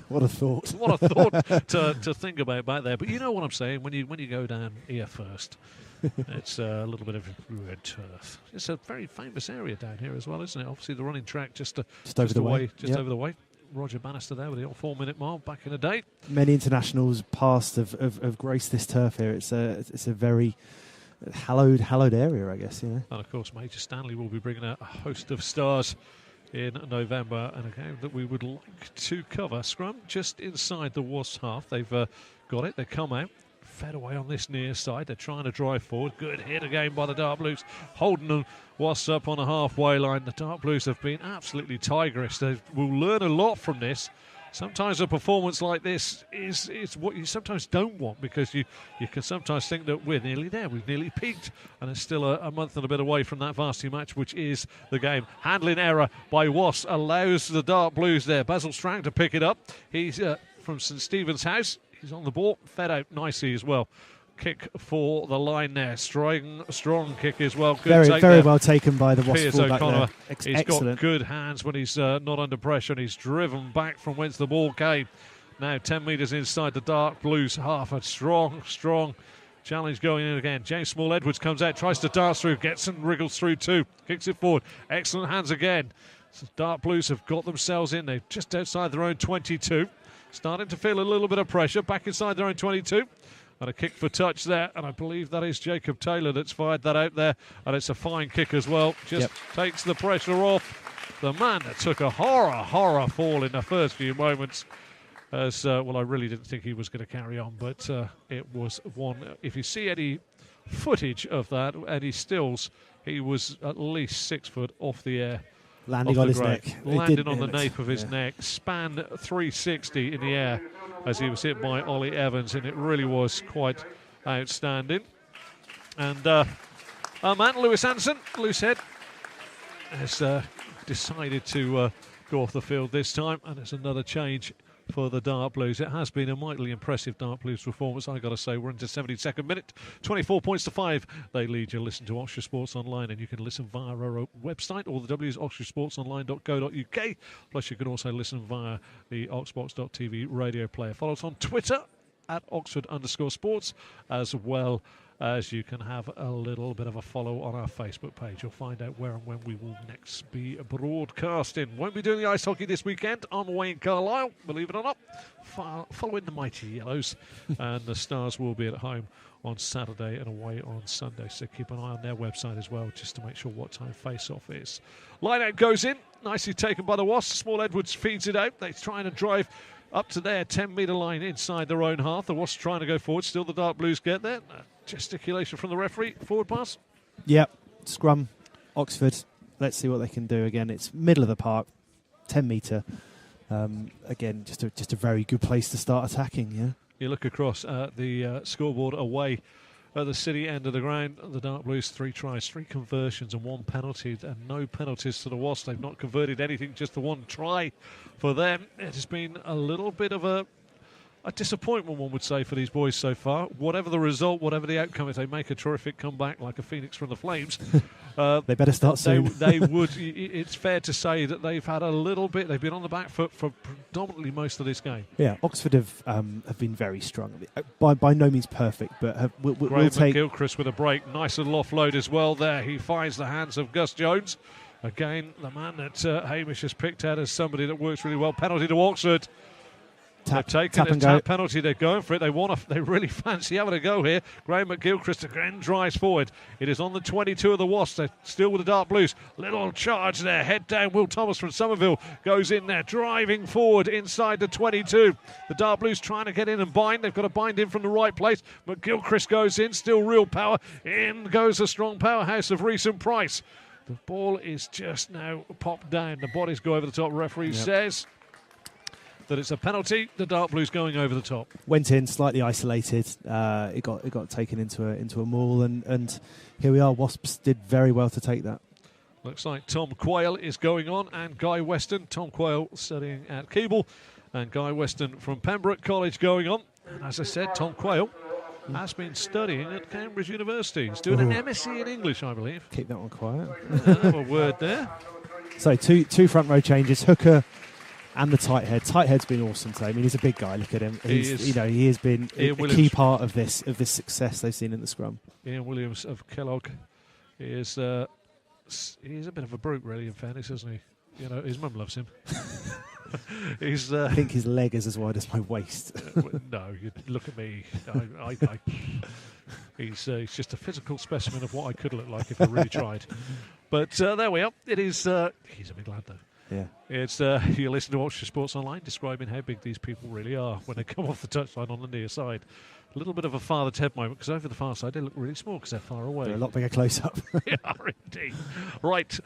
What a thought. What a thought to think about back there. But you know what I'm saying, when you go down ear first, it's a little bit of red turf. It's a very famous area down here as well, isn't it? Obviously the running track just over the way. Roger Bannister there with the 4-minute mile back in the day. Many internationals past have graced this turf here. It's a very hallowed area, I guess. You know. And of course, Major Stanley will be bringing a host of stars in November, and a game that we would like to cover. Scrum just inside the Wasps half. They've got it. They come out. Fed away on this near side. They're trying to drive forward. Good hit again by the Dart Blues. Holding them Wasps up on the halfway line. The Dart Blues have been absolutely tigerish. They will learn a lot from this. Sometimes a performance like this is what you sometimes don't want, because you can sometimes think that we're nearly there. We've nearly peaked, and it's still a month and a bit away from that varsity match, which is the game. Handling error by Wasps allows the Dart Blues there. Basil Strang to pick it up. He's from St Stephen's House. He's on the ball, fed out nicely as well. Kick for the line there. Strong kick as well. Good very well taken by the Wasps fullback there. He's got good hands when he's not under pressure, and he's driven back from whence the ball came. Now 10 metres inside the Dart Blues half. A strong challenge going in again. James Small-Edwards comes out, tries to dance through, gets and wriggles through too. Kicks it forward. Excellent hands again. So Dart Blues have got themselves in. They're just outside their own 22. Starting to feel a little bit of pressure back inside their own 22. And a kick for touch there. And I believe that is Jacob Taylor that's fired that out there. And it's a fine kick as well. Just takes the pressure off. The man that took a horror fall in the first few moments. I really didn't think he was going to carry on. But it was one. If you see any footage of that, any stills, he was at least 6 foot off the air. Landing on his neck. Landing on the nape of his neck. Spanned 360 in the air as he was hit by Ollie Evans, and it really was quite outstanding. And our man, Lewis Anderson, Loosehead, has decided to go off the field this time, and it's another change for the Dart Blues. It has been a mightily impressive Dart Blues performance, I got to say. We're into 72nd minute, 24 points to 5. They lead you. Listen to Oxfordshire Sports Online, and you can listen via our website. All the W's, oxfordshiresportsonline.co.uk. Plus, you can also listen via the oxbox.tv radio player. Follow us on Twitter at Oxford_sports, as well as you can have a little bit of a follow on our Facebook page. You'll find out where and when we will next be broadcasting. Won't be doing the ice hockey this weekend on Wayne Carlisle, believe it or not, following the Mighty Yellows. And the Stars will be at home on Saturday and away on Sunday, so keep an eye on their website as well, just to make sure what time face-off is. Line-out goes in, nicely taken by the Wasps. Small-Edwards feeds it out. They're trying to drive up to their 10-metre line inside their own half. The Wasps trying to go forward. Still the Dart Blues get there. Gesticulation from the referee. Forward pass. Yep. Scrum. Oxford. Let's see what they can do again. It's middle of the park. 10 metre. Again, just a very good place to start attacking. Yeah. You look across at the scoreboard away at the City end of the ground. The Dart Blues 3 tries, 3 conversions and 1 penalty, and no penalties to the Wasps. They've not converted anything, just the 1 try for them. It has been a little bit of a disappointment, one would say, for these boys so far. Whatever the result, whatever the outcome, if they make a terrific comeback like a phoenix from the flames, they better start soon. They would. It's fair to say that they've had a little bit. They've been on the back foot for predominantly most of this game. Yeah, Oxford have been very strong. By no means perfect, but we'll take. McGilchrist with a break. Nice little offload as well there. He finds the hands of Gus Jones. Again, the man that Hamish has picked out as somebody that works really well. Penalty to Oxford. They've taken a tap penalty. They're going for it. They really fancy having a go here. Graham McGilchrist again drives forward. It is on the 22 of the Wasps. They're still with the Dark Blues. Little charge there. Head down. Will Thomas from Somerville goes in there, driving forward inside the 22. The Dark Blues trying to get in and bind. They've got to bind in from the right place. McGilchrist goes in. Still real power. In goes the strong powerhouse of Reece and Price. The ball is just now popped down. The bodies go over the top. Referee says that it's a penalty. The Dark Blues going over the top. Went in slightly isolated. It got taken into a maul, and here we are. Wasps did very well to take that. Looks like Tom Quayle is going on, and Guy Weston. Tom Quayle studying at Keble, and Guy Weston from Pembroke College going on. And as I said, Tom Quayle has been studying at Cambridge University. He's doing an MSc in English, I believe. Keep that one quiet. A word there. So two front row changes. Hooker and the tight head. Tight head's been awesome today. I mean, he's a big guy. Look at him. He has been a key part of this success they've seen in the scrum. Ian Williams of Kellogg he's a bit of a brute, really. In fairness, isn't he? You know, his mum loves him. I think his leg is as wide as my waist. No, you look at me. He's just a physical specimen of what I could look like if I really tried. But there we are. It is. He's a big lad, though. Yeah. It's you listen to Oxfordshire Sports Online describing how big these people really are when they come off the touchline on the near side. A little bit of a Father Ted moment, because over the far side they look really small because they're far away. They're a lot bigger close up. They are indeed. Right.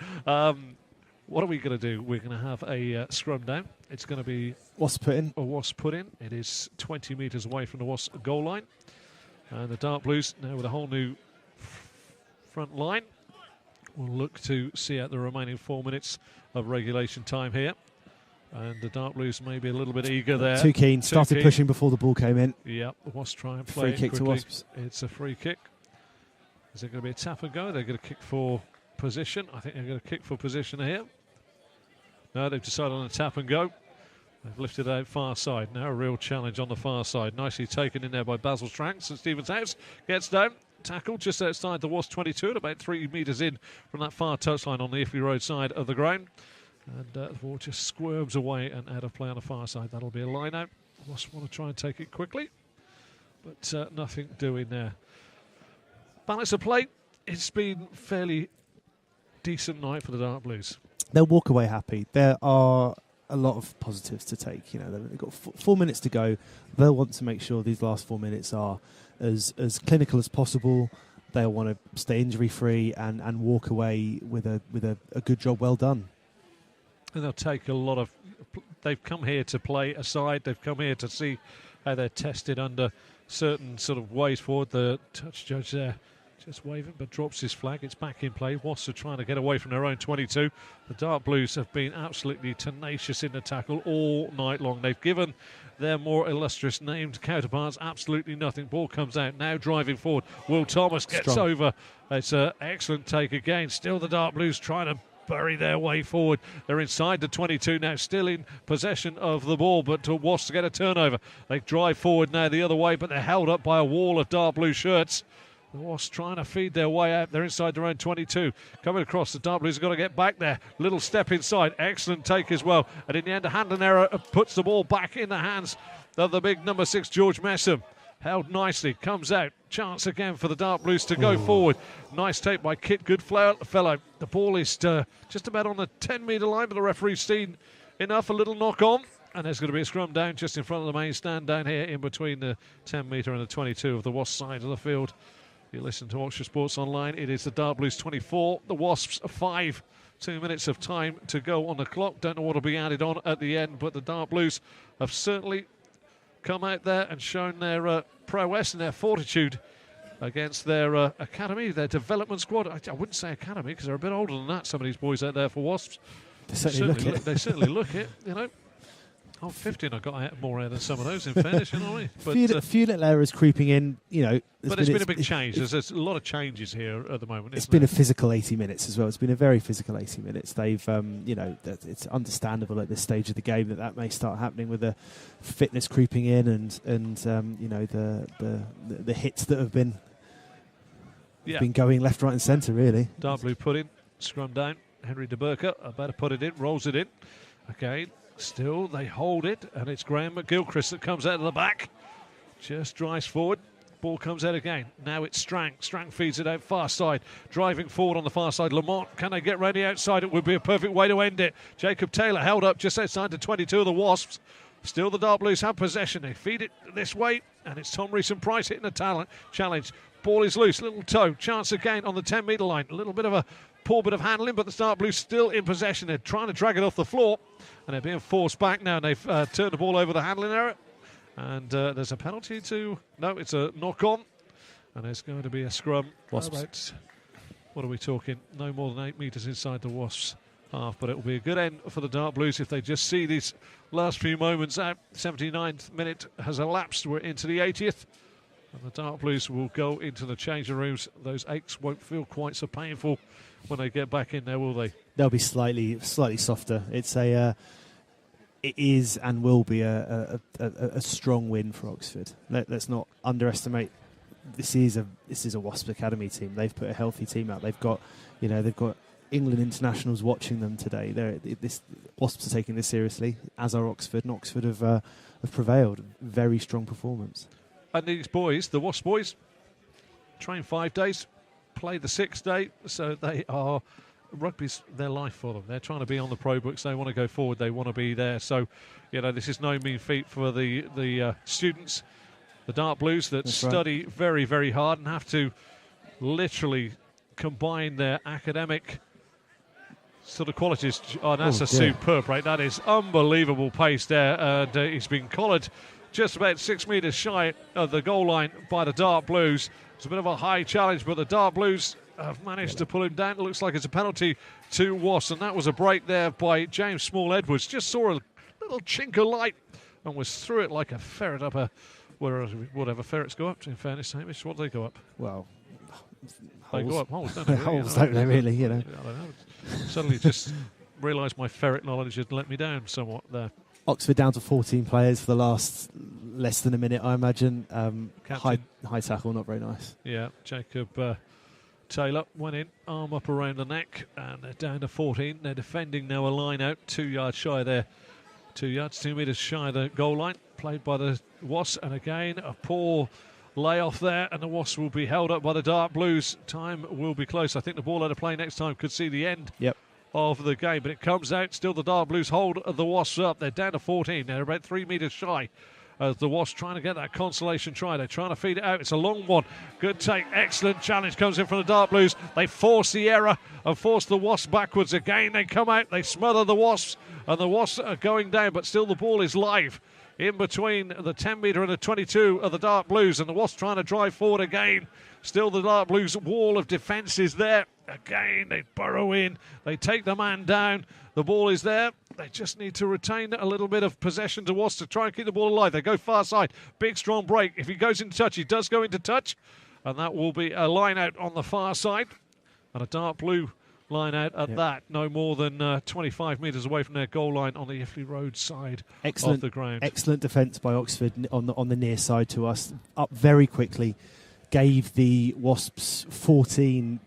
What are we going to do? We're going to have a scrum down. It's going to be Wasp put in. It is 20 metres away from the Wasp goal line. And the Dark Blues now with a whole new front line will look to see out the remaining 4 minutes of regulation time here. And the Dark Blues may be a little bit eager there. Too keen. Started pushing before the ball came in. Yep, the Wasps try and play free kick quickly. to Wasps. It's a free kick. Is it going to be a tap and go? They're going to kick for position. I think they're going to kick for position here. No, they've decided on a tap and go. They've lifted out far side. Now a real challenge on the far side. Nicely taken in there by Basil Strang. St Stephen's House gets down. Tackle just outside the Wasp 22 at about 3 metres in from that far touchline on the Iffley Road side of the ground. And the ball just squirms away and out of play on the far side. That'll be a line out. Wasps want to try and take it quickly, but nothing doing there. Balance of play. It's been fairly decent night for the Dark Blues. They'll walk away happy. There are a lot of positives to take. You know, they've got 4 minutes to go. They'll want to make sure these last 4 minutes are as clinical as possible. They'll want to stay injury free and walk away with a good job well done. And they'll take a lot of. They've come here to play a side. They've come here to see how they're tested under certain sort of ways forward. The touch judge there just waving, but drops his flag. It's back in play. Wasps are trying to get away from their own 22. The Dark Blues have been absolutely tenacious in the tackle all night long. They've given their more illustrious named counterparts absolutely nothing. Ball comes out, now driving forward. Will Thomas gets over. It's an excellent take again. Still the Dark Blues trying to bury their way forward. They're inside the 22 now, still in possession of the ball, but to Wasps to get a turnover. They drive forward now the other way, but they're held up by a wall of Dark Blue shirts. The Wasps trying to feed their way out. They're inside their own 22. Coming across, the Dark Blues have got to get back there. Little step inside. Excellent take as well. And in the end, a handling error puts the ball back in the hands of the big number 6, George Messam. Held nicely. Comes out. Chance again for the Dark Blues to go forward. Nice take by Kit Goodfellow. The ball is just about on the 10-metre line, but the referee's seen enough. A little knock on. And there's going to be a scrum down just in front of the main stand down here in between the 10-metre and the 22 of the Wasps side of the field. You listen to Oxfordshire Sports Online. It is the Dark Blues 24, the Wasps 5. 2 minutes of time to go on the clock. Don't know what will be added on at the end, but the Dark Blues have certainly come out there and shown their prowess and their fortitude against their academy, their development squad. I wouldn't say academy because they're a bit older than that, some of these boys out there for Wasps. They certainly look it, you know. I'm 50 and I got more air than some of those, in fairness, you know what I mean? But few little errors creeping in, you know. But it's been a big change. There's a lot of changes here at the moment. It's been a physical 80 minutes as well. It's been a very physical 80 minutes. They've, you know, it's understandable at this stage of the game that may start happening with the fitness creeping in and you know, the hits that have been going left, right and centre, really. Dark Blue put in, scrum down. Henry de Burker about to put it in, rolls it in. Again, Still, they hold it, and it's Graham McGilchrist that comes out of the back. Just drives forward. Ball comes out again. Now it's Strang. Strang feeds it out far side. Driving forward on the far side. Lamont, can they get round the outside? It would be a perfect way to end it. Jacob Taylor held up just outside the 22 of the Wasps. Still the Dark Blues have possession. They feed it this way, and it's Tom Reeson-Price hitting the challenge. Ball is loose. Little toe. Chance again on the 10-metre line. A little bit of a poor bit of handling, but the Dark Blues still in possession. They're trying to drag it off the floor, and they're being forced back now. And they've turned the ball over the handling error. And there's a penalty to... No, it's a knock-on. And there's going to be a scrum. About, what are we talking? No more than 8 metres inside the Wasps' half. But it will be a good end for the Dark Blues if they just see these last few moments out. 79th minute has elapsed. We're into the 80th. And the Dark Blues will go into the changing rooms. Those aches won't feel quite so painful when they get back in there, will they? They'll be slightly softer. It is and will be a strong win for Oxford. Let's not underestimate. This is a Wasps Academy team. They've put a healthy team out. They've got England internationals watching them today. Wasps are taking this seriously, as are Oxford, and Oxford have prevailed. Very strong performance. And these boys, the Wasps boys, train 5 days, play the 6th day, so they are. Rugby's their life for them. They're trying to be on the pro books. They want to go forward. They want to be there. So, this is no mean feat for the students, the Dark Blues, that study very, very hard and have to literally combine their academic sort of qualities. Oh, that's a superb break. That is unbelievable pace there. And he's been collared just about 6 metres shy of the goal line by the Dark Blues. It's a bit of a high challenge, but the Dark Blues have managed to pull him down. It looks like it's a penalty to Wasps, and that was a break there by James Small-Edwards. Just saw a little chink of light and was through it like a ferret up a... whatever ferrets go up to, in fairness, Hamish. What do they go up? Well, they go up holes, don't they? Holes, don't they, really? I don't know. Suddenly just realised my ferret knowledge had let me down somewhat there. Oxford down to 14 players for the last less than a minute, I imagine. High tackle, not very nice. Yeah, Jacob Taylor went in, arm up around the neck, and they're down to 14. They're defending now a line out, 2 yards shy there. 2 yards, 2 metres shy of the goal line, played by the Wasps. And again, a poor layoff there, and the Wasps will be held up by the Dark Blues. Time will be close. I think the ball out of play next time could see the end of the game, but it comes out. Still the Dark Blues hold the Wasps up. They're down to 14. They're about 3 metres shy. The Wasps trying to get that consolation try. They're trying to feed it out. It's a long one. Good take. Excellent challenge comes in from the Dark Blues. They force the error and force the Wasps backwards. Again, they come out. They smother the Wasps, and the Wasps are going down, but still the ball is live in between the 10-metre and the 22 of the Dark Blues, and the Wasps trying to drive forward again. Still the Dark Blues wall of defence is there. Again, they burrow in. They take the man down. The ball is there. They just need to retain a little bit of possession to Wasps to try and keep the ball alive. They go far side. Big, strong break. If he goes into touch, he does go into touch. And that will be a line out on the far side. And a Dark Blue line out at that. No more than 25 metres away from their goal line on the Iffley Road side of the ground. Excellent defence by Oxford on the near side to us. Up very quickly. Gave the Wasps 14,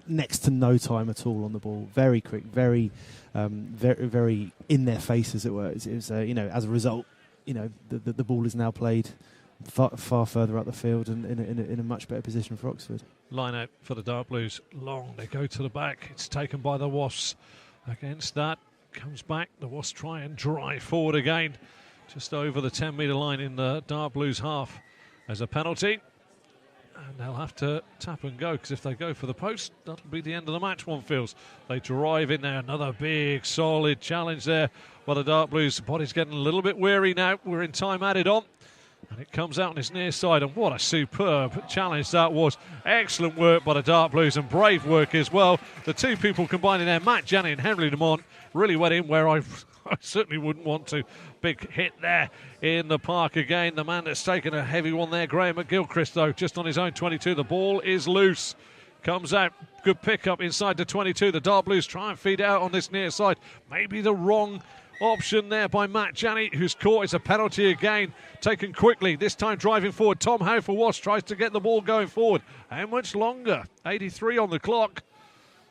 next to no time at all on the ball. Very quick, very in their face, as it were. It was, as a result, the ball is now played far further up the field and in a much better position for Oxford. Line out for the Dark Blues. Long, they go to the back. It's taken by the Wasps. Against that, comes back. The Wasps try and drive forward again, just over the 10-metre line in the Dark Blues half. There's a penalty. And they'll have to tap and go, because if they go for the post, that'll be the end of the match, one feels. They drive in there. Another big, solid challenge there by the Dark Blues. The body's getting a little bit weary now. We're in time added on. And it comes out on his near side. And what a superb challenge that was. Excellent work by the Dark Blues, and brave work as well. The two people combining there, Matt Janney and Henry Lamont, really went in where I certainly wouldn't want to. Big hit there in the park again. The man that's taken a heavy one there, Graham McGilchrist, though, just on his own 22. The ball is loose. Comes out. Good pick-up inside the 22. The Dark Blues try and feed it out on this near side. Maybe the wrong option there by Matt Janney, who's caught. It's a penalty again. Taken quickly. This time driving forward. Tom Howe for Wasps tries to get the ball going forward. How much longer? 83 on the clock.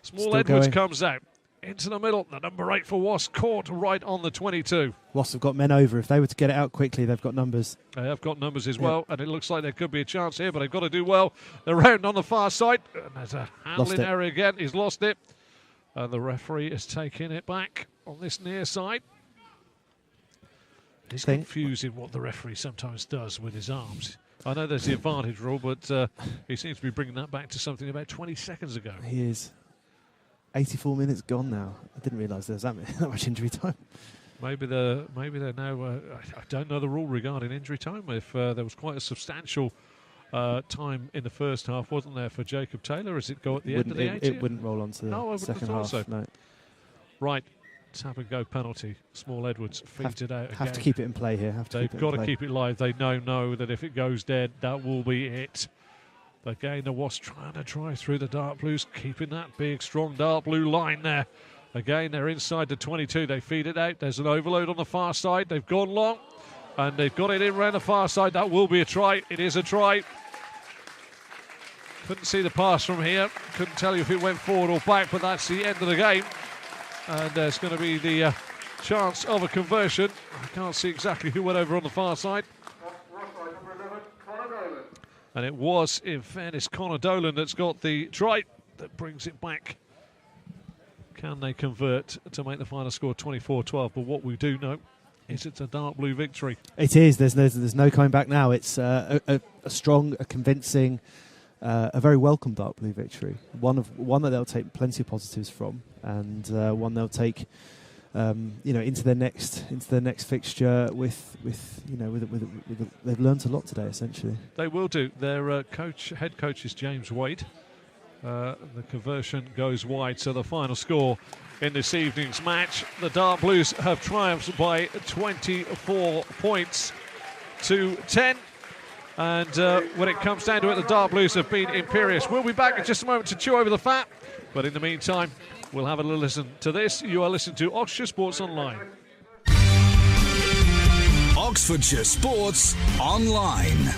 Small Edwards comes out. into the middle. The number 8 for Wasps caught right on the 22. Wasps have got men over. If they were to get it out quickly, they've got numbers. They have got numbers as well, and it looks like there could be a chance here, but they've got to do well. They're round on the far side, and there's a handling error again. He's lost it, and the referee is taking it back on this near side. It's confusing what the referee sometimes does with his arms. I know there's the advantage rule, but he seems to be bringing that back to something about 20 seconds ago. He is. 84 minutes gone now. I didn't realise there was that much injury time. Maybe they're now. I don't know the rule regarding injury time. If there was quite a substantial time in the first half, wasn't there, for Jacob Taylor? As it go at the end of the 80th? It wouldn't roll on to the second half. So. No. Right. Tap and go penalty. Small Edwards feeds it out again. Have to keep it in play here. They've got to keep it live. They know that if it goes dead, that will be it. Again, the Wasps trying to drive through the dark blues, keeping that big, strong dark blue line there. Again, they're inside the 22. They feed it out. There's an overload on the far side. They've gone long, and they've got it in around the far side. That will be a try. It is a try. Couldn't see the pass from here. Couldn't tell you if it went forward or back, but that's the end of the game. And there's going to be the chance of a conversion. I can't see exactly who went over on the far side. And it was, in fairness, Connor Dolan that's got the try that brings it back. Can they convert to make the final score 24-12? But what we do know is it's a dark blue victory. It is. There's no coming back now. It's a strong, a convincing, a very welcome dark blue victory. One that they'll take plenty of positives from, and one they'll take into their next fixture with they've learnt a lot today. Essentially, they will do. Their head coach is James Wade. The conversion goes wide, so the final score in this evening's match: the Dark Blues have triumphed by 24 points to 10. And when it comes down to it, the Dark Blues have been imperious. We'll be back in just a moment to chew over the fat, but in the meantime, we'll have a little listen to this. You are listening to Oxfordshire Sports Online. Oxfordshire Sports Online.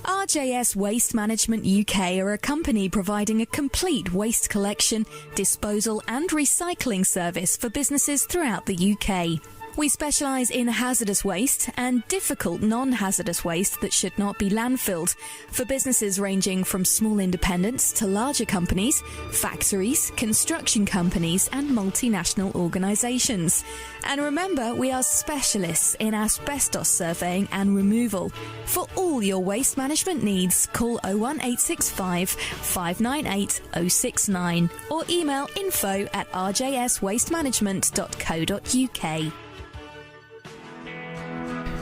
RJS Waste Management UK are a company providing a complete waste collection, disposal and recycling service for businesses throughout the UK. We specialise in hazardous waste and difficult non-hazardous waste that should not be landfilled for businesses ranging from small independents to larger companies, factories, construction companies and multinational organisations. And remember, we are specialists in asbestos surveying and removal. For all your waste management needs, call 01865 598 069 or email info@rjswastemanagement.co.uk.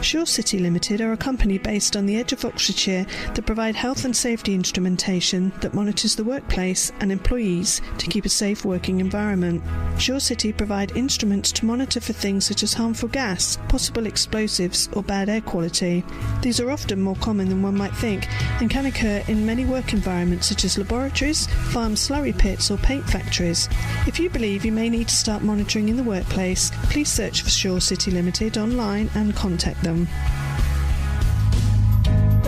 Shore City Limited are a company based on the edge of Oxfordshire that provide health and safety instrumentation that monitors the workplace and employees to keep a safe working environment. Shore City provide instruments to monitor for things such as harmful gas, possible explosives or bad air quality. These are often more common than one might think and can occur in many work environments such as laboratories, farm slurry pits or paint factories. If you believe you may need to start monitoring in the workplace, please search for Shore City Limited online and contact them.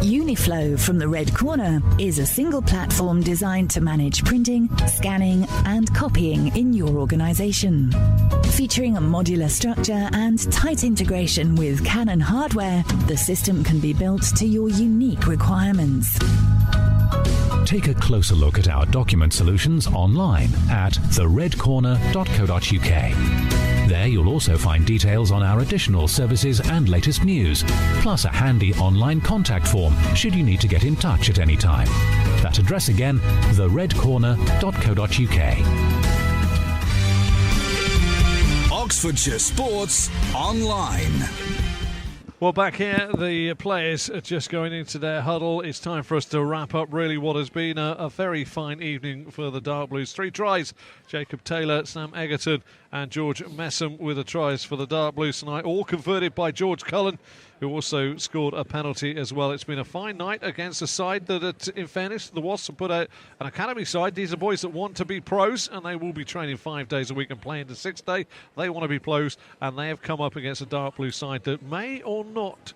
Uniflow from the Red Corner is a single platform designed to manage printing, scanning and copying in your organisation. Featuring a modular structure and tight integration with Canon hardware, the system can be built to your unique requirements. Take a closer look at our document solutions online at theredcorner.co.uk. There you'll also find details on our additional services and latest news, plus a handy online contact form should you need to get in touch at any time. That address again, theredcorner.co.uk. Oxfordshire Sports Online. Well, back here, the players are just going into their huddle. It's time for us to wrap up really what has been a very fine evening for the Dark Blues. 3 tries, Jacob Taylor, Sam Egerton and George Messam with the tries for the Dark Blues tonight, all converted by George Cullen, who also scored a penalty as well. It's been a fine night against a side that, in fairness, the Wasps have put out an academy side. These are boys that want to be pros, and they will be training 5 days a week and playing the 6th day. They want to be pros, and they have come up against a Dark Blue side that may or not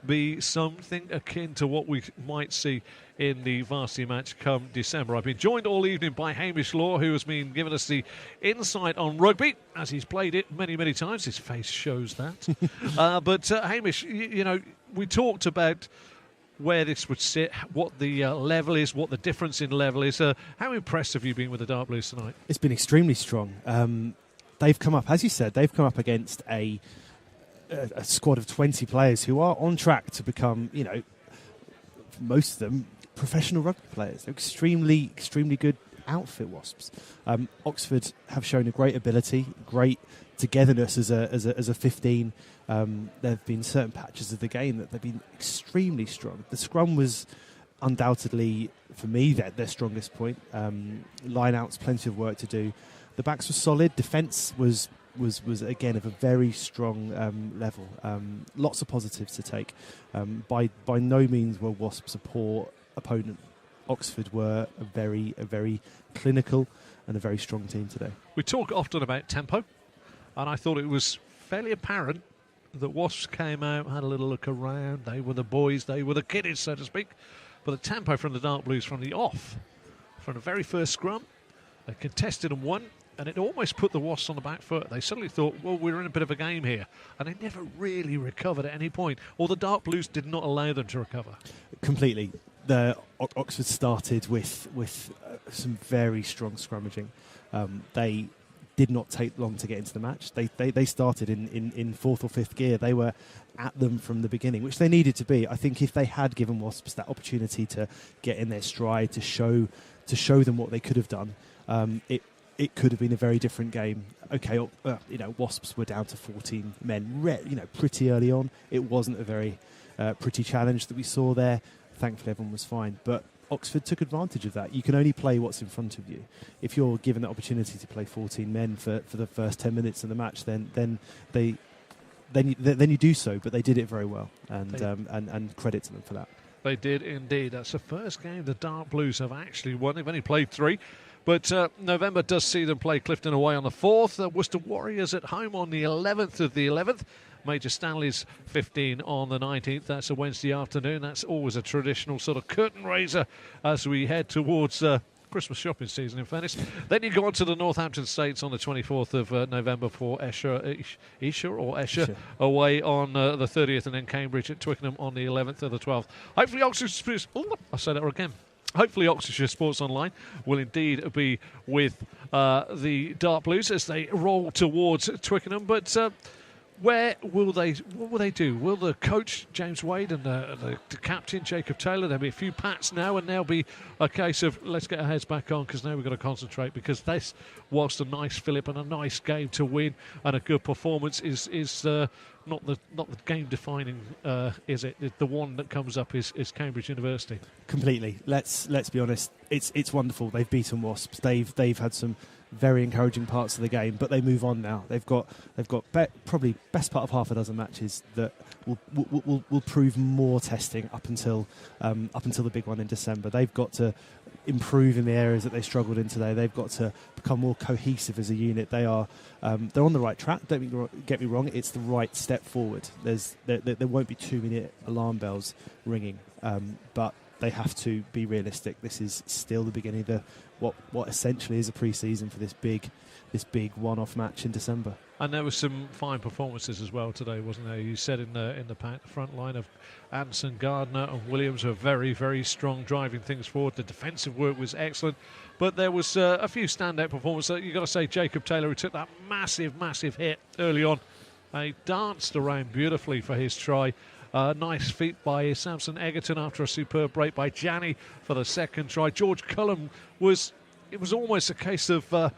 be something akin to what we might see in the varsity match come December. I've been joined all evening by Hamish Law, who has been giving us the insight on rugby, as he's played it many, many times. His face shows that. But Hamish, you know, we talked about where this would sit, what the level is, what the difference in level is. How impressed have you been with the Dark Blues tonight? It's been extremely strong. They've come up, as you said, they've come up against a squad of 20 players who are on track to become, you know, most of them professional rugby players. They're extremely, extremely good outfit, Wasps. Oxford have shown a great ability, great togetherness as a 15. There have been certain patches of the game that they've been extremely strong. The scrum was undoubtedly, for me, their strongest point. Line-outs, plenty of work to do. The backs were solid. Defence was again of a very strong level. Lots of positives to take. By no means were Wasps a poor opponent. Oxford were a very clinical and a very strong team today. We talk often about tempo, and I thought it was fairly apparent that Wasps came out, had a little look around. They were the boys, they were the kiddies, so to speak. But the tempo from the Dark Blues from the off, from the very first scrum, they contested and won. And it almost put the Wasps on the back foot. They suddenly thought, well, we're in a bit of a game here. And they never really recovered at any point. Or the Dark Blues did not allow them to recover. Completely. The Oxford started with some very strong scrummaging. They did not take long to get into the match. They started in fourth or fifth gear. They were at them from the beginning, which they needed to be. I think if they had given Wasps that opportunity to get in their stride, to show them what they could have done, it could have been a very different game. Okay, you know, Wasps were down to 14 men, you know, pretty early on. It wasn't a very pretty challenge that we saw there. Thankfully, everyone was fine. But Oxford took advantage of that. You can only play what's in front of you. If you're given the opportunity to play 14 men for the first 10 minutes of the match, then you do so. But they did it very well, and credit to them for that. They did indeed. That's the first game the Dark Blues have actually won. They've only played 3. But November does see them play Clifton away on the 4th. Worcester Warriors at home on the 11th of the 11th. Major Stanley's 15 on the 19th. That's a Wednesday afternoon. That's always a traditional sort of curtain raiser as we head towards Christmas shopping season, in fairness. Then you go on to the Northampton States on the 24th of November for Esher away on the 30th, and then Cambridge at Twickenham on the 11th of the 12th. Hopefully Oxfordshire... I'll say that again. Hopefully Oxfordshire Sports Online will indeed be with the Dark Blues as they roll towards Twickenham. But what will they do? Will the coach, James Wade, and the captain, Jacob Taylor, there'll be a few pats now, and there'll be a case of let's get our heads back on, because now we've got to concentrate, because this, whilst a nice fillip and a nice game to win and a good performance, is not the game defining, is it? The one that comes up is Cambridge University. Completely. Let's be honest. It's wonderful. They've beaten Wasps. They've had some very encouraging parts of the game, but they move on now. They've got probably best part of half a dozen matches that will prove more testing up until the big one in December. They've got to improve in the areas that they struggled in today. They've got to become more cohesive as a unit. They're on the right track. Don't get me wrong. It's the right step forward. There won't be too many alarm bells ringing, but they have to be realistic. This is still the beginning of what essentially is a pre-season for this big one-off match in December. And there were some fine performances as well today, wasn't there? You said in the front line of Anderson, Gardner and Williams were very, very strong, driving things forward. The defensive work was excellent, but there was a few standout performances. You've got to say Jacob Taylor, who took that massive hit early on. He danced around beautifully for his try. Nice feat by Samson Egerton after a superb break by Janney for the second try. George Cullum was almost a case of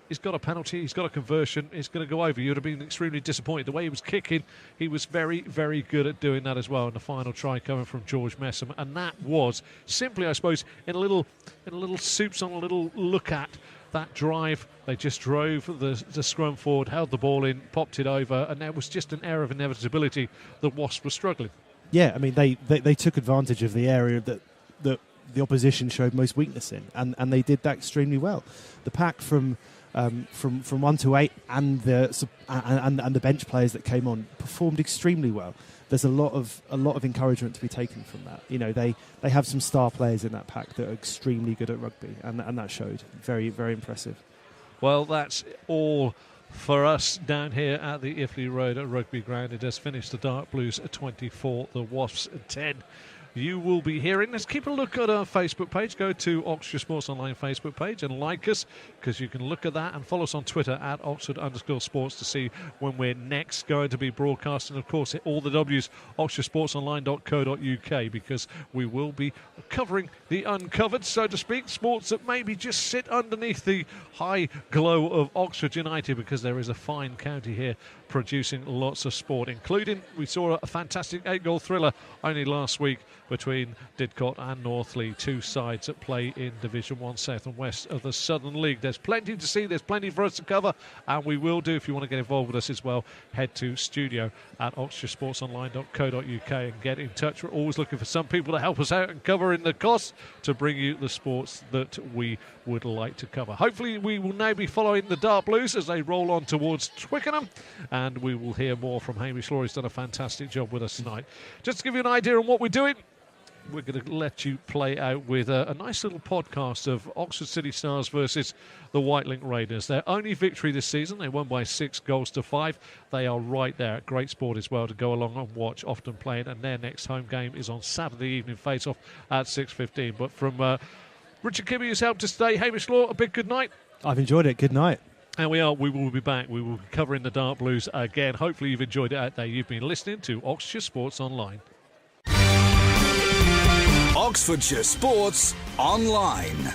he's got a penalty, he's got a conversion, he's going to go over. You would have been extremely disappointed. The way he was kicking, he was very, very good at doing that as well. And the final try coming from George Messam, and that was simply, I suppose, in a little soups on a little look at that drive. They just drove the scrum forward, held the ball in, popped it over, and there was just an air of inevitability that Wasps were struggling. Yeah, I mean, they took advantage of the area that the opposition showed most weakness in, and they did that extremely well. The pack from 1 to 8 and the bench players that came on performed extremely well. there's a lot of encouragement to be taken from that. You know, they have some star players in that pack that are extremely good at rugby, and that showed. Very, very impressive. Well, that's all for us down here at the Iffley Road Rugby Ground. It has finished the Dark Blues at 24, the Wasps at 10. You will be hearing. Let's keep a look at our Facebook page. Go to Oxfordshire Sports Online Facebook page and like us, because you can look at that, and follow us on Twitter at Oxford_sports to see when we're next going to be broadcasting. Of course, all the W's, oxfordshiresportsonline.co.uk, because we will be covering the uncovered, so to speak, sports that maybe just sit underneath the high glow of Oxford United, because there is a fine county here producing lots of sport, including, we saw a fantastic 8-goal thriller only last week between Didcot and Northley, two sides that play in Division 1 South and West of the Southern League. There's plenty to see, there's plenty for us to cover, and we will do. If you want to get involved with us as well, head to studio at oxfordshiresportsonline.co.uk and get in touch. We're always looking for some people to help us out and cover in the costs to bring you the sports that we would like to cover. Hopefully we will now be following the Dark Blues as they roll on towards Twickenham, and we will hear more from Hamish Law. He's done a fantastic job with us tonight. Just to give you an idea on what we're doing, we're going to let you play out with a nice little podcast of Oxford City Stars versus the Whitelink Raiders. Their only victory this season, they won by 6-5. They are right there. Great sport as well to go along and watch, often playing, and their next home game is on Saturday evening, face-off at 6:15. But from Richard Kibbe, who's helped us today, Hamish Law, a big good night. I've enjoyed it. Good night. And we will be back. We will be covering the Dark Blues again. Hopefully you've enjoyed it out there. You've been listening to Oxfordshire Sports Online. Oxfordshire Sports Online.